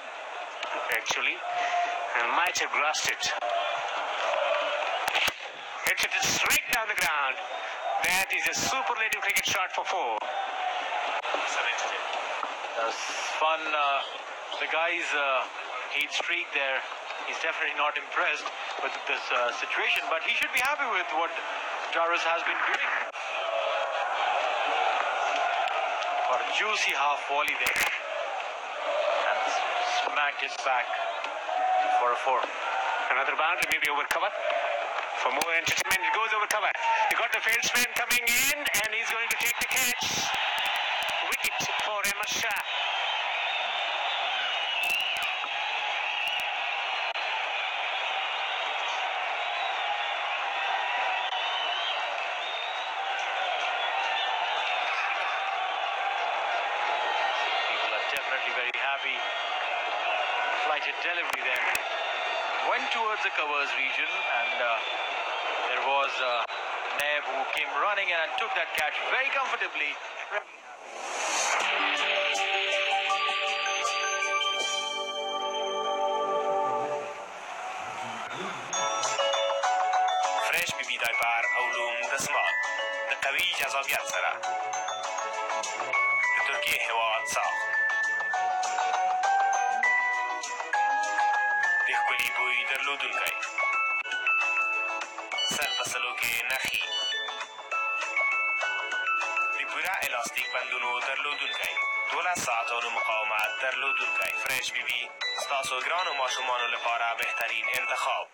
actually, and might have grasped it. Hits it straight down the ground. That is a superlative cricket shot for 4. That's fun. The guy's heat streak there. He's definitely not impressed with this situation, but he should be happy with what Jarvis has been doing. Got a juicy half volley there. And smacked his back for a 4. Another boundary, maybe over cover. For more entertainment, it goes over cover. You got the fieldsman coming in, and he's going to take the catch. Wicket for Ahmed Shah. People are definitely very happy. Flighted delivery there. Went towards the covers region, and there was Neb who came running and took that catch very comfortably. فريش ببداية بار علوم دسمال دقوي جذابيت سرا لتركيا هوا صاف دخكولي بوي درلو دلقاي سل بسلو के नखी पूरा elastic बंदूनों दरलोदुलकाई 12 ساعتونو مقاومت دरलोदुलकाई فريش بی ستاسو گران و ماشومانو لپاره بهترین انتخاب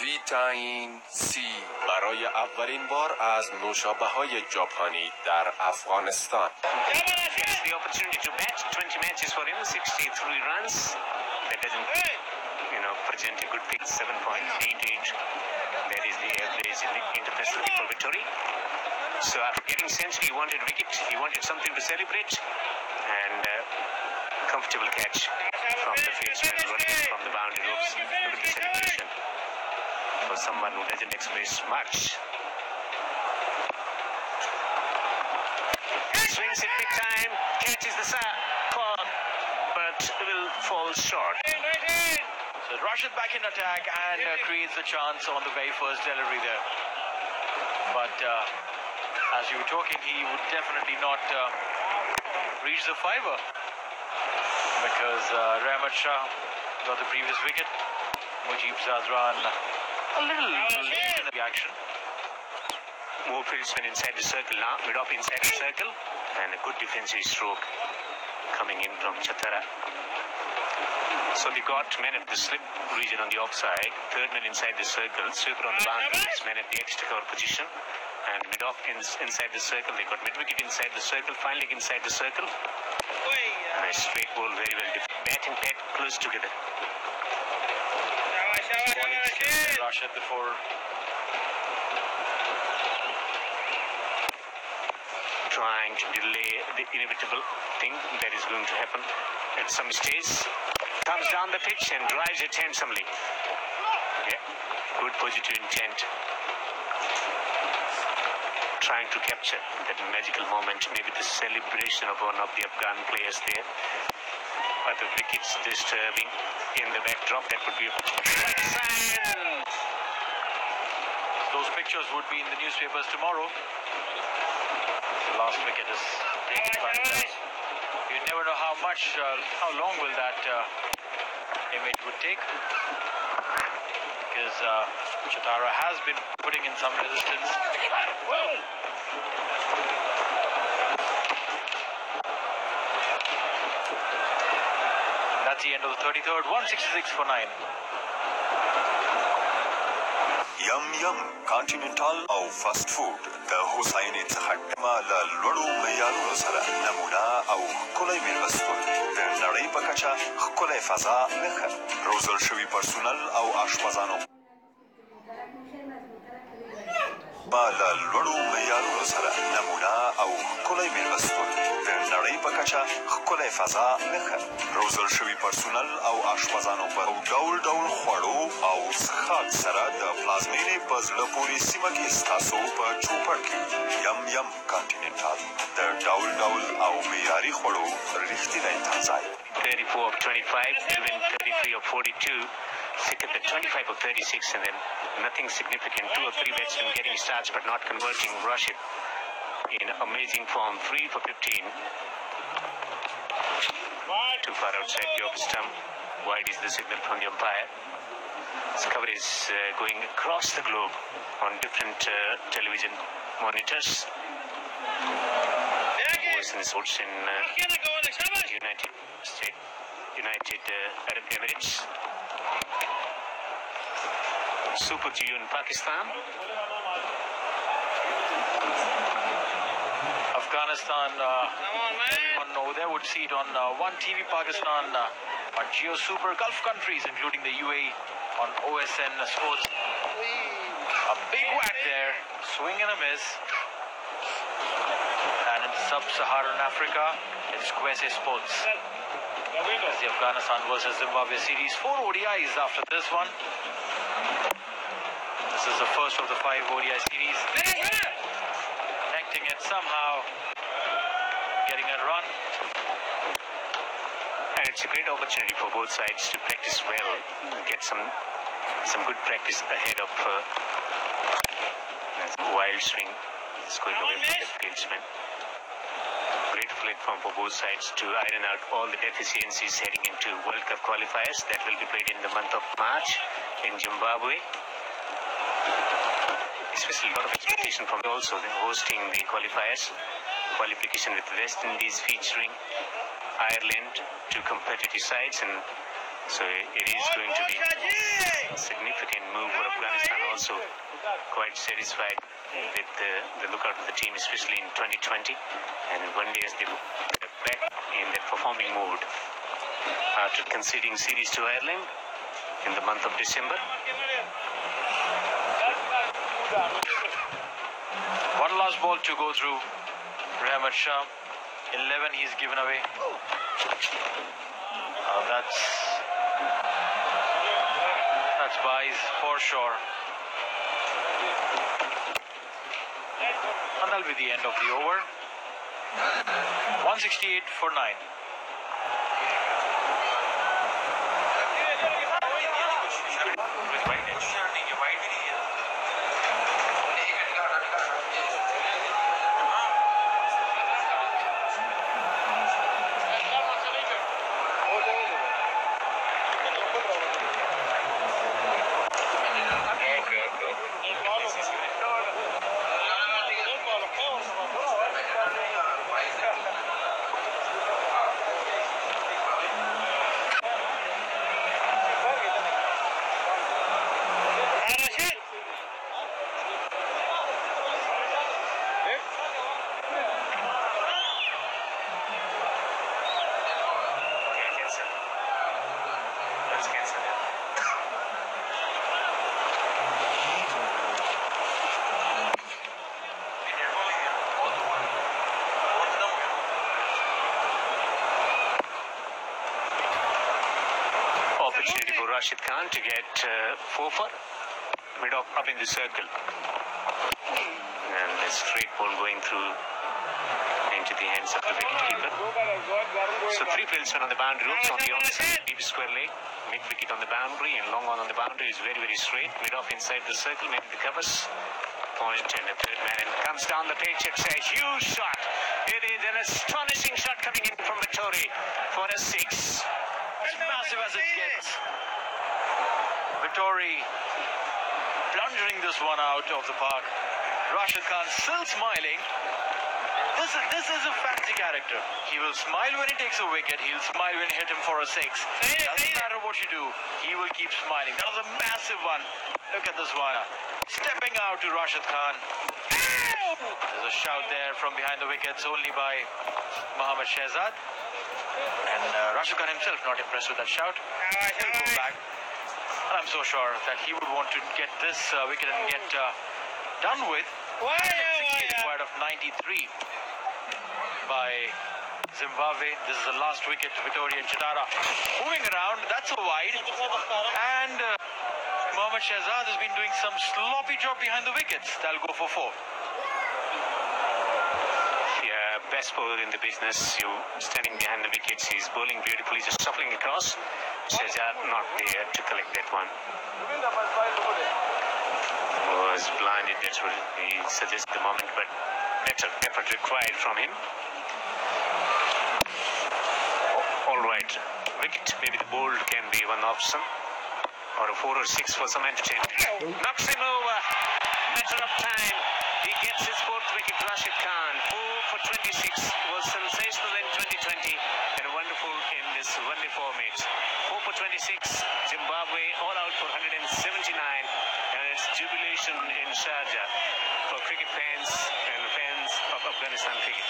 ویتامین سی برای اولین بار از نوشابه‌های ژاپنی در افغانستان. Yes, the opportunity to bat 20 matches for him, 63 runs. That doesn't, present a good pick, 7.88. That is the average in the international for victory. So after getting century, he wanted wicket, he wanted something to celebrate, and comfortable catch from the fieldsman running from the boundary ropes. Look at the celebration for someone who doesn't express much. Swings it big time, catches the ball, but will fall short. So Rashid back in attack and creates a chance on the very first delivery there. But as you were talking, he would definitely not reach the 5er because Ahmed Shah got the previous wicket. Mujib Zadran a little late in the action. more fieldsmen inside the circle now. Mid-off inside the circle. And a good defensive stroke coming in from Chatara. So they got men at the slip region on the offside. Third man inside the circle. Sweeper on the boundary. Men at the extra cover position. And mid-off inside the circle. They got mid-wicket inside the circle. Finally inside the circle. And a straight ball, very well defended. Bat and pad close together. Rashid before trying to delay the inevitable thing that is going to happen at some stage. Comes down the pitch and drives it handsomely. Yeah, good positive intent. Trying to capture that magical moment, maybe the celebration of one of the Afghan players there. But the wickets disturbing in the backdrop, that would be a sign. Those pictures would be in the newspapers tomorrow. The last wicket is taken by you never know how long will that image would take, because Chatara has been putting in some resistance. That's the end of the 33rd. 166 for 9. یم کانټیننټال او فاست فود د هوساینې څخه ډېمه له لوړو معیارونو سره نمونه او ښکلی مېلمستون د نړۍ په کچه ښکلی فضا نښه روزل شوي پرسونل او اشپزانو له لوړو معیارونو سره نمونه او ښکلی مېلمستون د نړۍ په کچه ښکلی فضا نښه روزل شوي پرسونل او اشپزانو په ډول ډول خوړو او څښاک سره د پلازمینې په زړه پورې سیمه کې ستاسو په چوپړ کې یم کانټیننټال د ډول ډول او معیاري خوړو رښتینی تمځای 34 of 25, Irwin 33 of 42, Sikit at 25 of 36, and then nothing significant. 2 or 3 batsmen getting starts but not converting. Rashid in amazing form, 3 for 15. Too far outside the off stump. Wide is the signal from the umpire. This cover is going across the globe on different television monitors. Voice and sports in United Arab Emirates. Super to you in Pakistan. Afghanistan, everyone over there would see it on One TV Pakistan, on Geo Super Gulf countries, including the UAE, on OSN Sports. A big whack there, swing and a miss. And in Sub-Saharan Africa, it's Kwese Sports. As the Afghanistan versus Zimbabwe series, 4 ODIs after this one. This is the first of the 5 ODI series. Connecting it somehow, getting a run. And it's a great opportunity for both sides to practice well, get some good practice ahead of wild swing. It's going away from the fieldsman. Great platform for both sides to iron out all the deficiencies heading into World Cup qualifiers that will be played in the month of March in Zimbabwe. Especially a lot of expectation from also hosting the qualifiers. Qualification with West Indies featuring Ireland, 2 competitive sides, and so it is going to be a significant move for Afghanistan also. Quite satisfied with the lookout of the team, especially in 2020, and one day as they look back in their performing mode after conceding series to Ireland in the month of December. One last ball to go through. Rahmat Shah, 11 he's given away. That's buys for sure. And that'll be the end of the over. 168 for 9. Rashid Khan to get 4 for mid-off up in the circle. And a straight ball going through into the hands of the wicketkeeper. So 3 batsmen on the boundary ropes on the onside, deep square leg, mid-wicket on the boundary, and long on the boundary is very, very straight. Mid-off inside the circle, maybe the covers. Point and a third man comes down the pitch. It's a huge shot. It is an astonishing shot coming in from Vittori for a 6. As massive as it gets. Vittori plunging this one out of the park. Rashid Khan still smiling. This is a fancy character. He will smile when he takes a wicket. He'll smile when you hit him for a 6. Doesn't matter what you do. He will keep smiling. That was a massive one. Look at this one. Stepping out to Rashid Khan. There's a shout there from behind the wickets only by Mohammad Shehzad. And Rashid Khan himself not impressed with that shout. He'll go back. And I'm so sure that he would want to get this wicket and get done with. 160 required of 93 by Zimbabwe. This is the last wicket. Vittori and Chitara moving around. That's a wide. And Mohammad Shehzad has been doing some sloppy job behind the wickets. That'll go for 4. Yeah, best bowler in the business. You standing behind the wickets. He's bowling beautifully, just shuffling across. Shehzad not there to collect that one. Was blinded, that's what he suggests at the moment, but better effort required from him. All right, wicket, maybe the bowled can be one option, or a 4 or 6 for some entertainment. Knocks him over, matter of time. He gets his 4th wicket. Rashid Khan, 4 for 26, was sensational in 2020 and wonderful in this one-day format. 4 for 26, Zimbabwe all out for 179, and it's jubilation in Sharjah for cricket fans and fans of Afghanistan cricket.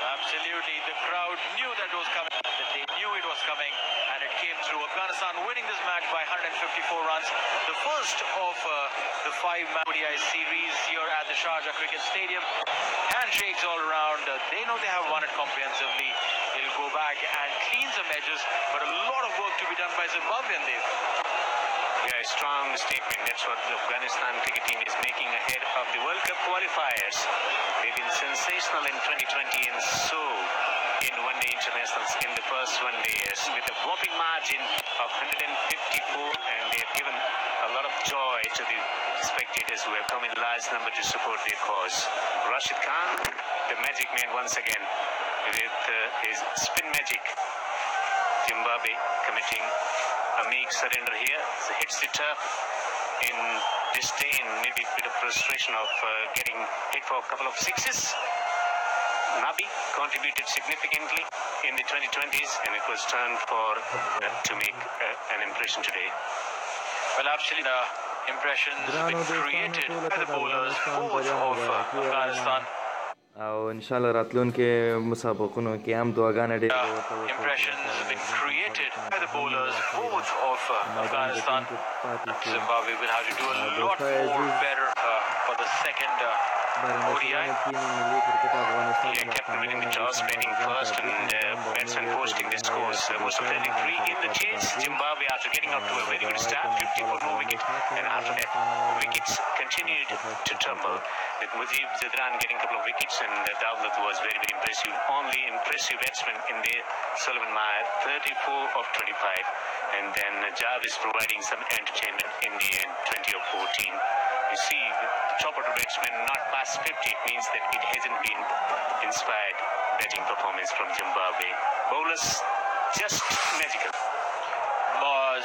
Absolutely, the crowd knew that it was coming. That they knew it was coming, and it came through. Afghanistan winning this match by 154 runs. The first of the 5 ODI series here at the Sharjah Cricket Stadium. Handshakes all around. They know they have won it comprehensively. They'll go back and clean some edges, but a lot of work to be done by Zimbabwean, Dave. Yeah, a strong statement. That's what the Afghanistan cricket team is making ahead of the World Cup qualifiers. They've been sensational in 2020 and so in one-day internationals in the first 1 day with a whopping margin of 154, and they have given a lot of joy to the spectators who have come in large number to support their cause. Rashid Khan, the magic man once again with his spin magic. Zimbabwe committing a meek surrender here. So hits the turf in disdain, maybe a bit of frustration of getting hit for a couple of 6s. Nabi contributed significantly in the 2020s, and it was turned for to make an impression today. Well, absolutely, impressions been created by the bowlers, both of Afghanistan. او ان شاء الله راتلونکي مسابقونو کې هم دعاګانې ډېرې ورته Impressions been created by the bowlers, both of Afghanistan. Zimbabwe will have to do a lot more better for the second ODI. Yeah, captain winning the toss, batting first, and batsman posting the scores. Most of the 3 in the chase. Zimbabwe, after getting out to a very good start, 50 for no wicket, and after that, wickets continued to tumble. With Mujib Zidran getting a couple of wickets, and Dawlat was very, very impressive. Only impressive batsman in there, Sullivan Meyer, 34 of 25. And then Jarvis providing some entertainment in the end, 20 of 14. You see, the top order batsman not past 50, it means that it hasn't been inspired batting performance from Zimbabwe. Bowlers, just magical.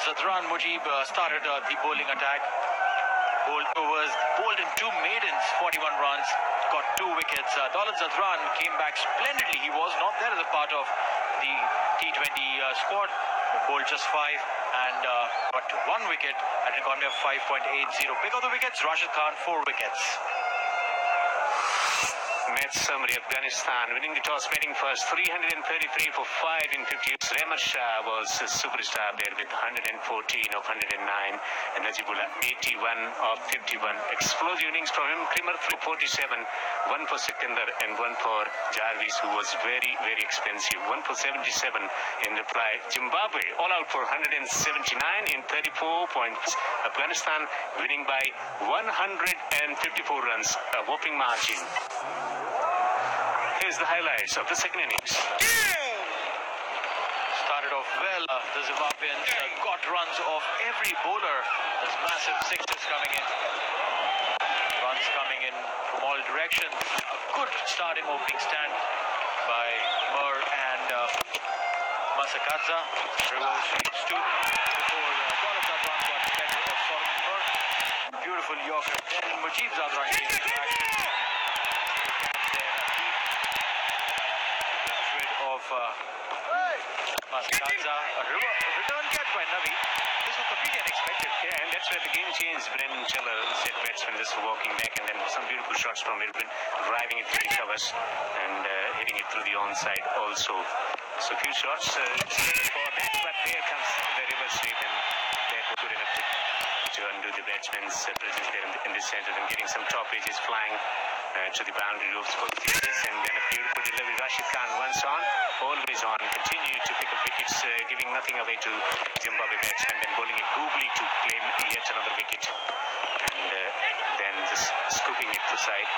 Zadran Mujib started the bowling attack. Bowled overs, bowled in 2 maidens, 41 runs, got 2 wickets. Daulat Zadran came back splendidly. He was not there as a part of the T20 squad. Bowled just 5 and got 1 wicket at an economy of 5.80. Pick of the wickets, Rashid Khan, 4 wickets. summary. Afghanistan winning the toss, batting first, 333 for 5 in 50. Rehmat Shah was a superstar there with 114 of 109, and Najibullah 81 of 51. Explosive innings from him. Krimmer 47, one for Sikandar and one for Jarvis, who was very, very expensive. One for 77 in reply. Zimbabwe all out for 179 in 34 points. Afghanistan winning by 154 runs, a whopping margin. Here's the highlights of the second innings. Started off well. The Zimbabweans got runs off every bowler. There's massive sixes coming in. Runs coming in from all directions. A good starting opening stand by Mur and Masakadza. Reverse sweeps too before Daulat Zadran got the better of Solomon Mur. Beautiful Yorker. Then Mujib Zadran came into action. Masakadza, a return catch by Navi. This was completely unexpected. Yeah, and that's where the game changed. Brendan Cheller set batsman just walking back, and then some beautiful shots from Irvin, driving it through the covers and hitting it through the onside also. So a few shots for that, but there comes the reverse sweep, and that was good enough to undo the batsman's presence there in the center, and getting some top edges flying to the boundary ropes for fielders, and then a beautiful delivery. Rashid Khan once on, always on, continue to pick up wickets, giving nothing away to Zimbabwe batsmen, then bowling it googly to claim yet another wicket, and then just scooping it to side,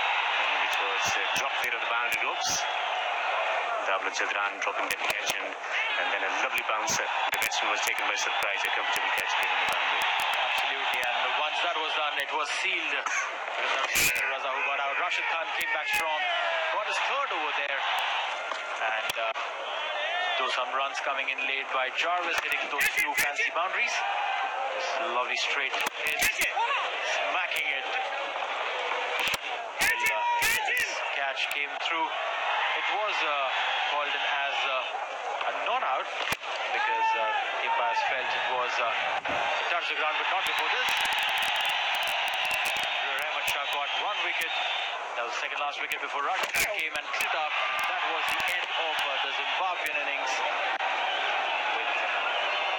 which was dropped there on the boundary ropes. Daulat Zadran dropping that catch, and then a lovely bouncer. The batsman was taken by surprise, a comfortable catch there on the boundary. Absolutely, and once that was done, it was sealed. Raza who got out. Rashid Khan came back strong, got his third over there, and those some runs coming in late by Jarvis, hitting those few fancy boundaries. This lovely straight hit, smacking it. This catch came through. It was called in as a non-out because umpires felt it was touched the ground, but not before this. Rehmat Shah got one wicket. That was the second last wicket before Rashid came and cleaned up, and that was the end of the Zimbabwean innings, with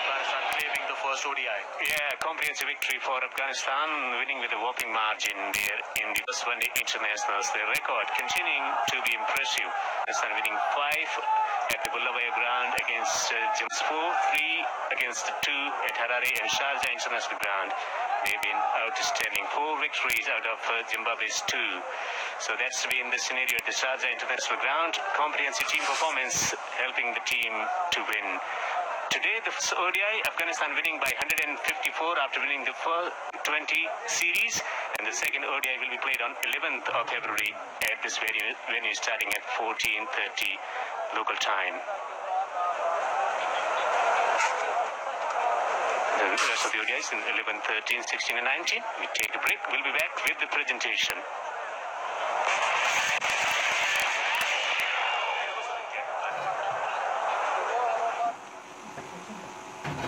Afghanistan claiming the first ODI. Yeah, comprehensive victory for Afghanistan, winning with a whopping margin there in the first one day internationals. Their record continuing to be impressive. Afghanistan winning 5 at the Bullabaya ground against Zimbabwe, 3 against 2 at Harare and Sharjah International ground. They've been outstanding. 4 victories out of Zimbabwe's 2. So that's been the scenario at the Sharjah International ground. Comprehensive team performance helping the team to win. Today, the first ODI, Afghanistan winning by 154 after winning the first 20 series. And the second ODI will be played on 11th of February at this venue starting at 14:30 local time. The rest of the ODIs in 11, 13, 16 and 19. We take a break. We'll be back with the presentation.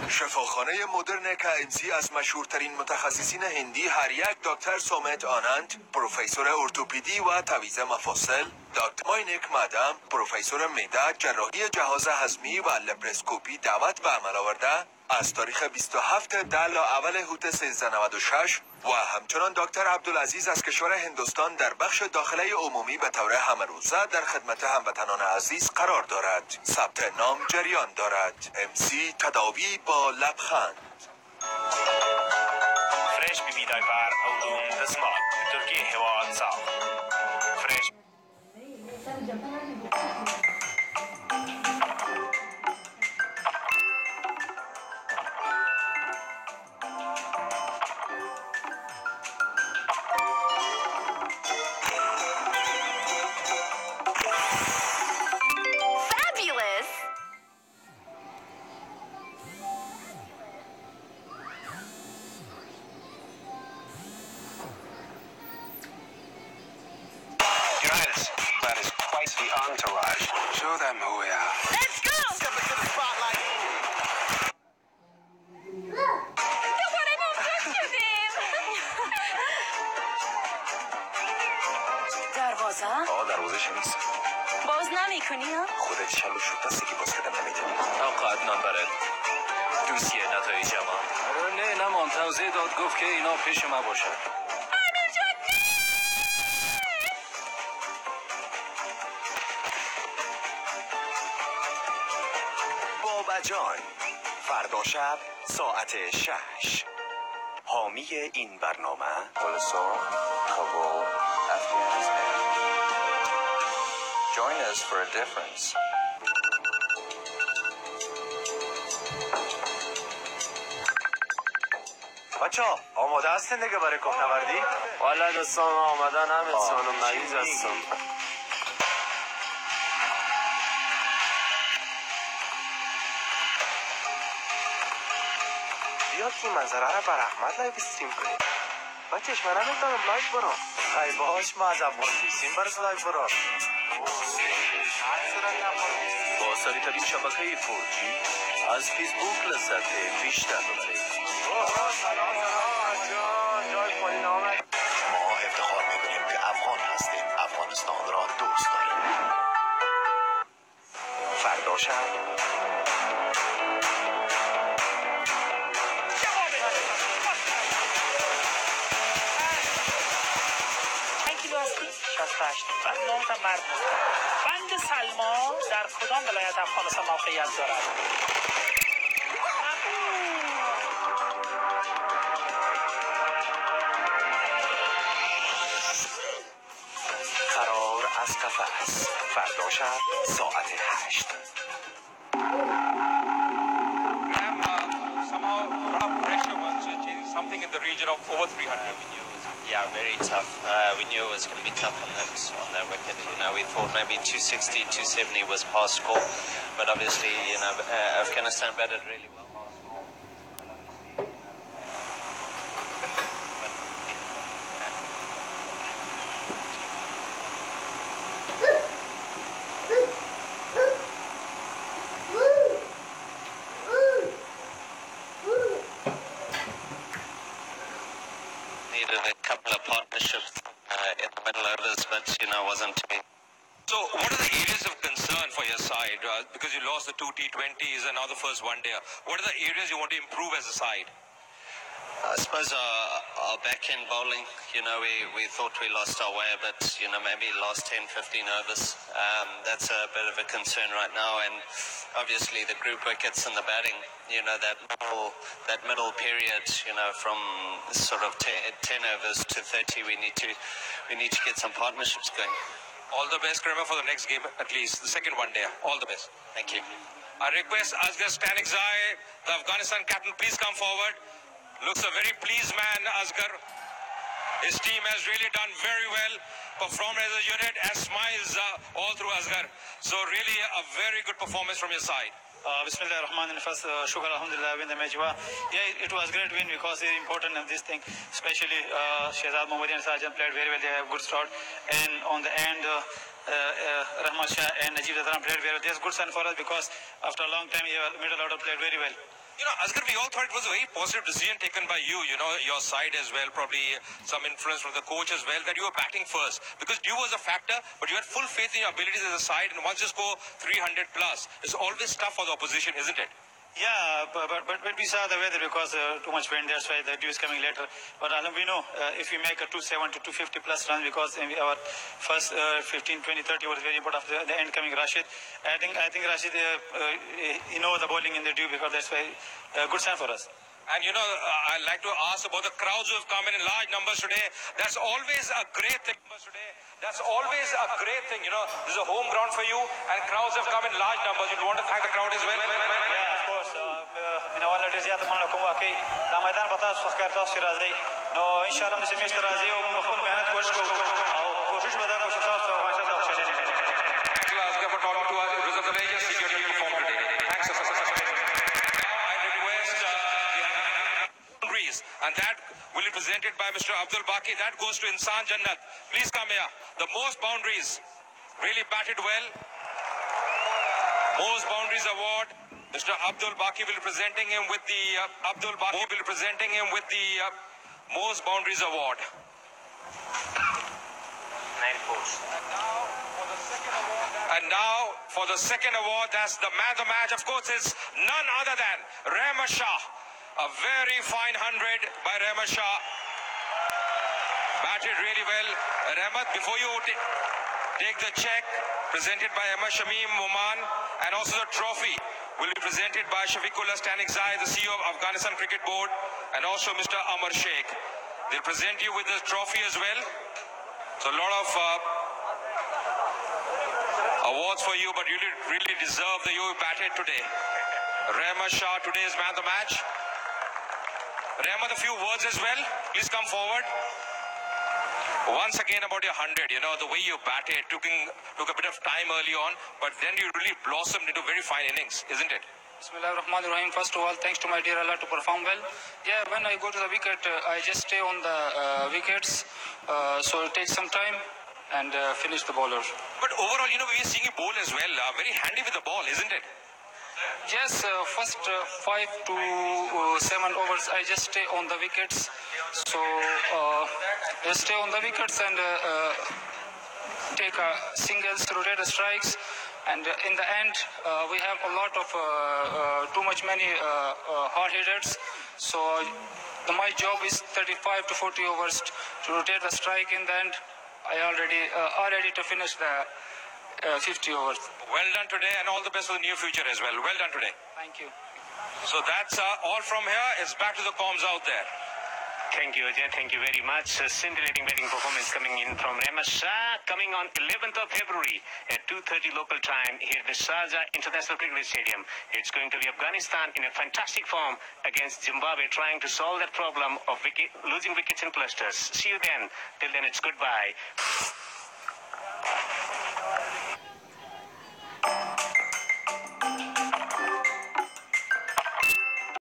شفاخانه مدرن KMC از مشهورترین متخصصین هندی هر یک دکتر سومت آنند، پروفسور ارتوپدی و تعویض مفاصل، دکتر ماینک مادام، پروفسور معده، جراحی جهاز هضمی و لپراسکوپی دعوت به عمل آورده از تاریخ 27 دل اول هوت 1396 و همچنان دکتر عبدالعزیز از کشور هندوستان در بخش داخله عمومی به طور همروزه در خدمت هموطنان عزیز قرار دارد. ثبت نام جریان دارد. MC تداوی با لبخند. فريش ببي دايبر او دون دسمال تركي هوا صاغ فريش The entourage. Show them who we are. Let's go! Step into the spotlight. دروازه؟ دروازه نیست. باز نمیکنی ها؟ خودت شلو شد دستی که باز کردم نمیتونی. اوقات نمبرت دوسیه نتایج جمع. نه نمان توضیح داد گفت که اینا پیش ما باشد. بابا جان فردا شب ساعت 6 حامی این برنامه Kolasov, Kabul, Afghanistan. Join us for a difference. بچا آماده هستین دیگه برای کوهنوردی؟ والا دوستان آمدن هم انسان مریض هستم. بیاد این منظره رو بر احمد لایو استریم کنیم. بچهش من هم میتونم لایو برام. خیلی باش ما از افغان بیسیم برس لایو برام. با سریع‌ترین شبکه 4G از فیسبوک لذت بیشتر ببرید. ما افتخار میکنیم که افغان هستیم. افغانستان را دوست داریم. فردا شب کیلو هستی؟ 68. بعد نامتم مرد بود. بند سلمان در کدام ولایت افغانستان موقعیت دارد؟ فرار از قفس فردا شب ساعت 8 Somehow rough pressure was changing something in the region of over 300. Yeah, very tough. We knew it was going to be tough on that wicket. You know, we thought maybe 260, 270 was past score, but obviously, you know, Afghanistan batted really well. Needed a couple of partnerships in the middle overs, but you know, wasn't to be. So, what are the areas of concern for your side? Because you lost the two T20s and now the first one-day. What are the areas you want to improve as a side? I suppose our back-end bowling, you know, we thought we lost our way a bit, you know, maybe last 10, 15 overs. That's a bit of a concern right now. And obviously the group wickets and the batting, you know, that middle period, you know, from sort of 10 overs to 30, we need to get some partnerships going. All the best, Kramer, for the next game, at least the second one-day. All the best. Thank you. I request Asghar Stanikzai, the Afghanistan captain, please come forward. Looks a very pleased man, Asghar. His team has really done very well, performed as a unit, and smiles all through Asghar. So really a very good performance from your side. Bismillah ar-Rahman first shukr alhamdulillah win the match. Yeah, it was great win because it's important in this thing, especially Shehzad Mohammadi and Sarjan played very well. They have good start, and on the end Rahman Shah and Najib Zadran played very well. That's good sign for us because after a long time middle order played very well. You know, Asghar, we all thought it was a very positive decision taken by you, you know, your side as well, probably some influence from the coach as well, that you were batting first. Because dew was a factor, but you had full faith in your abilities as a side, and once you score 300 plus, it's always tough for the opposition, isn't it? Yeah, but we saw the weather because too much wind, that's why the dew is coming later. But we know if we make a 270 to 250 plus runs, because our first 15, 20, 30 was very important after the end coming Rashid. I think Rashid, he knows the bowling in the dew, because that's why good sign for us. And you know, I'd like to ask about the crowds who have come in large numbers today. That's always a great thing. That's always a great thing, you know. This is a home ground for you, and crowds have come in large numbers. You want to thank the crowd as well? Yeah, of course. من اول ډېر زیات مننه کوم واقعي دا میدان په تاسو ښکار تاسو راځئ نو انشاءالله موږ میاشتې راځي او موږ خپل محنت کوشش کوو او کوشش به دا کوو چې تاسو ته ماشاءالله خوشحالي Thank you, Asghar, for talking to us. It was a pleasure seeing your team perform today. Thanks, sir. Now I request boundaries, and that will be presented by Mr. Abdul Baki. That goes to Insan Jannat. Please come here. The most boundaries, really batted well. Most boundaries award. Mr. Abdul Baki will be presenting him with the most boundaries award. posts. And now for the second award, that's the man of the match. Of course, it's none other than Rehman Shah. A very fine 100 by Rehman Shah. Batted really well. Rehman, before you take the check presented by Ahmad Shamim Oman, and also the trophy will be presented by Shafiqullah Stanikzai, the CEO of Afghanistan Cricket Board, and also Mr. Amar Sheikh. They'll present you with the trophy as well. So a lot of awards for you, but you really deserve the you batted today. Rehman Shah, today's man of the match. Rehman, a few words as well. Please come forward. Once again about your 100, you know, the way you batted took a bit of time early on, but then you really blossomed into very fine innings, isn't it? Bismillahirrahmanirrahim. First of all, thanks to my dear Allah to perform well. Yeah, when I go to the wicket, I just stay on the wickets, so it takes some time and finish the bowler. But overall, you know, we're seeing you bowl as well. Very handy with the ball, isn't it? Yes, first 5 to 7 overs, I just stay on the wickets. So, just stay on the wickets and take singles, rotate strikes. And in the end, we have a lot of many hard hitters. So, my job is 35 to 40 overs to rotate the strike. In the end, I already to finish the 50 overs. Well done today, and all the best for the near future as well. Well done today. Thank you. So that's all from here. It's back to the comms out there. Thank you, Ajay. Thank you very much. Scintillating batting performance coming in from Rehman Shah, coming on 11th of February at 2:30 local time here at the Sharjah International Cricket Stadium. It's going to be Afghanistan in a fantastic form against Zimbabwe, trying to solve that problem of losing wickets in clusters. See you then. Till then, it's goodbye.